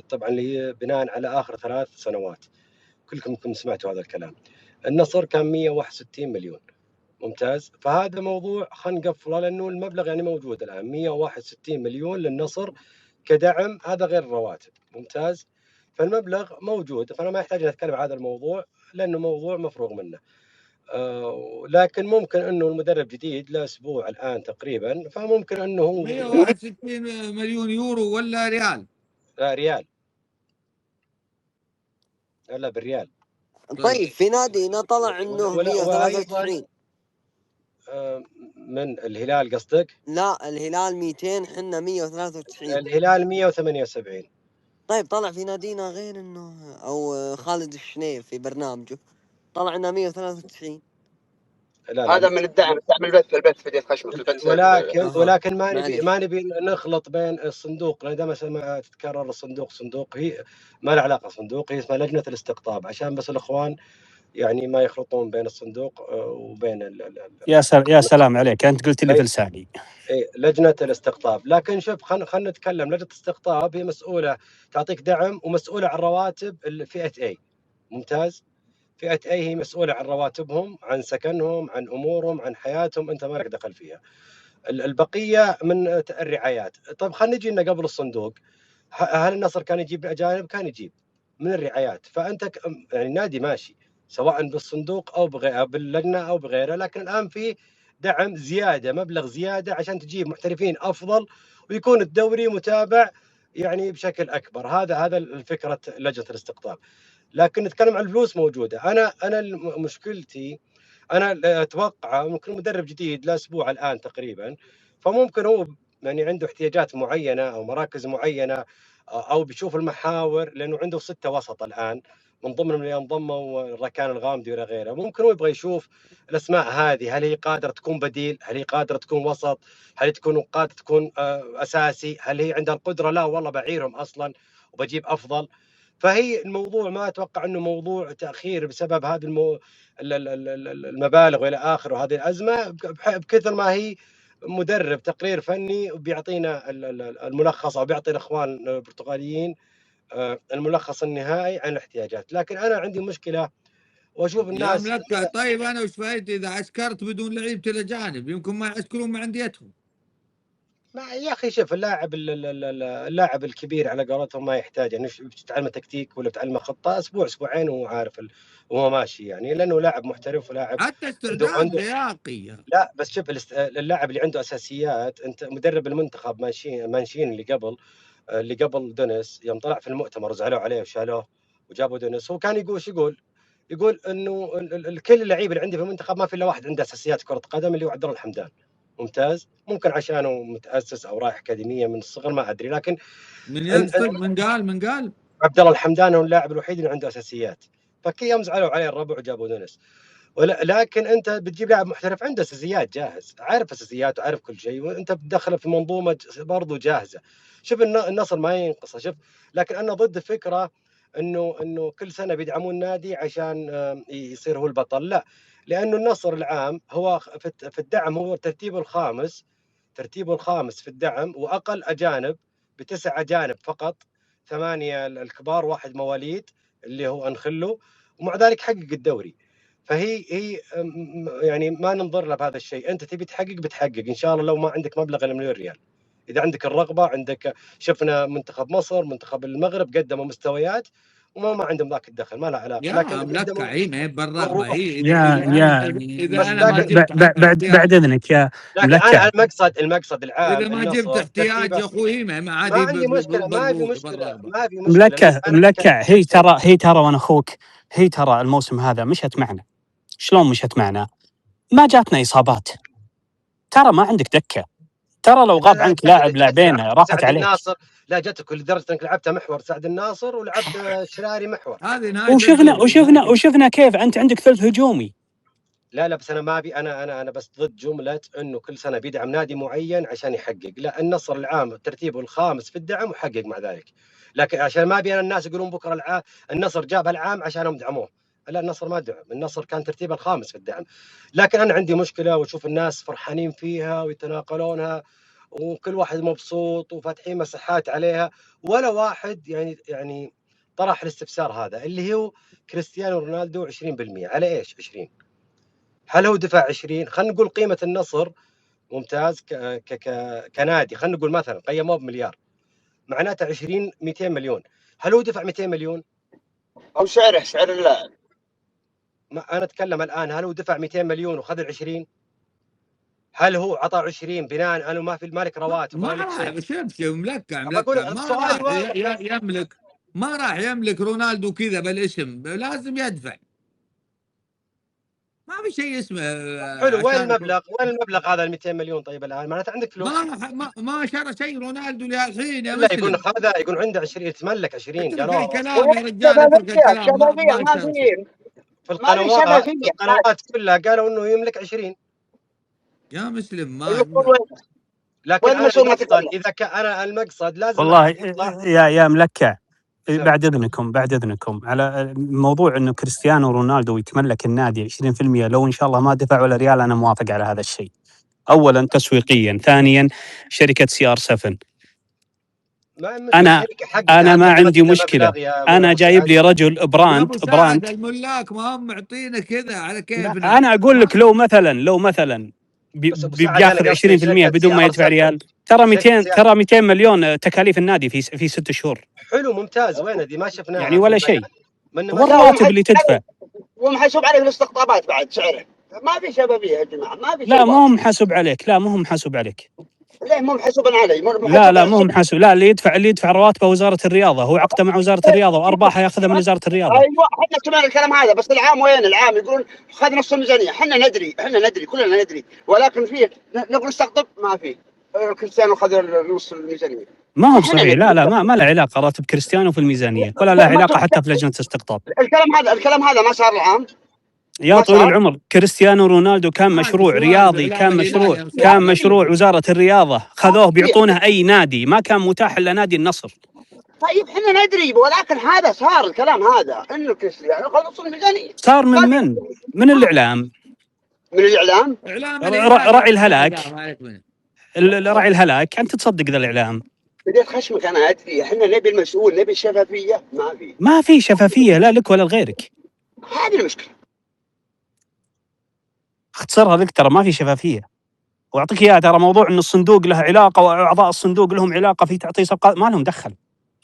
طبعا اللي هي بناء على اخر 3 سنوات. كلكم كنتم سمعتوا هذا الكلام. النصر كان 161 مليون، ممتاز. فهذا موضوع خلينا نقفله لانه المبلغ يعني موجود الان 161 مليون للنصر كدعم، هذا غير الرواتب، ممتاز. فالمبلغ موجود، فانا ما يحتاج اتكلم عن هذا الموضوع لانه موضوع مفروغ منه. لكن ممكن انه المدرب جديد له اسبوع الان تقريبا، فممكن انه 161 مليون يورو ولا ريال؟ لا ريال، لا بالريال. طيب في نادينا طلع انه 123. من الهلال قصدك؟ لا الهلال 200 حنا 193. الهلال 178. طيب طلع في نادينا غير انه او خالد الشنيف في برنامجه طلعنا 193. لا هذا من الدعم البث في ديت خشمك البث. ولكن ما نبي نخلط بين الصندوق، لان دائما تتكرر الصندوق صندوق، هي ما له علاقه صندوق، هي اسمها لجنه الاستقطاب، عشان بس الاخوان يعني ما يخلطون بين الصندوق وبين يا سلام عليك، انت قلت لي في لساني. لجنه الاستقطاب. لكن شوف خلينا نتكلم. لجنه الاستقطاب هي مسؤوله تعطيك دعم ومسؤوله عن رواتب فئه A. ممتاز. فئه A هي مسؤوله عن رواتبهم، عن سكنهم، عن امورهم، عن حياتهم، انت ما لك دخل فيها. البقيه من الرعايات. طيب خلينا نجي لنا قبل الصندوق. هل النصر كان يجيب اجانب؟ كان يجيب من الرعايات. فانت يعني نادي ماشي سواء بالصندوق او باللجنه او بغيره، لكن الان في دعم زياده، مبلغ زياده عشان تجيب محترفين افضل ويكون الدوري متابع يعني بشكل اكبر. هذا الفكره لجنه الاستقطاب. لكن نتكلم عن الفلوس موجوده. انا مشكلتي، انا اتوقع ممكن مدرب جديد له اسبوع الان تقريبا، فممكن هو يعني عنده احتياجات معينه او مراكز معينه، او بيشوف المحاور، لانه عنده 6 وسط الان من ضمنهم اللي انضموا الركان الغامدي ولا غيره. ممكن هو يبغى يشوف الاسماء هذه، هل هي قادره تكون بديل؟ هل هي قادره تكون وسط؟ هل تكون قادره تكون اساسي؟ هل هي عندها القدره؟ لا والله بعيرهم اصلا وبجيب افضل. فهي الموضوع ما اتوقع انه موضوع تاخير بسبب هذه المبالغ والى اخره، وهذه الازمه بكثر ما هي مدرب تقرير فني بيعطينا الملخص، او بيعطي الاخوان البرتغاليين الملخص النهائي عن الاحتياجات. لكن انا عندي مشكله واشوف الناس يا ملكة. طيب انا وش فايدة اذا عسكرت بدون لعيبه الاجانب؟ يمكن ما يعسكرون مع انديتهم. يا اخي شوف، اللاعب الكبير على قولتهم ما يحتاج يعني بتتعلم تكتيك ولا بتعلم خطه اسبوع اسبوعين وهو عارف وهو ماشي، يعني لانه لاعب محترف ولاعب حتى استعداد يا اخي. لا بس شوف اللاعب اللي عنده اساسيات. انت مدرب المنتخب مانشين اللي قبل دونيس يوم طلع في المؤتمر وزعلوا عليه وشالوه وجابوا دونيس، هو كان يقول شو يقول انه كل اللعيبه اللي عندي في المنتخب ما في الا واحد عنده اساسيات كره قدم اللي هو عبد الله الحمدان. ممتاز. ممكن عشانه متاسس او رايح اكاديميه من الصغر ما ادري، لكن من قال عبد الله الحمدان هو اللاعب الوحيد اللي عنده اساسيات. فكي يوم زعلوا عليه الربع وجابوا دونيس. لكن انت بتجيب لاعب محترف عنده اساسيات جاهز، عارف اساسيات وعارف كل شيء، وانت بتدخله في منظومه برضو جاهزه. شوف النصر ما ينقصه. شوف، لكن انا ضد الفكره انه كل سنه بيدعمون النادي عشان يصير هو البطل. لا، لانه النصر العام هو في الدعم هو ترتيبه الخامس في الدعم، واقل اجانب ب9 اجانب فقط، 8 الكبار، 1 مواليد اللي هو انخلو، ومع ذلك حقق الدوري. فهي يعني ما ننظر له بهذا الشيء. انت تبي تحقق بتحقق ان شاء الله، لو ما عندك مبلغ الا مليون ريال. اذا عندك الرغبه، عندك. شفنا منتخب مصر، منتخب المغرب قدموا مستويات وما عندهم ذاك الدخل، ما له علاقه. لكن ملكة هي ما هي بالرغبه. هي اذا انا ما بعد اذنك يا ملكة، انا المقصد العام، اذا ما جبت احتياج يا اخوي ما عندي مشكله. ما في مشكله. ملكة هي ترى وانا اخوك، هي ترى الموسم هذا مشت معنا. شلون مشت معنا؟ ما جاتنا اصابات، ترى ما عندك دكه، ترى لو غاب عنك لاعبين راحت عليك. الناصر لا جتك لدرجه انك لعبتها محور سعد الناصر ولعبت شراري محور. وشفنا كيف انت عندك ثلث هجومي. لا بس انا ما ابي، انا بس ضد جمله انه كل سنه بيدعم نادي معين عشان يحقق. لا، النصر العام ترتيبه الخامس في الدعم وحقق مع ذلك. لكن عشان ما ابي انا الناس يقولون بكره النصر جاب العام عشانهم دعموه. لا، النصر ما دعم، النصر كان ترتيبه الخامس في الدعم. لكن انا عندي مشكله واشوف الناس فرحانين فيها ويتناقلونها وكل واحد مبسوط وفاتحين مساحات عليها، ولا واحد يعني طرح الاستفسار هذا اللي هو كريستيانو رونالدو 20% على ايش 20؟ هل هو دفع 20؟ خلينا نقول قيمة النصر ممتاز كنادي، خلينا نقول مثلا قيموه بمليار، معناته 20 200 مليون. هل هو دفع 200 مليون؟ او سعر اللاعب. انا اتكلم الان، هل هو دفع 200 مليون وخذ ال20؟ هل هو عطى 20 بناء انه ما في المالك رواتب؟ ما راح شوف ملكة ما راح يملك رونالدو كذا بالاسم، لازم يدفع. ما في شيء اسمه حلو. وين المبلغ هذا ال 200 مليون؟ طيب الان معناته عندك فلوس. ما شرى شيء رونالدو للحين يا لا مسلم. يكون عنده 20، يتملك 20. اترك قالوا الكلام يا رجال، اترك الكلام. ما في في القنوات كلها قالوا انه يملك 20 يا مسلم. ما لكن انا المقصد اذا كان انا المقصد لازم والله يا ملكع، بعد اذنكم على موضوع انه كريستيانو رونالدو يتملك النادي 20%، لو ان شاء الله ما دفع ولا ريال انا موافق على هذا الشيء. اولا تسويقيا، ثانيا شركه CR7. انا ما عندي مشكله، انا جايب لي رجل براند الملاك ما هم معطينا كذا على كيف. انا اقول لك لو مثلا بياخذ 20% بدون ما يدفع ريال، ترى 200 مليون تكاليف النادي في 6 شهور. حلو ممتاز. وين دي ما شفناها يعني ولا شيء، والراتب اللي تدفع ومحسوب عليه الاستقطابات بعد سعره. ما في شبابيه يا جماعه، ما في. لا، ما هو محاسوب عليك. لا، ما هو محاسوب عليك. ليه مو محسوب علي؟ لا مو محاسوب. لا، اللي يدفع رواتبه وزاره الرياضه، هو عقده مع وزاره الرياضه وارباحه ياخذها من وزاره الرياضه. ايوه احنا سمعنا الكلام هذا، بس العام وين؟ العام يقولون خذ نص الميزانيه. احنا ندري كلنا ندري، ولكن فيه نبغى نستقطب ما فيه. كريستيانو خذ نص الميزانيه. ما هو صحيح. لا ما له علاقه راتب كريستيانو في الميزانيه، ولا له علاقه حتى في لجنه الاستقطاب. الكلام هذا ما صار العام يا طويل العمر. كريستيانو رونالدو كان مشروع رياضي، كان مشروع وزاره الرياضه، خذوه بيعطونه اي نادي، ما كان متاح الا نادي النصر. طيب احنا ندري، ولكن هذا صار الكلام هذا انه كريستيانو خذ نص الميزانيه. صار من الاعلام. راعي الهلاك. راعي الهلاك. انت تصدق ذا الاعلام؟ بديت خشمك. انا ادري احنا نبي المسؤول، نبي الشفافيه. ما في شفافيه، لا لك ولا لغيرك. هذه المشكله. اختصرها لك، ترى ما في شفافيه. واعطيك اياها، ترى موضوع ان الصندوق له علاقه واعضاء الصندوق لهم علاقه في تعطي صفقات، ما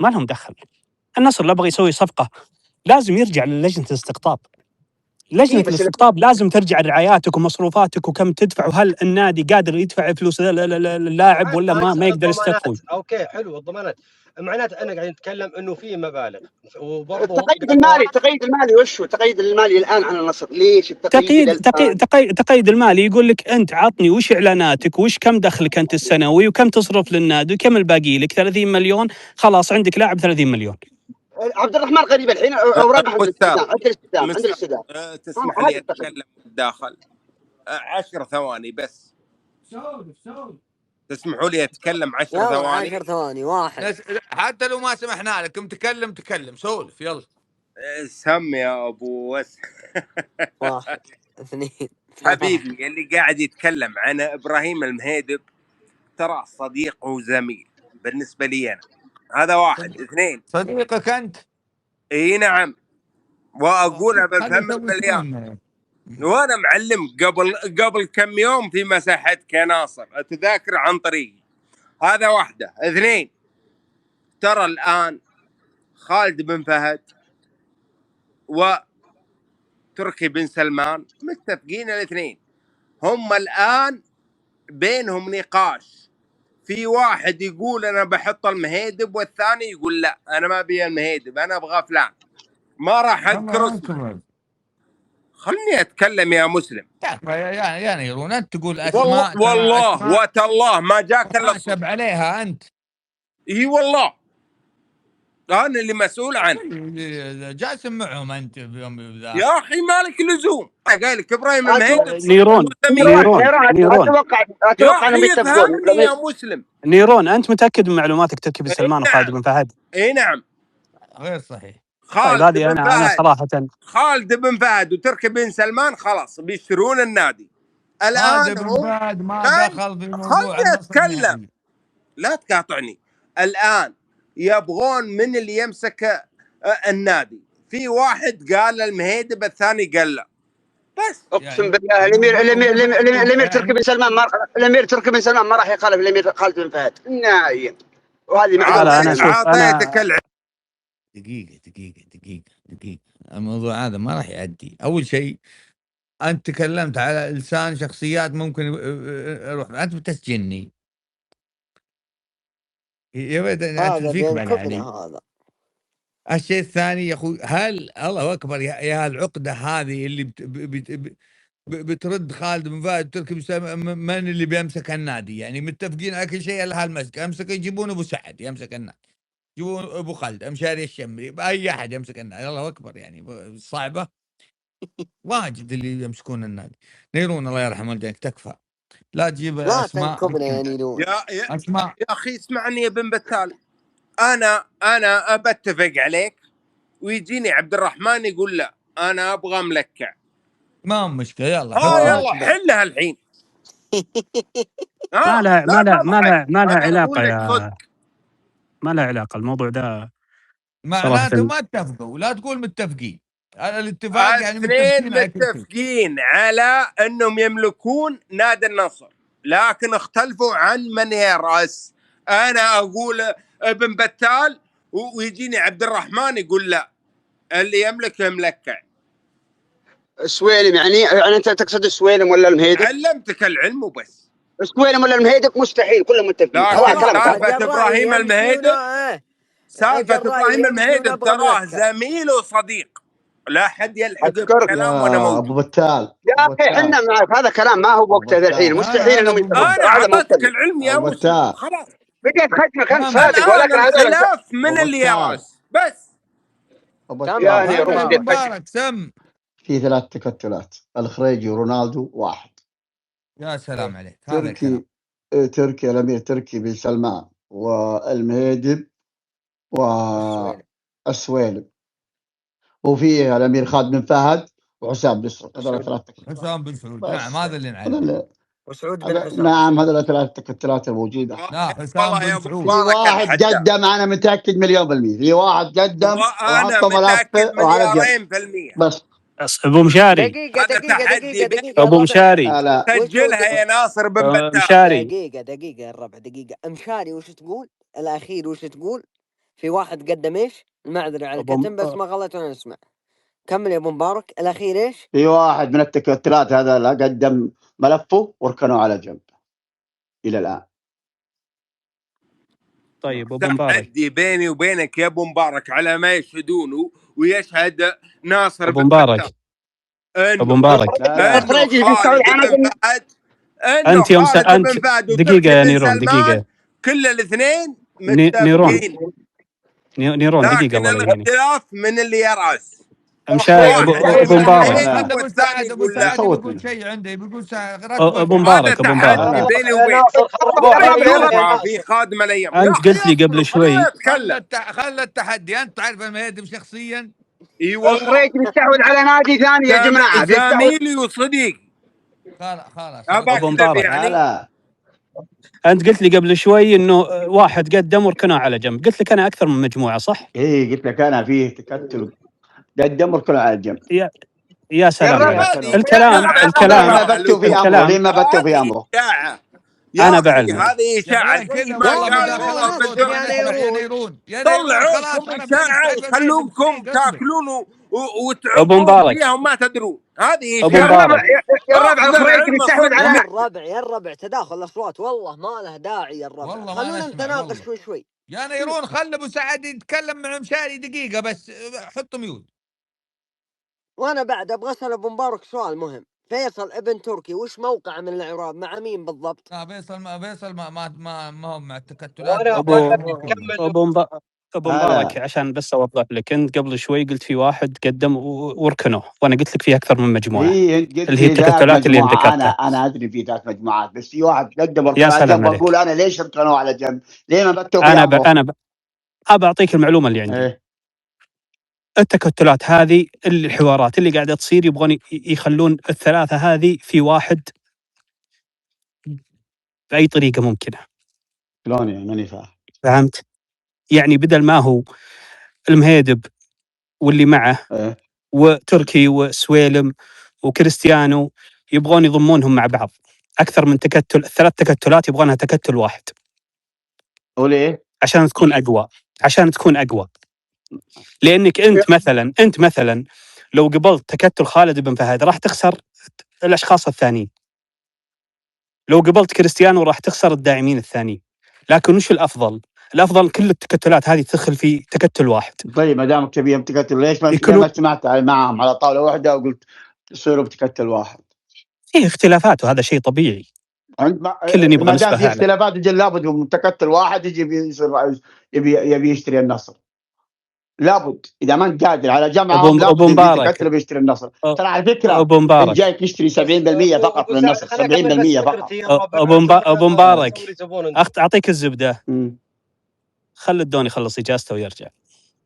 لهم دخل. النصر لو بغى يسوي صفقه لازم يرجع للجنه الاستقطاب. لجنه الاستقطاب لازم ترجع رعاياتك ومصروفاتك وكم تدفع، وهل النادي قادر يدفع فلوس اللاعب ولا ما يقدر يستقطب. اوكي حلو. الضمانات معناته انا قاعد نتكلم انه في مبالغ، وبرضه التقييد المالي وش هو التقييد المالي الان على النصر؟ ليش التقييد المالي يقول لك انت عطني وش اعلاناتك، وش كم دخلك انت السنوي، وكم تصرف للنادي، وكم الباقي لك. 30 مليون خلاص عندك لاعب 30 مليون. عبد الرحمن غريب الحين اوراق عند الاستدامه. تسمح لي اتكلم داخل 10 ثواني بس؟ تسمحوا لي اتكلم 10 ثواني؟ 10 ثواني واحد. حتى لو ما سمحنا لك تكلم سولف يلا. سم يا ابو وس. 1 2 حبيبي اللي قاعد يتكلم عن ابراهيم المهيدب ترى صديق وزميل بالنسبه لي انا. هذا 1. 2 صديقك انت؟ اي نعم، واقولها بفهم المليان. وانا معلم قبل كم يوم في مساحه كناصر اتذاكر عن طريقي. هذا 1. 2 ترى الان خالد بن فهد وتركي بن سلمان متفقين الاثنين، هم الان بينهم نقاش. في واحد يقول انا بحط المهيدب، والثاني يقول لا انا ما ابي المهيدب، انا ابغى فلان. ما راح اذكر اسمه. خلني اتكلم يا مسلم. يا نيرون انت تقول اسماء والله وتالله ما جاك الا حسب عليها انت. اي والله انا اللي مسؤول عنه. جاسم معهم انت بيوم يا اخي مالك لزوم. قايل لك ابراهيم المهيدب نيرون اتوقع انهم يتفقون يا مسلم. نيرون انت متاكد من معلوماتك تركي بن سلمان وخالد بن فهد؟ اي نعم غير صحيح. خالد بن أنا صراحة خالد بن فهد وتركي بن سلمان خلاص بيشترون النادي الان. خالد بن فهد ما دخل بالموضوع. خلني اتكلم لا تقاطعني. الان يبغون من اللي يمسك النادي. في واحد قال المهيدب، الثاني قال لا. بس اقسم بالله الامير تركي بن سلمان ما راح يخالف الامير خالد بن فهد نهائيا. وهذه معلومه اعطيتك العلم. دقيقة الموضوع هذا ما راح يؤدي. أول شيء أنت تكلمت على لسان شخصيات ممكن أروح أنت بتسجني يا ولد. أنت فيك بلعني هذا. الشيء الثاني يا أخوي، هل الله أكبر يا العقدة هذه اللي بترد خالد بن فهد تركي من اللي بيمسك النادي؟ يعني متفقين على كل شيء الا هالمسك، امسك يجيبون ابو سعد يمسك النادي، يجيبون ابو خالد مشاري الشمري، باي احد يمسك النادي. الله اكبر، يعني صعبه واجد اللي يمسكون النادي. نيرون الله يرحمه والديك، تكفى لا تجيب لا اسماء تنكبنا يا نيلون. اسماء. يا اخي اسمعني يا بن بتال، انا بتفق عليك ويجيني عبد الرحمن يقول لا انا ابغى ملكع، ما مشكله، يلا يلا حلها الحين. ما لها علاقه يا ما لها علاقه الموضوع ده. معناته ما اتفقوا، لا تقول متفقين. الاتفاق يعني متفقين على انهم يملكون نادي النصر، لكن اختلفوا عن من يرأس. انا اقول ابن بتال ويجيني عبد الرحمن يقول لا اللي يملك يملكع. سويلم يعني انت تقصد سويلم ولا المهيدب؟ علمتك العلم وبس. سويلم ولا المهيدب مستحيل، كلهم متفقين. سالفة ابراهيم المهيدب، سالفة ابراهيم المهيدب تراه زميل وصديق، لا حد يلحق بكلام وانا موجود. ابو بتال يا اخي احنا معك، هذا كلام ما هو بوقته الحين، مستحيل انهم يتفقون. انا اعطيتك العلم يا ابو بتال، خلاص بديت ختمك انت صادق، ولكن الخلاف من اللي يراس بس. يا نيرون مبارك سم في 3 تكتلات، الخريجي ورونالدو واحد. يا سلام عليك. هذا الكلام تركي الامير تركي بن سلمان والمهيدب والسويلم، وفي الامير خالد بن فهد وحسام بن سعود. هذول 3 تكتلات. حسام بن سعود، نعم هذا اللي نعرفه. وسعود بن حسام. نعم هذول 3 تكتلات الموجودة. لا حسام بن سعود. في واحد قدم، انا متاكد 1,000,000%. في واحد قدم وحط ملفه وعلى جنب بس. ابو مشاري دقيقة ابو مشاري سجلها يا ناصر بن بتال. مشاري دقيقة يا الربع، دقيقة. مشاري وش تقول؟ الأخير وش تقول؟ في واحد قدم ايش؟ المعذرة على الكتم بس ما غلط وانا اسمع. كمل يا ابو مبارك. الأخير ايش؟ في واحد من التكتلات هذا قدم ملفه وركنوه على جنب إلى الآن. طيب ابو مبارك، تحدي بيني وبينك يا ابو مبارك على ما يشهدونه ويشهد ناصر ابو مبارك ابو مبارك انت يوم انت دقيقه يا نيرون، دقيقه. كل الاثنين متفقين. نيرون دقيقه الله يهديك. الاختلاف من اللي يراس. مشاري ابو مبارك ابو سعد بيقول شيء عنده، بيقول ابو مبارك بيني وبين في خادم الايام. انت قلت لي قبل شوي خلى التحدي. انت تعرف المهيدب شخصيا؟ اي والله. الخريج بيستحوذ على نادي ثاني يا جماعه، زميلي وصديقي. خلاص ابو مبارك يعني. انت قلت لي قبل شوي انه واحد قدم وركنه على جنب، قلت لك انا اكثر من مجموعه صح؟ ايه قلت لك انا فيه تكتل قدم وركنه على جنب. يا سلام. الكلام ليه ما بتوا في امره؟ انا بعلم هذه اشاعه. يا نيرون طلعوكم اشاعه خلوكم تاكلون وتعبون فيها وما تدرون. هذه ابو مبارك يا الربع الخريج بيستحوذ على يا الربع تداخل الاصوات والله ما له داعي. يا الربع خلونا نتناقش شوي. يا نيرون خلي ابو سعد يتكلم مع مشاري دقيقه بس، حط ميوت. وانا بعد ابغى اسال ابو مبارك سؤال مهم. فيصل ابن تركي وش موقعه من الاعراب؟ مع مين بالضبط؟ فيصل ما هو مع التكتلات. ابو مبارك عشان بس اوضح لك، انت قبل شوي قلت في واحد قدم وركنوه، وانا قلت لك في اكثر من مجموعه اللي هي التكتلات اللي انت ذكرتها. انا ادري في 3 مجموعات، بس في واحد قدم وركنوه على جنب. بقول انا ليش ركنوه على جنب؟ ليه ما بتوا انا ابى اعطيك المعلومه اللي عندي. التكتلات هذه الحوارات اللي قاعده تصير يبغون يخلون الثلاثه هذه في واحد باي طريقه ممكنه. شلون يعني؟ ماني فاهم. فهمت؟ يعني بدل ما هو المهيدب واللي معه وتركي وسويلم وكريستيانو يبغون يضمونهم مع بعض اكثر من تكتل. 3 تكتلات يبغونها تكتل واحد. وليه؟ عشان تكون اقوى. لانك انت مثلا لو قبلت تكتل خالد بن فهد راح تخسر الاشخاص الثانيين، لو قبلت كريستيانو راح تخسر الداعمين الثانيين. لكن وش الافضل كل التكتلات هذه تدخل في تكتل واحد. طيب ما دامك تبيهم تكتل، ليش ما سمعت معهم على طاوله واحده وقلت يصيروا بتكتل واحد؟ فيه اختلافات وهذا شيء طبيعي. كل يبغى ما دام نسبة في أعلى. اختلافات يجي لابد متكتل واحد يجي يبي يشتري النصر. لابد اذا ما انت قادر على جمعهم لابد يتكتل بيشتري النصر. ترى على فكره ابو مبارك جايك يشتري 70% فقط من النصر، 70% فقط. ابو مبارك اعطيك الزبده. خلي الدون يخلص اجازته ويرجع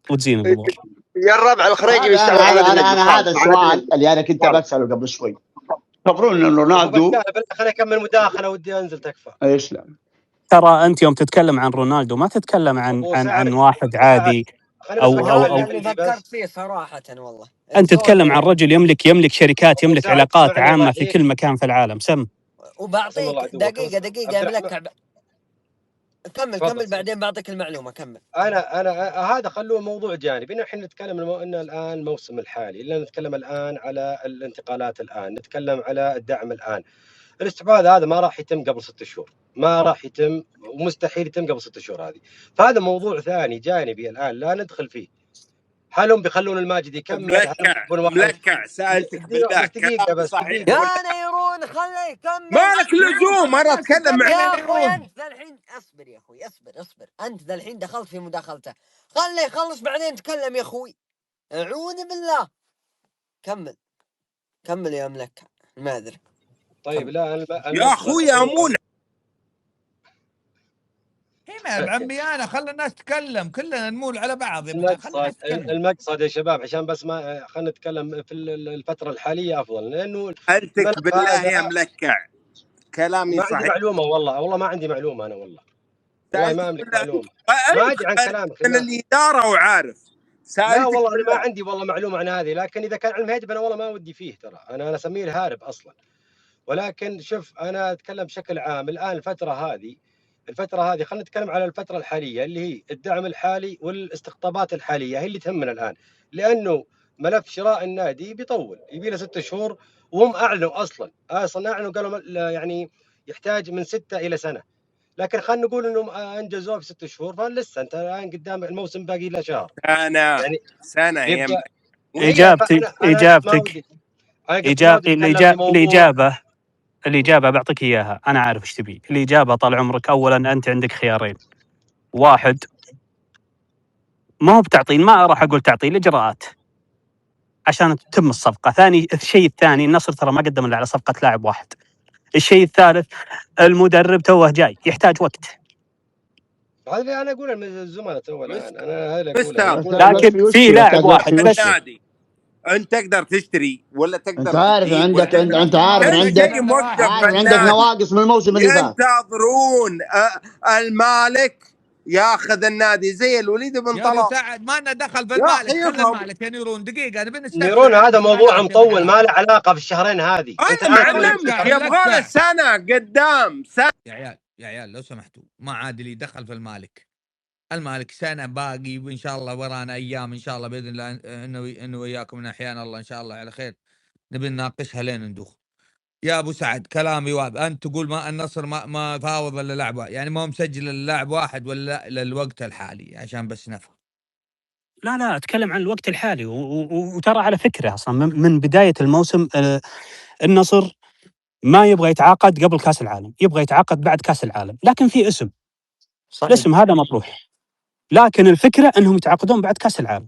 وتزين الامور. يا الربع الخريجي بيستوعب انا هذا السؤال اللي انا كنت بساله قبل شوي. تفرون ان رونالدو خليني اكمل مداخله ودي انزل تكفى. ايش لا ترى انت يوم تتكلم عن رونالدو ما تتكلم عن واحد عادي او اللي فكرت فيه صراحه والله. انت تتكلم عن رجل يملك شركات، يملك علاقات عامه في كل مكان في العالم. سم وبعطيك دقيقه املك. كمل بعدين بعطيك المعلومه. كمل. انا هذا خلوه موضوع جانبي. الحين نتكلم ان الان الموسم الحالي، الا نتكلم الان على الانتقالات، الان نتكلم على الدعم. الان الاستحواذ هذا ما راح يتم قبل 6 شهور، ما راح يتم ومستحيل يتم قبل 6 شهور هذه. فهذا موضوع ثاني جانبي الان لا ندخل فيه. هل هم بيخلون الماجد يكمل؟ ملكع سالتك بالله دقيقه بس صحيح يا نيرون خليه يكمل. مالك لزوم انا اتكلم يا اخوي. انت ذا الحين اصبر يا اخوي، اصبر. انت ذا الحين دخلت في مداخلته، خليه يخلص بعدين تكلم يا اخوي. اعوذ بالله. كمل يا ملكع الماذر. طيب لا يا اخوي امون هنا بعمي انا خلي الناس تتكلم، كلنا نمول على بعض. المقصد يا شباب عشان بس ما خلينا نتكلم في الفتره الحاليه افضل، لانه سالتك بالله يا ملكع كلامي ما صحيح. عندي معلومه والله ما عندي معلومه. انا والله ما املك معلومه. ما ادري عن كلامك من الاداره وعارف. لا والله انا ما عندي والله معلومه عن هذه، لكن اذا كان علم هيجب انا والله ما ودي فيه. ترى انا اسميه الهارب اصلا. ولكن شوف انا اتكلم بشكل عام. الان الفتره هذه خلينا نتكلم على الفتره الحاليه اللي هي الدعم الحالي والاستقطابات الحاليه هي اللي تهمنا الان، لانه ملف شراء النادي بيطول، يبي له 6 شهور، وهم اعلنوا اصلا اعلنوا قالوا يعني يحتاج من 6 إلى سنة. لكن خلينا نقول انهم انجزوه في 6 شهور، فلسه انت الان قدام الموسم باقي له شهر. يعني سنه الإجابة بعطيك إياها. أنا عارف إيش تبي. الإجابة طال عمرك. أولا أنت عندك خيارين. واحد ما هو بتعطيل، ما راح أقول تعطيل، إجراءات عشان تتم الصفقة. الشيء الثاني النصر ترى ما قدم إلا على صفقة لاعب واحد. الشيء الثالث المدرب توه جاي، يحتاج وقت. هذا انا اقول الزملاء تو الان انا هذا اقول لكن في لاعب واحد بس. انت تقدر تشتري ولا تقدر انت عارف عندك انت عارف عندك نواقص من الموسم اللي فات. ينتظرون المالك ياخذ النادي زي الوليد بن طلال. يا سعد ما لنا دخل في المالك، خلي المالك يا نيرون. دقيقه نبي نيرون هذا موضوع مطول ما له علاقه في الشهرين هذه. انت معلمك يبغى له سنه قدام سنه. يا عيال لو سمحتوا ما عاد لي دخل في المالك سنه باقي، وان شاء الله ورانا ايام ان شاء الله باذن الله انه وياكم من احيانا الله ان شاء الله على خير نبي نناقشها لين ندوخ. يا ابو سعد كلامي واضح. انت تقول ما النصر ما فاوض الا لاعب واحد، يعني ما مسجل اللاعب واحد ولا للوقت الحالي عشان بس نفهم. لا اتكلم عن الوقت الحالي. وترى على فكره اصلا من بدايه الموسم النصر ما يبغى يتعاقد قبل كاس العالم، يبغى يتعاقد بعد كاس العالم، لكن في اسم صحيح. الاسم هذا مطروح، لكن الفكره انهم يتعاقدون بعد كاس العالم.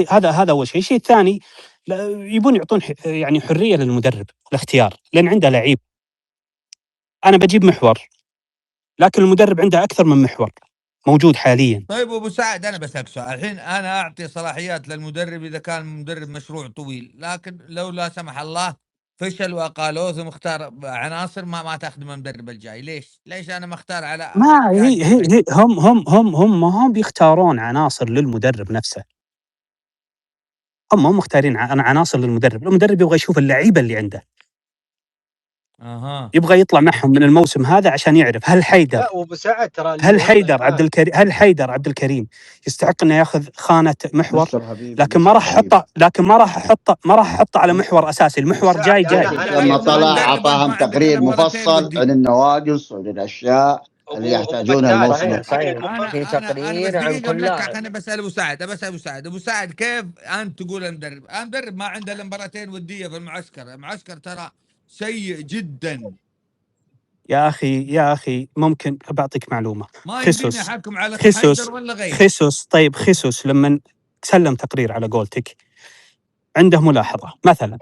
هذا اول شيء. الشيء الثاني يبون يعطون يعني حريه للمدرب الاختيار، لان عنده لعيب. انا بجيب محور، لكن المدرب عنده اكثر من محور موجود حاليا. طيب ابو سعد انا بسالك سؤال الحين. انا اعطي صلاحيات للمدرب اذا كان مدرب مشروع طويل، لكن لو لا سمح الله فشل وقالوه ثم اختار عناصر ما تخدم المدرب الجاي، ليش انا مختار على ما هي هم بيختارون عناصر للمدرب نفسه. هم مختارين عناصر للمدرب. المدرب يبغى يشوف اللعيبه اللي عنده. يبغى يطلع معهم من الموسم هذا عشان يعرف هل حيدر عبد الكريم يستحق انه ياخذ خانه محور، لكن ما راح احطه على محور اساسي. المحور جاي لما طلع اعطاهم تقرير مفصل عن النواقص وعن الاشياء اللي يحتاجونها الموسم. في تقرير عن كل لاعب. انا بسال ابو سعد كيف انت تقول المدرب ما عنده الا مباراتين وديه في المعسكر ترى سيء جدا. يا اخي ممكن بعطيك معلومه. ما يمديني خيسوس احكم على خيسوس حيدر ولا غيره. خيسوس طيب خيسوس لما سلم تقرير على قولتك عنده ملاحظه، مثلا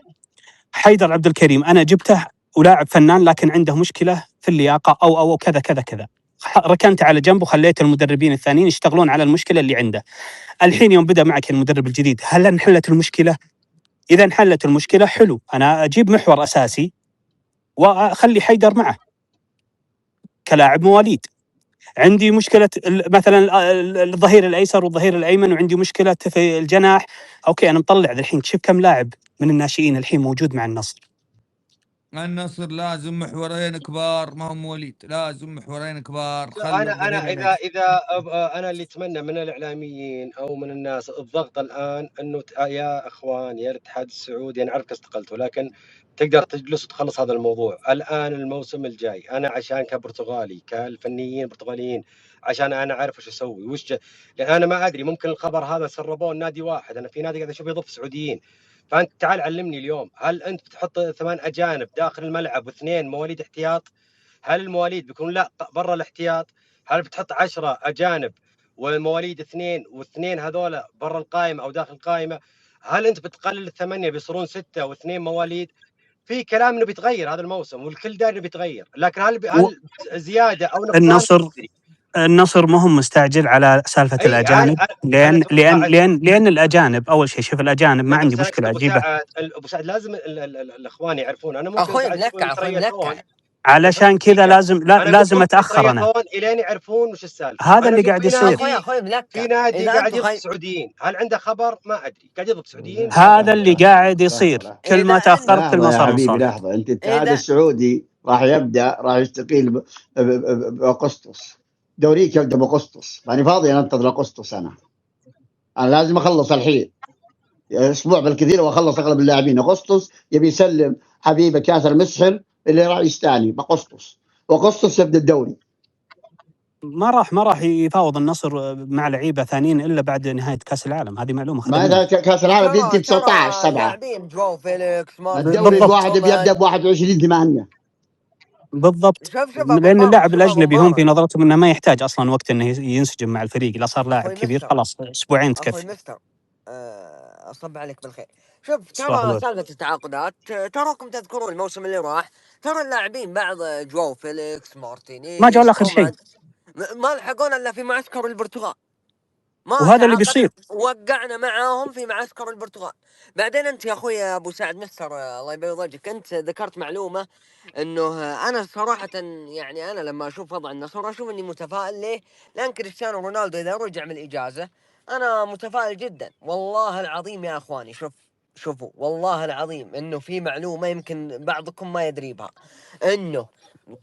حيدر عبد الكريم انا جبته ولاعب فنان لكن عنده مشكله في اللياقه او كذا كذا كذا، ركنت على جنب وخليت المدربين الثانيين يشتغلون على المشكله اللي عنده. الحين يوم بدا معك المدرب الجديد هل انحلت المشكله؟ اذا انحلت المشكله حلو، انا اجيب محور اساسي واخلي حيدر معه كلاعب مواليد. عندي مشكله مثلا الظهير الايسر والظهير الايمن وعندي مشكله في الجناح، اوكي انا مطلع الحين شوف كم لاعب من الناشئين الحين موجود مع النصر. النصر لازم محورين كبار، ما هم وليد، لازم محورين كبار. انا اذا انا اللي اتمنى من الاعلاميين او من الناس الضغط الان انه يا اخوان يا الاتحاد السعودي، انا اعرفك استقلتوا لكن تقدر تجلس وتخلص هذا الموضوع الان. الموسم الجاي انا عشان كبرتغالي كالفنيين البرتغاليين عشان انا عارف وش اسوي وش، لان انا ما ادري ممكن الخبر هذا سربوه نادي واحد، انا في نادي قاعد اشوف يضيف سعوديين. فانت تعال علمني اليوم، هل انت بتحط 8 اجانب داخل الملعب واثنين مواليد احتياط؟ هل المواليد بيكون لا برا الاحتياط؟ هل بتحط 10 اجانب والمواليد اثنين واثنين هذولا برا القائمه او داخل القائمه؟ هل انت بتقلل الثمانيه بيصيرون 6 واثنين مواليد؟ في كلام انه بيتغير هذا الموسم والكل داري بيتغير، لكن هل زياده او نقصان؟ النصر ما هم مستعجل على سالفه الاجانب، لان الاجانب اول شيء شوف الاجانب ما عندي مشكله اجيبه. ابو سعد لازم الاخوان يعرفون. انا ممكن اخوي ملكع علشان كذا لازم اتاخر انا الين يعرفون وش السالفه. هذا اللي قاعد يصير. اخوي ملكع في نادي قاعد يضبط سعوديين، هل عنده خبر؟ ما ادري، قاعد يضبط سعوديين. هذا اللي قاعد يصير، كل ما تاخرت كل ما صار حبيبي لحظه، انت الاتحاد السعودي راح يستقيل باغسطس، دوريك يبدا باغسطس، ماني فاضي انتظر اغسطس. انا لازم اخلص الحين، اسبوع بالكثير واخلص اغلب اللاعبين. اغسطس يبي يسلم حبيبه كاس المسحل اللي راح يستاني باغسطس، واغسطس يبدا الدوري. ما راح يفاوض النصر مع لعيبه ثانيين الا بعد نهايه كاس العالم، هذه معلومه. ما كاس العالم بينتهي ب 19/7. لاعبين جو فيليكس الدوري الواحد بيبدا ب 21/8 بالضبط. لان اللاعب الاجنبي هم في نظرتهم انه ما يحتاج اصلا وقت انه ينسجم مع الفريق، اذا صار لاعب كبير خلاص اسبوعين تكفي. اخوي مستر اصب عليك بالخير. شوف ترى سالفه التعاقدات، تراكم تذكرون الموسم اللي راح ترى اللاعبين بعض جو فيليكس مارتينيز ما جاء اخر شيء، ما لحقونا الا في معسكر البرتغال، وهذا اللي بيصير. وقعنا معاهم في معسكر البرتغال. بعدين انت يا اخوي ابو سعد مستر الله يبيض وجهك، انت ذكرت معلومه انه انا صراحه يعني انا لما اشوف وضع النصر اشوف اني متفائل. ليه؟ لان كريستيانو رونالدو اذا رجع من الاجازه انا متفائل جدا والله العظيم يا اخواني. شوفوا والله العظيم انه في معلومه يمكن بعضكم ما يدري بها، انه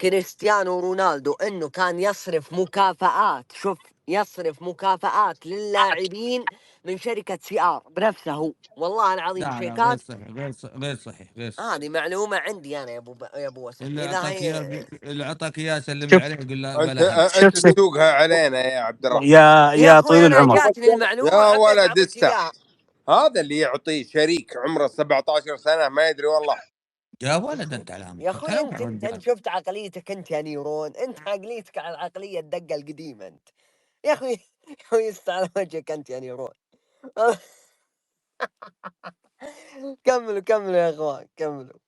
كريستيانو رونالدو انه كان يصرف مكافآت، يصرف مكافآت للاعبين من شركة CR بنفسه هو، والله العظيم شيكات. غير صحيح. هذه معلومة عندي انا يا ابو وسام. اللي اعطاك اياه سلم عليه قول له انت تسوقها علينا يا عبد الرحمن يا طويل العمر. جاتني المعلومة يا ولد هذا اللي يعطيه شريك عمره 17 سنة ما يدري والله. يا ولد انت علامة يا اخوي انت شفت عقليتك انت يا نيرون، انت عقليتك على العقلية الدقة القديمة انت يا اخوي. يستعلى وجهك انت يا نيرون. كملوا يا اخوان كملوا.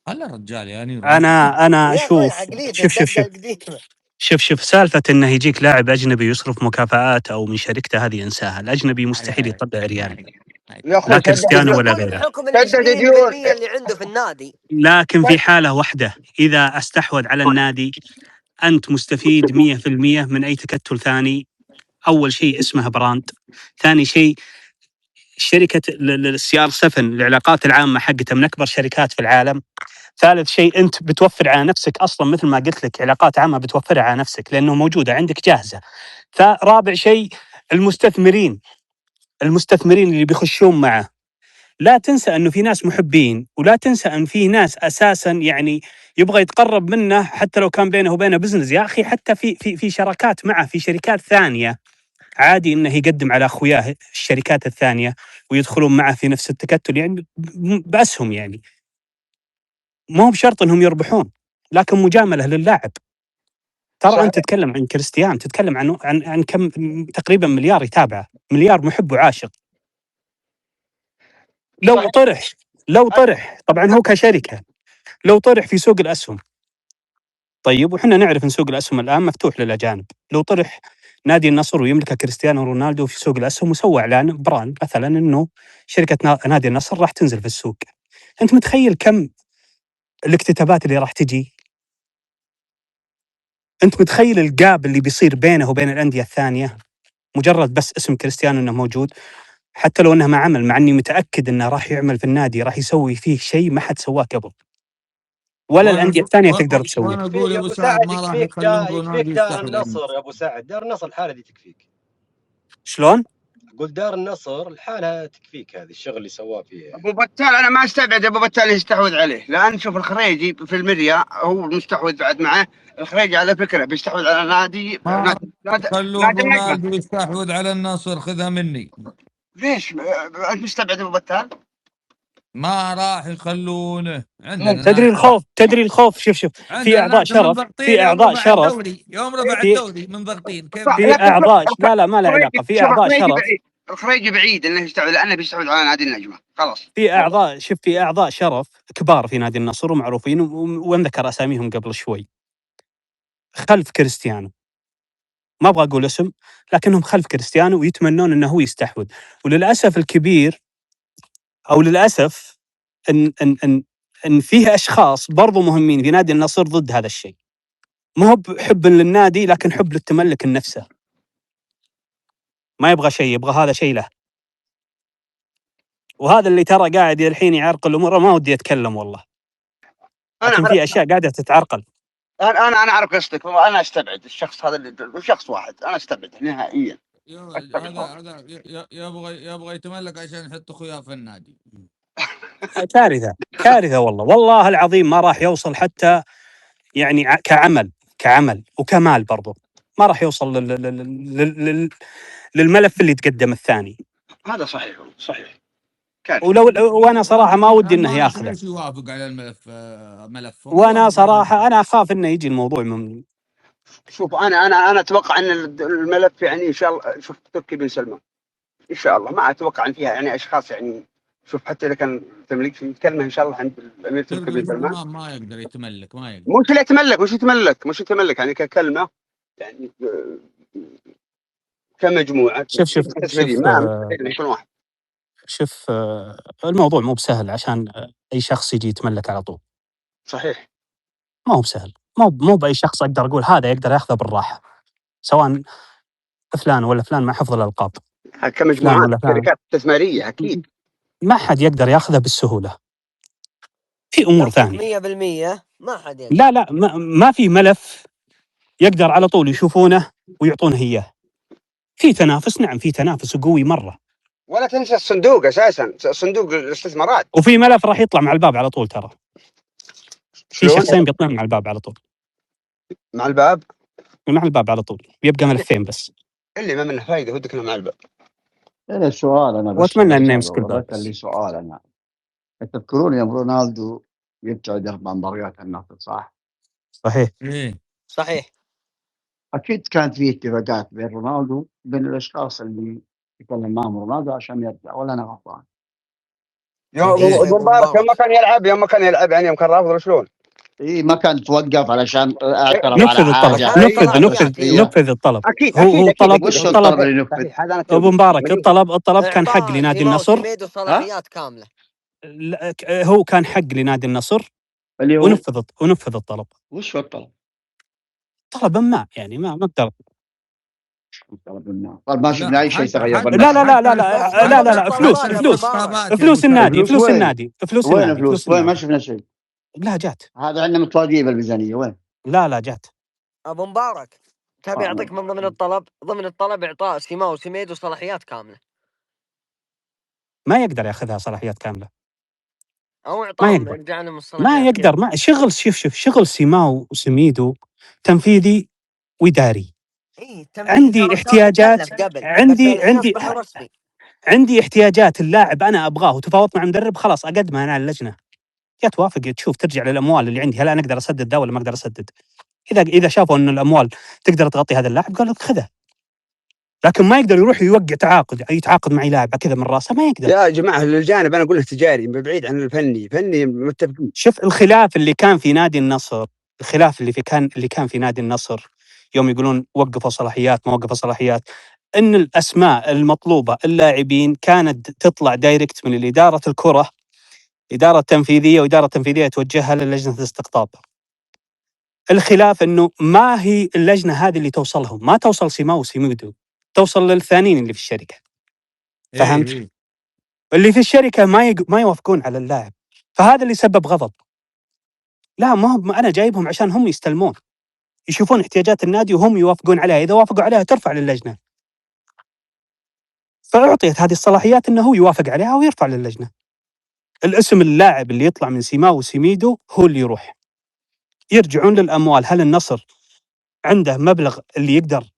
هلا رجال يا نيرون. انا شوف سالفه انه يجيك لاعب اجنبي يصرف مكافآت او من شركته، هذه انساها. الاجنبي مستحيل يطلع ريال، لا كريستيانو ولا غيره. حكم ال20% اللي عنده في النادي. لكن في حاله واحده، اذا استحوذ على النادي انت مستفيد 100% من اي تكتل ثاني. اول شيء اسمه براند، ثاني شيء شركه CR7 العلاقات العامه حقتها من اكبر شركات في العالم. ثالث شيء انت بتوفر على نفسك اصلا، مثل ما قلت لك علاقات عامه بتوفرها على نفسك لانه موجوده عندك جاهزه. رابع شيء المستثمرين اللي بيخشون معه، لا تنسى انه في ناس محبين، ولا تنسى ان في ناس اساسا يعني يبغى يتقرب منه حتى لو كان بينه وبينه بزنس. يا اخي حتى في شراكات معه في شركات ثانيه، عادي انه يقدم على اخوياه الشركات الثانيه ويدخلون معه في نفس التكتل يعني باسهم يعني. مو بشرط انهم يربحون، لكن مجامله للاعب. ترى انت تتكلم عن كريستيان، تتكلم عن كم، تقريبا مليار يتابعه، مليار محب وعاشق. لو طرح طبعا هو كشركه، لو طرح في سوق الاسهم، طيب وحنا نعرف ان سوق الاسهم الان مفتوح للاجانب، لو طرح نادي النصر ويملكه كريستيانو رونالدو في سوق الاسهم وسوى اعلان براند مثلا انه شركه نادي النصر راح تنزل في السوق، انت متخيل كم الاكتتابات اللي راح تجي؟ انت متخيل الجاب اللي بيصير بينه وبين الانديه الثانيه مجرد بس اسم كريستيانو انه موجود، حتى لو انه ما عمل، مع اني متاكد انه راح يعمل في النادي، راح يسوي فيه شيء ما حد سواه قبل ولا الانديه الثانيه تقدر تسويه. وانا اقول يا ابو سعد ما راح يخلون رونالدو دار يستحوذ. النصر يا ابو سعد، دار النصر الحالة دي تكفيك. شلون؟ قل دار النصر الحالة تكفيك، هذه الشغل اللي سواه فيه ابو بتال انا ما استبعد ابو بتال يستحوذ عليه، لان شوف الخريجي في المريا هو مستحوذ بعد معه، الخريجي على فكره بيستحوذ على نادي خلوا رونالدو يستحوذ على النصر، خذها مني. ليش انت مستبعد ابو بتال؟ ما راح يخلونه. تدري الخوف شوف في اعضاء شرف، في اعضاء شرف يوم رفع الدوري منضغطين كيف في اعضاء لا ما له علاقه، في اعضاء شرف. الخريجي بعيد انه يستحوذ، لانه بيستحوذ على نادي النجمه خلاص. في اعضاء شرف كبار في نادي النصر ومعروفين وذكر اساميهم قبل شوي خلف كريستيانو، ما ابغى اقول اسم، لكنهم خلف كريستيانو ويتمنون انه هو يستحوذ. وللاسف الكبير، او للاسف ان فيه اشخاص برضو مهمين في نادي النصر ضد هذا الشيء، ما هو حب للنادي لكن حب للتملك النفسه، ما يبغى شيء، يبغى هذا شيء له. وهذا اللي ترى قاعد الحين يعرقل الامور، ما ودي اتكلم والله، لكن في اشياء قاعده تتعرقل. انا اعرف قصدك، وانا استبعد الشخص هذا اللي شخص واحد، انا استبعده نهائيا. هذا يبغى يتملك عشان يحط اخوياه في النادي. كارثه والله العظيم، ما راح يوصل حتى يعني كعمل وكمال برضو، ما راح يوصل للملف اللي تقدم الثاني. هذا صحيح وانا صراحه ما ودي انه ياخذه. ليش يوافق على الملف وانا صراحه انا اخاف انه يجي الموضوع من شوف انا اتوقع ان الملف يعني ان شاء الله، شوف تركي بن سلمان ان شاء الله ما اتوقع ان فيها يعني اشخاص يعني، شوف حتى اذا كان تملك في كلمه ان شاء الله عند الامير تركي بن سلمان ما يقدر يتملك، ما يقدر. مش لا يتملك مش يتملك يعني ككلمه يعني كمجموعه. شوف الموضوع مو بسهل عشان اي شخص يجي يتملك على طول. صحيح ما هو بسهل، مو باي شخص اقدر اقول هذا يقدر ياخذه بالراحه، سواء فلان ولا فلان مع حفظ الالقاب، كمجموعات شركات استثماريه اكيد ما حد يقدر ياخذه بالسهوله. في امور ثانيه 100% ما حد يقدر. لا ما في ملف يقدر على طول يشوفونه ويعطونه اياه. في تنافس، نعم في تنافس قوي مره، ولا تنسى الصندوق اساسا، صندوق الاستثمارات، وفي ملف راح يطلع مع الباب على طول. ترى في شخصين بيطلعون مع الباب على طول، مع الباب على طول، بيبقى ملفين بس اللي ما منه فايده ودك مع الباب. هنا السؤال انا بس واتمنى انه يمسك الباب. بس اللي سؤال انا، تذكرون يوم رونالدو يبتعد 4 مباريات عن النصر صح؟ صحيح. اكيد كانت في اتفاقات بين رونالدو وبين الاشخاص اللي يتكلم معهم رونالدو عشان يرجع، ولا انا غلطان؟ يوم مبارك يوم ما كان يلعب يعني يوم كان رافض شلون؟ ما كان توقف علشان اعترف على حاجه. نفذ الطلب. اكيد هو الطلب اللي نفذ. ابو مبارك الطلب كان حق لنادي النصر، صلاحيات كامله. هو كان حق لنادي النصر اللي هو ونفذ الطلب. وش هو الطلب؟ طلب ما يعني ما اقدر. طيب ما شفنا اي شيء تغير. لا فلوس النادي، وين فلوس؟ وين ما شفنا شيء. لا جات، هذا عندنا متواجدين بالميزانيه وين؟ لا جات. ابو مبارك تبي يعطيك من ضمن الطلب اعطاء سيماو وسميدو صلاحيات كامله. ما يقدر ياخذها صلاحيات كامله، او اعطاهم رجعنا من الصلاحيات. ما يقدر. ما شوف شغل سيماو وسميدو تنفيذي واداري. عندي احتياجات اللاعب انا ابغاه وتفاوضت مع المدرب، خلاص اقدمها انا على اللجنه. يا توافق تشوف ترجع للاموال اللي عندي، هل انا اقدر اسدد ذا ولا ما اقدر اسدد. اذا شافوا ان الاموال تقدر تغطي هذا اللاعب قالوا لك خذه، لكن ما يقدر يروح يوقع يتعاقد مع لاعب كذا من راسه، ما يقدر. يا جماعه الجانب انا اقول له تجاري بعيد عن الفني متفقين. شوف الخلاف اللي كان في نادي النصر، الخلاف اللي كان في نادي النصر يوم يقولون وقفوا صلاحيات ما وقفوا صلاحيات، ان الاسماء المطلوبه اللاعبين كانت تطلع دايركت من الاداره الكره، اداره تنفيذيه، واداره تنفيذيه توجهها للجنه الاستقطاب. الخلاف انه ما هي اللجنه هذه اللي توصلهم، ما توصل سيماو وسيميدو، توصل للثانيين اللي في الشركه. فهمت؟ اللي في الشركه ما يوافقون على اللاعب، فهذا اللي سبب غضب. لا ما هو انا جايبهم عشان هم يستلمون، يشوفون احتياجات النادي وهم يوافقون عليها، اذا وافقوا عليها ترفع للجنه. فاعطيت هذه الصلاحيات انه هو يوافق عليها ويرفع للجنه. الاسم اللاعب اللي يطلع من سيماو وسيميدو هو اللي يروح. يرجعون للاموال، هل النصر عنده مبلغ اللي يقدر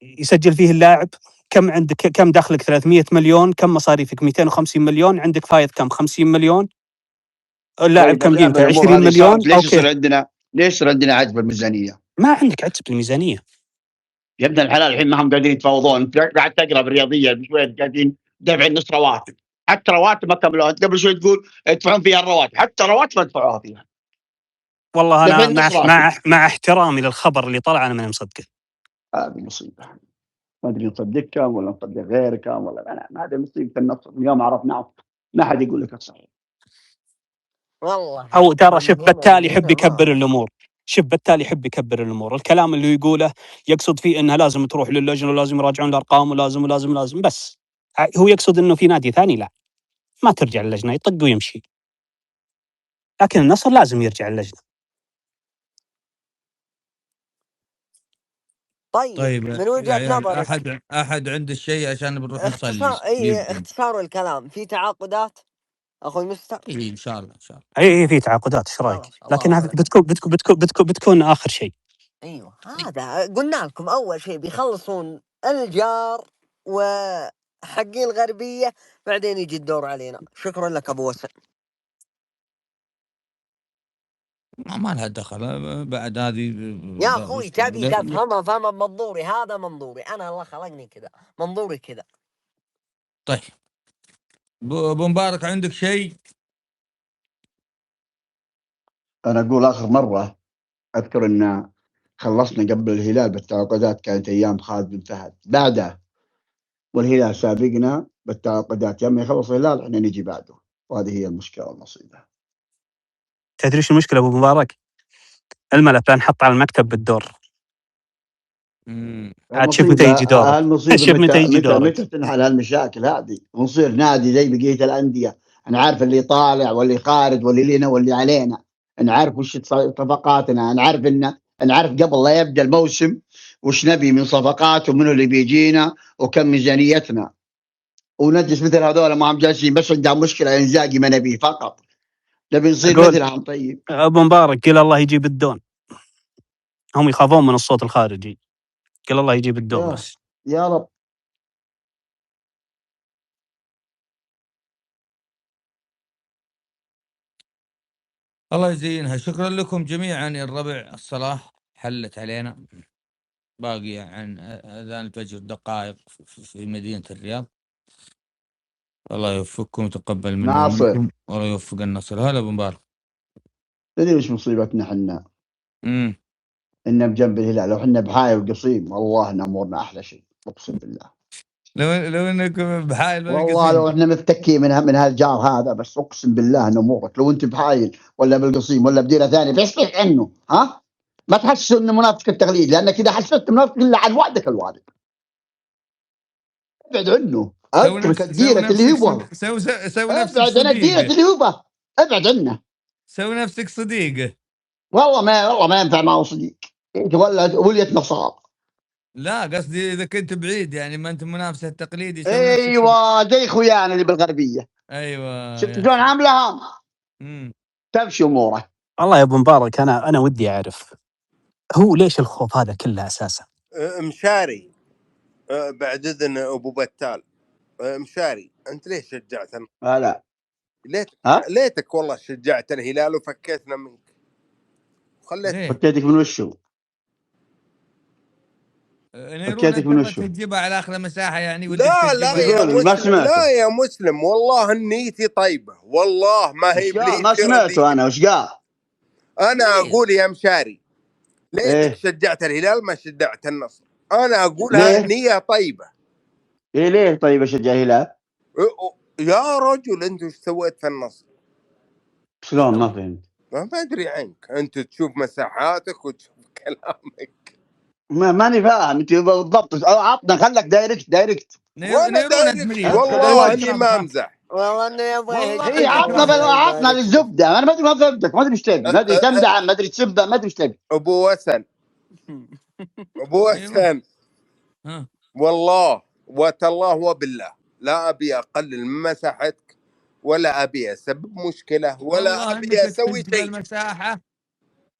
يسجل فيه اللاعب؟ كم عندك؟ كم دخلك 300 مليون؟ كم مصاريفك 250 مليون؟ عندك فايض كم 50 مليون؟ اللاعب كم قيمته 20 مليون؟ ليش يصير عندنا عجز بالميزانيه؟ ما عندك عجز بالميزانيه يا ابن الحلال، الحين ما هم قاعدين يتفاوضون، انت قاعد تقرا بالرياضيه بشويه قاعدين دافعين نص رواتب، حتى رواتب ما كملوها. انت قبل شوي تقول يدفعون فيها الرواتب، حتى رواتب ما دفعوها فيها. والله انا مع احترامي للخبر اللي طلع انا ما مصدقه. هذه مصيبه، ما ادري نصدق كم ولا نصدق غير كم ولا انا، هذه مصيبه النصر. اليوم عرفناه ما حد يقول لك الصحيح. والله او ترى شوف بالتالي يحب يكبر الامور، يحب يكبر الامور. الكلام اللي يقوله يقصد فيه انها لازم تروح للجنه ولازم يراجعون الارقام ولازم بس هو يقصد انه في نادي ثاني لا ما ترجع للجنه، يطق ويمشي. لكن النصر لازم يرجع للجنه. طيب من وجهة نظرك احد عنده الشيء عشان بنروح نصلي. اختصار الكلام، في تعاقدات اخوي مستر؟ ان شاء الله اي في تعاقدات، ايش رايك؟ لكن هذه بتكون اخر شيء. ايوه هذا قلنا لكم اول شيء بيخلصون الجار وحقين الغربيه، بعدين يجي الدور علينا. شكرا لك ابو وسام. ما لها دخل بعد هذه يا اخوي تبي تفهمها فهم منظوري، هذا منظوري انا، الله خلقني كذا، منظوري كذا. طيب ابو مبارك عندك شيء؟ انا اقول اخر مره اذكر ان خلصنا قبل الهلال بالتعاقدات، كانت ايام خالد بن فهد، بعدها والهلال سابقنا بالتعاقدات، لما يخلص الهلال احنا نجي بعده، وهذه هي المشكله والمصيبه. تدري ايش المشكله ابو مبارك؟ الملف انحط على المكتب بالدور. عاد شوف متى يجي دورك. شوف متى تنحل هالمشاكل هذه ونصير نادي زي بقيه الانديه. انا عارف اللي طالع واللي خارج واللي لنا واللي علينا، انا عارف وش صفقاتنا، انا عارف قبل لا يبدا الموسم وش نبي من صفقات ومنو اللي بيجينا وكم ميزانيتنا. ونجلس مثل هذول ما هم جالسين بس عندهم مشكله انزاجي ما نبيه فقط، نبي نصير مثلهم. طيب ابو مبارك قال الله يجيب الدون، هم يخافون من الصوت الخارجي، قال الله يجيب الدون بس. يا رب. الله يزينها. شكرا لكم جميعا. الربع الصلاة حلت علينا، باقي عن اذان الفجر دقائق في مدينة الرياض. الله يوفقكم وتقبل منا ومنكم، والله يوفق النصر. هلا ابو مبارك. تدري وش مصيبتنا حنا؟ إننا بجنب الهلال، لو حنا بحايل وقصيم والله إن أمورنا أحلى شيء، أقسم بالله. لو إنكم بحايل والله لو إحنا مفتكين من هالجار هذا، بس أقسم بالله إن أمورك لو أنت بحايل ولا بالقصيم ولا بديرة ثانية بيصيح عنه، ها؟ ما تحسسوا إنه منافق التغليد، لأنك إذا حسست منافق إلا عن وعدك الوالد. ابعد عنه، اترك الديرة اللي هو. سوي نفسك ابعد عن الديرة اللي هو، ابعد عنه. سوي نفسك صديقه. والله ما ينفع معه صديق، ولا ولية نصاب. لا قصدي اذا كنت بعيد يعني ما انت منافسه التقليدي. ايوه زي خويانا اللي بالغربيه. ايوه شفت شلون عاملها؟ تمشي اموره. والله يا ابو مبارك انا ودي اعرف هو ليش الخوف هذا كله اساسا؟ مشاري بعد اذن ابو بتال، مشاري انت ليش شجعت؟ لا ليتك والله شجعت الهلال وفكيتنا منك وخليت. فكيتك من وشو؟ نيرون انت ما تجيبها على اخر مساحه يعني ودك لا يا مسلم، لا يا مسلم، والله نيتي طيبه، والله ما هي ما سمعته انا وش قال. انا اقول يا مشاري ليتك شجعت الهلال ما شجعت النصر. انا اقولها نيه طيبه. ليه طيب اشجع الهلال؟ يا رجل انت ايش سويت في النصر؟ شلون ما فهمت؟ ما ادري عنك، انت تشوف مساحاتك وتشوف كلامك. ماني فاهم انت بالضبط. عطنا خلك دايركت. والله اني ما امزح. والله انه يبغى عطنا للزبده. انا ما ادري، ما فهمتك، ما ادري ايش تبي، ما ادري تمدح، ما ادري تسبه، ما ادري ايش تبي. ابو وسن والله وتالله وبالله لا ابي اقلل من مساحتك ولا ابي اسبب مشكله ولا ابي اسوي شيء. المساحه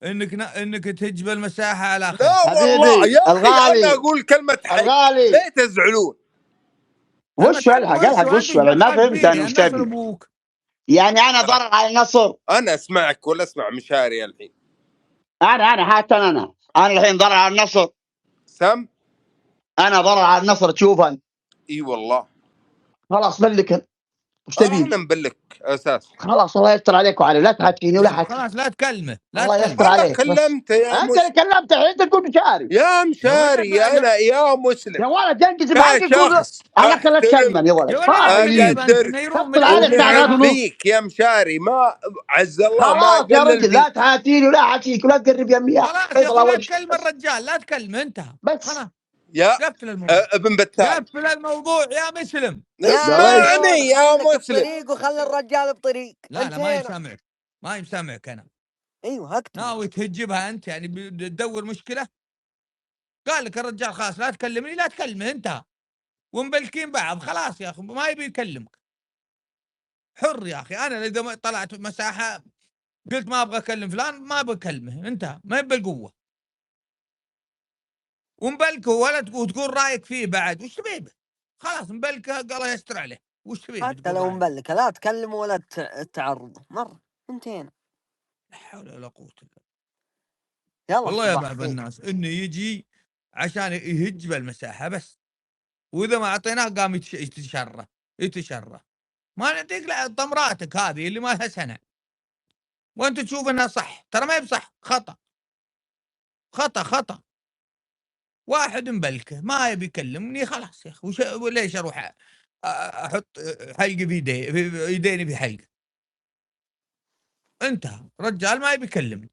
انك تهج بالمساحه على اخر. لا والله يا اخي انا اقول كلمه حق، ليه تزعلون؟ وش الحق وش ما فهمت انا وش تبي. يعني انا ضرر على النصر؟ انا اسمعك ولا اسمع مشاري الحين؟ انا حتى انا الحين ضرر على النصر. سم انا ضرر على النصر تشوفن؟ اي والله. خلاص بلك وش تبي؟ انا مبلك اساس. خلاص الله يستر عليك وعلي، لا تحكيني ولا حكي. خلاص لا تكلمه، الله يستر عليك. كلمت يا انت اللي كلمت، انت تقول مشاري يا مشاري. انا يا مسلم يا ولد انجز بحقك. انا خليت كلمه يا ولد. اقدرك فيك يا مشاري، ما عز الله ما قلل يا رجل. لا تحاتيني ولا حكيك ولا تقرب يمي. خلاص لا تكلم الرجال، لا تكلمه انتهى بس. يا قفل الموضوع. ابن بتال قفل الموضوع يا مسلم. اسمعني يا مسلم. وخلي الرجال بطريق. لا ما يسامعك، ما يسامعك. انا ايوه هكذا ناوي تهجبها انت يعني تدور مشكله. قال لك الرجال خلاص لا تكلمني، لا تكلمه انتهى. ومبلكين بعض خلاص يا اخي، ما يبي يكلمك. حر يا اخي. انا اذا طلعت مساحه قلت ما ابغى اكلم فلان ما ابغى اكلمه انتهى، ما يبي القوه. ومبلكه وتقول رايك فيه بعد وش تبي؟ خلاص مبلكه الله يستر عليه. وش تبي؟ حتى لو مبلكه لا تكلمه ولا تعرضه مره. انتهينا. لا حول ولا قوه الا بالله. والله يا بعض الناس انه يجي عشان يهج بالمساحه بس، واذا ما اعطيناه قام يتشرى. ما نعطيك طمراتك هذه اللي ما لها سنه وانت تشوف انها صح. ترى ما هي بصح، خطا. واحد مبلكه ما يبي يكلمني خلاص يا اخي. وليش اروح احط حلقي في يديني في حلقه؟ انتهى. رجال ما يبي يكلمني،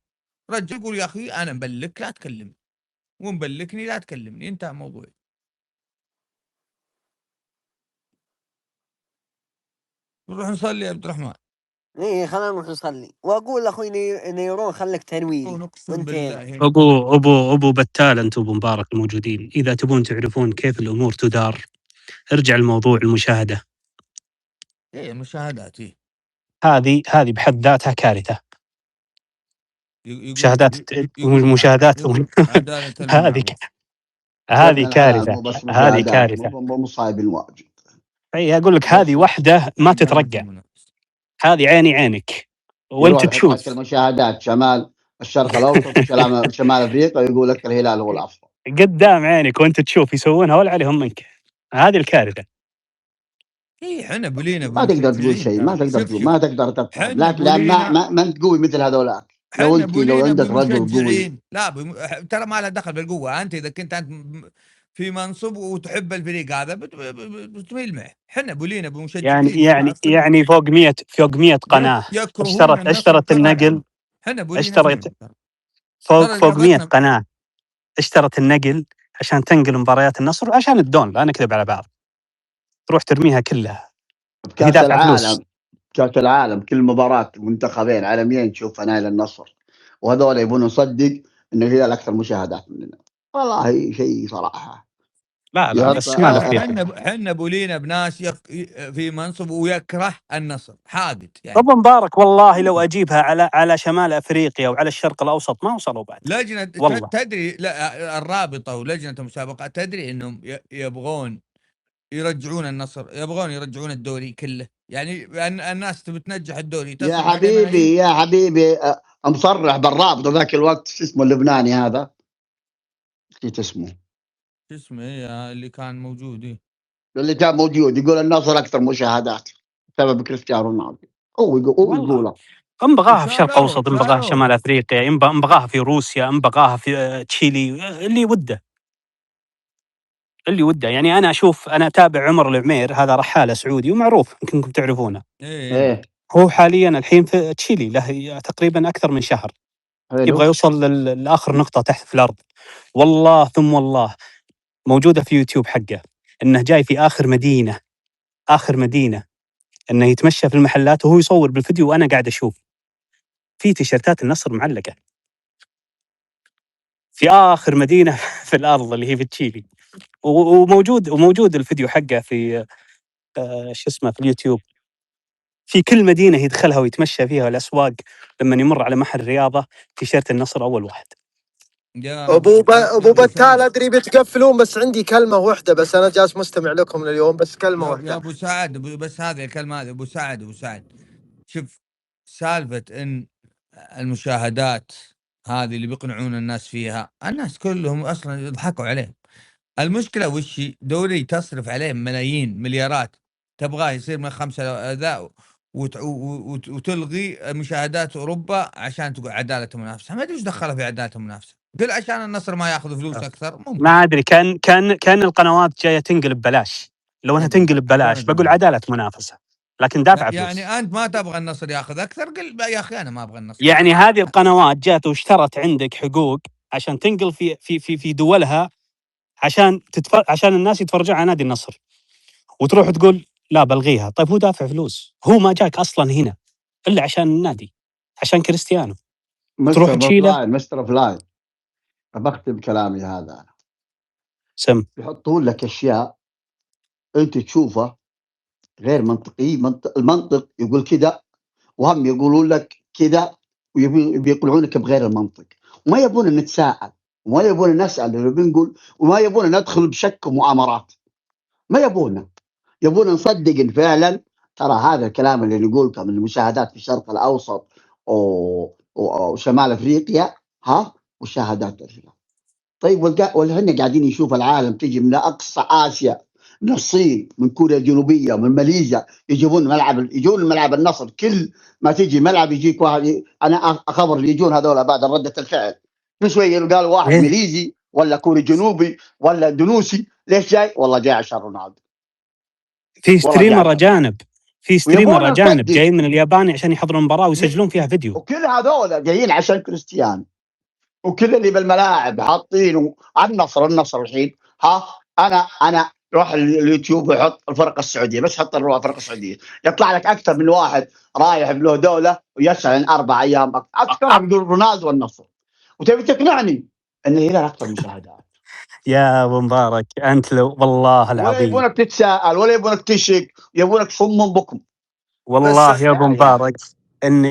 رجل يقول يا اخي انا مبلك لا تكلمني، ومبلكني لا تكلمني، انتهى موضوعي. نروح نصلي يا عبد الرحمن. ايه خلينا نروح نصلي. واقول لاخوي نيرون خليك تنويري. ابو بتال انت وابو مبارك الموجودين، اذا تبون تعرفون كيف الامور تدار ارجع لموضوع المشاهده. ايه المشاهدات هذه بحد ذاتها كارثه. مشاهدات هذه كارثه. هذه كارثه. مصايب واجد. اي اقول لك هذه وحده ما تترقع. هذه عينك وانت تشوف المشاهدات شمال الشرق الاوسط وشمال افريقيا يقول لك الهلال هو الافضل قدام عينك وانت تشوف يسوونها ولا عليهم منك. هذه الكارثه. اي احنا بلينا ما تقدر تقول شيء، ما تقدر تفهم. لكن ما انت قوي مثل هذولاك. لو عندك رجل قوي لا ترى ما له دخل بالقوه. انت اذا كنت انت في منصب وتحب الفريق هذا بتميل معه. احنا بولينا بمشجعين يعني فوق 100 قناه اشترت النقل. اشترت فوق 100 قناه اشترت النقل عشان تنقل مباريات النصر وعشان الدون. لا نكذب على بعض، تروح ترميها كلها. كأس العالم كل مباراة منتخبين عالميين تشوف نايل النصر، وهذول يبون نصدق انه الهلال اكثر مشاهدات مننا. والله شيء صراحه. لا بس احنا بولينا بناس في منصب ويكره النصر حاقد يعني. ابو مبارك والله لو اجيبها على شمال افريقيا وعلى الشرق الاوسط ما وصلوا بعد. لجنه تدري الرابطه ولجنه المسابقات تدري انهم يبغون يرجعون النصر، يبغون يرجعون الدوري كله، يعني الناس تبي تنجح الدوري يا تصرف عليه ملايين. حبيبي يا حبيبي مصرح بالرابط ذاك الوقت شو اسمه اللبناني هذا نسيت اسمه شو اسمه ايه اللي كان موجود ايه اللي كان موجود يقول النصر اكثر مشاهدات بسبب كريستيانو رونالدو. هو يقول ام بغاها في شرق شالوه اوسط، ام بغاها في شمال افريقيا، ام بغاها في روسيا، ام بغاها في تشيلي، اللي وده اللي وده. يعني انا اشوف، انا اتابع عمر العمير، هذا رحاله سعودي ومعروف يمكنكم تعرفونه. ايه هو حاليا الحين في تشيلي، له تقريبا اكثر من شهر. حلو. يبغى يوصل لاخر نقطه تحت في الارض. والله ثم والله موجوده في يوتيوب حقه، انه جاي في اخر مدينه انه يتمشى في المحلات وهو يصور بالفيديو وانا قاعد اشوف في تيشيرتات النصر معلقه في اخر مدينه في الارض اللي هي في تشيلي. وموجود الفيديو حقه في شو اسمه في اليوتيوب. في كل مدينه يدخلها ويتمشى فيها الاسواق، لما يمر على محل رياضه تيشيرت النصر اول واحد. ابو بتال ادري بتقفلون، بس عندي كلمه واحده بس، انا جالس مستمع لكم اليوم، بس كلمه واحده يا ابو سعد، بس هذه الكلمه هذه ابو سعد شوف سالفه ان المشاهدات هذه اللي بيقنعون الناس فيها، الناس كلهم اصلا يضحكوا عليهم. المشكله وش دوري تصرف عليه ملايين مليارات، تبغاه يصير من 5 ذا وتلغي مشاهدات اوروبا عشان تقول عداله المنافسه. ما ادري ايش دخلها في عداله المنافسه، قل عشان النصر ما ياخذ فلوس اكثر. ممكن ما ادري، كان القنوات جايه تنقلب ببلاش. لو انها تنقلب ببلاش بقول عداله منافسه، لكن دافع فلوس. يعني انت ما تبغى النصر ياخذ اكثر، قل يا اخي انا ما ابغى النصر. يعني هذه القنوات جات واشترت عندك حقوق عشان تنقل في دولها، عشان الناس يتفرجون على نادي النصر، وتروح تقول لا بلغيها. طيب هو دافع فلوس، هو ما جاك اصلا هنا الا عشان النادي، عشان كريستيانو. تروح تشيله. مستر فلاي بختم كلامي هذا. سم يحطون لك اشياء انت تشوفها غير منطقي. المنطق يقول كذا، وهم يقولون لك كذا، ويقنعونك بغير المنطق، وما يبون نتساءل، وما يبون نسال اللي بنقول، وما يبون ندخل بشك ومؤامرات. ما يبون نصدق إن فعلا ترى هذا الكلام اللي نقولكم من المشاهدات في الشرق الاوسط وشمال افريقيا مشاهدات الرياض. طيب والهن قاعدين يشوف العالم تجي من اقصى اسيا، من الصين، من كوريا الجنوبيه، من ماليزيا، يجون ملعب النصر. كل ما تجي ملعب يجيك واحد. انا اخبر اللي يجون هذول بعد رده الفعل شويه قالوا واحد ماليزي ولا كوري جنوبي ولا اندونيسي. ليش جاي؟ والله جاي عشان رونالدو. في ستريمر اجانب جايين من اليابان عشان يحضرون مباراه ويسجلون فيها فيديو، وكل هذول جايين عشان كريستيانو. وكل اللي بالملاعب حاطينه النصر الحين. انا روح اليوتيوب ويحط الفرق السعوديه، بس حط الفرق السعوديه يطلع لك اكثر من واحد رايح بله دوله ويسال عن 4 ايام اكثر من رونالدو والنصر، وتبي تقنعني ان هنا اكثر مشاهدات. يا ابو مبارك انت لو والله العظيم ولا يبونك تتساءل ولا يبونك تشك، يبونك صم بكم. والله يا ابو مبارك ان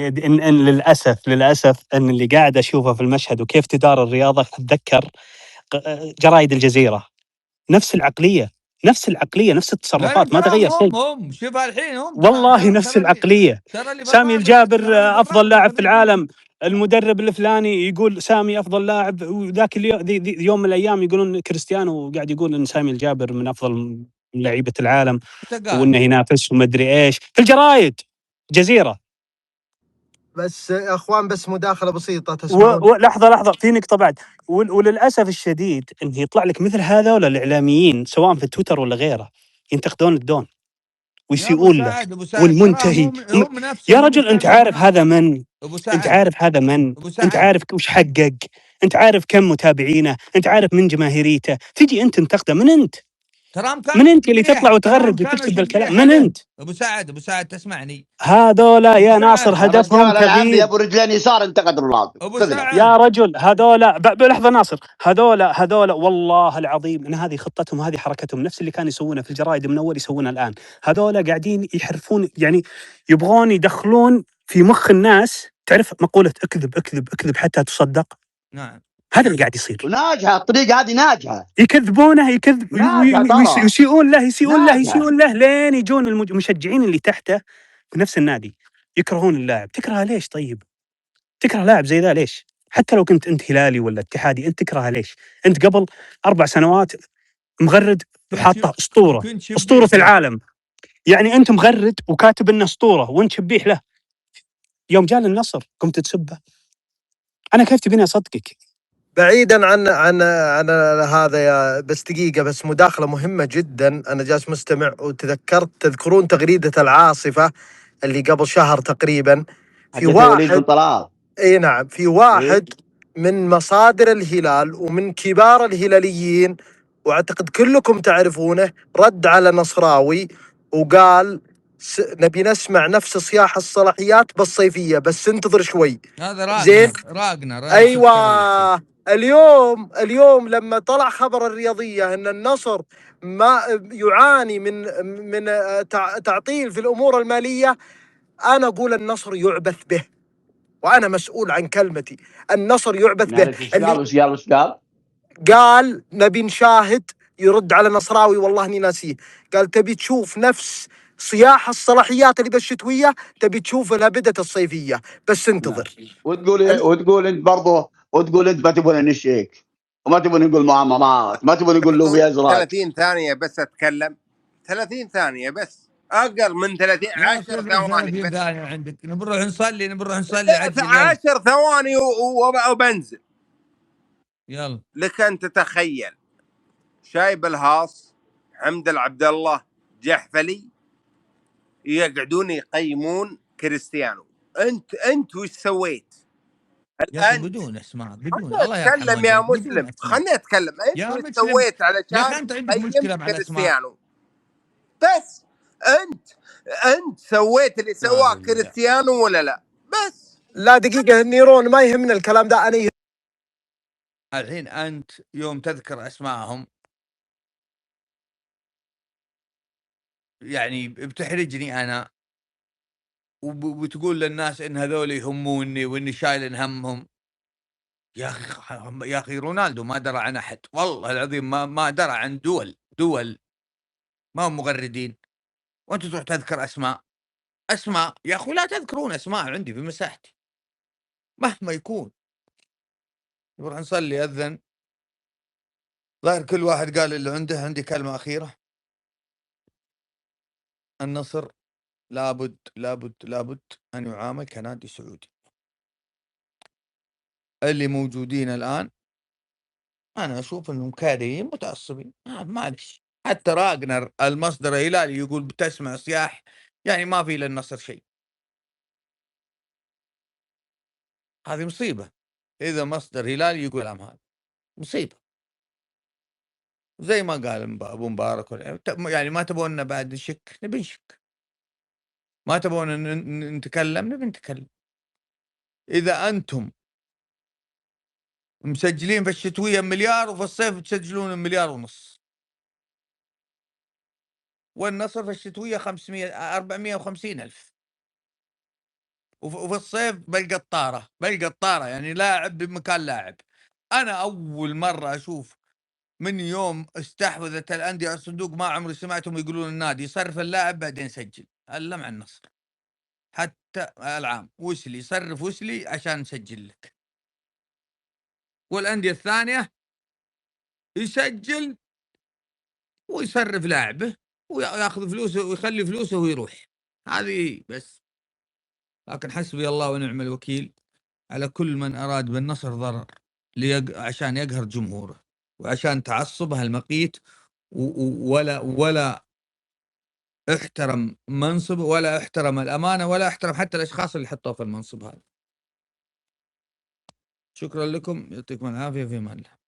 للاسف ان اللي قاعد اشوفه في المشهد وكيف تدار الرياضه اتذكر جرايد الجزيره. نفس العقليه، نفس التصرفات، ما تغير شيء. هم شوف الحين والله نفس العقليه. سامي الجابر افضل لاعب في العالم، المدرب الفلاني يقول سامي افضل لاعب، وذاك يوم من الايام يقولون كريستيانو قاعد يقول ان سامي الجابر من افضل لعيبه العالم وانه ينافس وما ادري ايش في الجرايد جزيره. بس يا اخوان بس مداخله بسيطه تسمعون. لحظه في نقطه بعد. وللاسف الشديد انه يطلع لك مثل هذول الاعلاميين سواء في تويتر ولا غيره ينتقدون الدون ويسيئون لك والمنتهي. يا رجل انت عارف هذا من؟ انت عارف وش حقق؟ انت عارف كم متابعينه؟ انت عارف من جماهيريته؟ تجي انت تنتقده؟ من انت اللي تطلع وتغرد وتكتب بالكلام؟ من انت؟ ابو سعد تسمعني، هذولا يا ناصر هدفهم كبير. يا ابو رجلين يسار انتقد رونالدو يا رجل. هذولا بلحظه ناصر، هذولا والله العظيم ان هذه خطتهم، هذه حركتهم، نفس اللي كانوا يسوونه في الجرايد من اول يسوونه الان. هذولا قاعدين يحرفون، يعني يبغون يدخلون في مخ الناس. تعرف مقوله اكذب اكذب اكذب حتى تصدق؟ نعم. هذا اللي قاعد يصير. وناجحه الطريقه هذه، ناجحه. يكذبونه يكذب ناجحه، يسيئون له يسيئون له ناجحه. يسيئون له لين يجون المشجعين اللي تحته في نفس النادي يكرهون اللاعب. تكره ليش طيب؟ تكره لاعب زي ذا ليش؟ حتى لو كنت انت هلالي ولا اتحادي، انت تكرهه ليش؟ انت قبل 4 سنوات مغرد وحاطه اسطوره العالم. يعني انت مغرد وكاتب انه اسطوره وانت شبيح له. يوم جاء للنصر قمت تسبه. انا كيف تبيني اصدقك؟ بعيدا عن هذا يا بس دقيقة، بس مداخلة مهمة جدا. أنا جالس مستمع تذكرون تغريدة العاصفة اللي قبل شهر تقريبا، في واحد اي نعم، في واحد من مصادر الهلال ومن كبار الهلاليين واعتقد كلكم تعرفونه، رد على نصراوي وقال نبي نسمع نفس صياح الصلاحيات بالصيفية، بس انتظر شوي. هذا زين، راقنر. ايوه. اليوم لما طلع خبر الرياضية ان النصر ما يعاني من تعطيل في الامور المالية، انا اقول النصر يعبث به، وانا مسؤول عن كلمتي. النصر يعبث به. قال نبي نشاهد، يرد على نصراوي والله اني ناسيه، قال تبي تشوف نفس صياح الصلاحيات اللي بالشتويه، تبي تشوف لها بدت الصيفيه، بس انتظر. وتقول انت برضه، وتقول انت ما تبون نشيك وما تبون نقول مؤامرات، ما تبون نقول لوبي ازرق. 30 ثانيه بس اتكلم، 30 ثانيه بس، اقل من 30 10 ثواني بس. عندك نروح نصلي 10 ثواني وبنزل. يلا. لك ان تتخيل شايب الهاص، حمد العبد الله، جحفلي يقعدون يقيمون كريستيانو. انت وش سويت الان؟ بدون اسماء، بدون الله اتكلم يا مسلم، خلني اتكلم. انت وش سويت علشان تقيم كريستيانو؟ بس انت سويت اللي سواه كريستيانو ولا لا؟ بس لا دقيقة النيرون، ما يهمنا الكلام ده. أنا الحين أنت يوم تذكر أسمائهم يعني بتحرجني أنا، وبتقول للناس إن هذول يهموني وإني شايل همهم. يا أخي رونالدو ما درى عن أحد، والله العظيم ما درى عن دول ما هم مغردين، وأنت تروح تذكر أسماء يا أخي. لا تذكرون أسماء عندي في مساحتي مهما يكون. نروح نصلي، أذن، ظاهر كل واحد قال اللي عنده. عندي كلمة أخيرة. النصر لابد أن يعامل كنادي سعودي. اللي موجودين الآن أنا أشوف أنهم كارهين متعصبين، معلش. حتى راقنر المصدر الهلالي يقول بتسمع صياح، يعني ما في للنصر شيء. هذه مصيبة إذا مصدر هلالي يقول الكلام هذا، مصيبة. زي ما قال أبو مبارك، يعني ما تبون بعد نشك، نبي نشك. ما تبون نتكلم، نبي نتكلم. إذا أنتم مسجلين في الشتوية 1 مليار وفي الصيف تسجلون 1.5 مليار، والنصر في الشتوية 450 ألف، وفي الصيف بالقطارة يعني لاعب بمكان لاعب. أنا أول مرة أشوف من يوم استحوذت الأندية على الصندوق ما عمري سمعتهم يقولون النادي يصرف اللاعب بعدين يسجل، إلا مع النصر. حتى العام وسلي صرف وسلي عشان نسجل لك، والأندية الثانية يسجل ويصرف لاعبه وياخذ فلوسه ويخلي فلوسه ويروح. هذه بس. لكن حسبي الله ونعم الوكيل على كل من أراد بالنصر ضرر عشان يقهر جمهوره وعشان تعصبها المقيت، ولا احترم منصبه ولا احترم الأمانة ولا احترم حتى الأشخاص اللي حطوه في المنصب هذا. شكرا لكم، يعطيكم العافية، في أمان الله.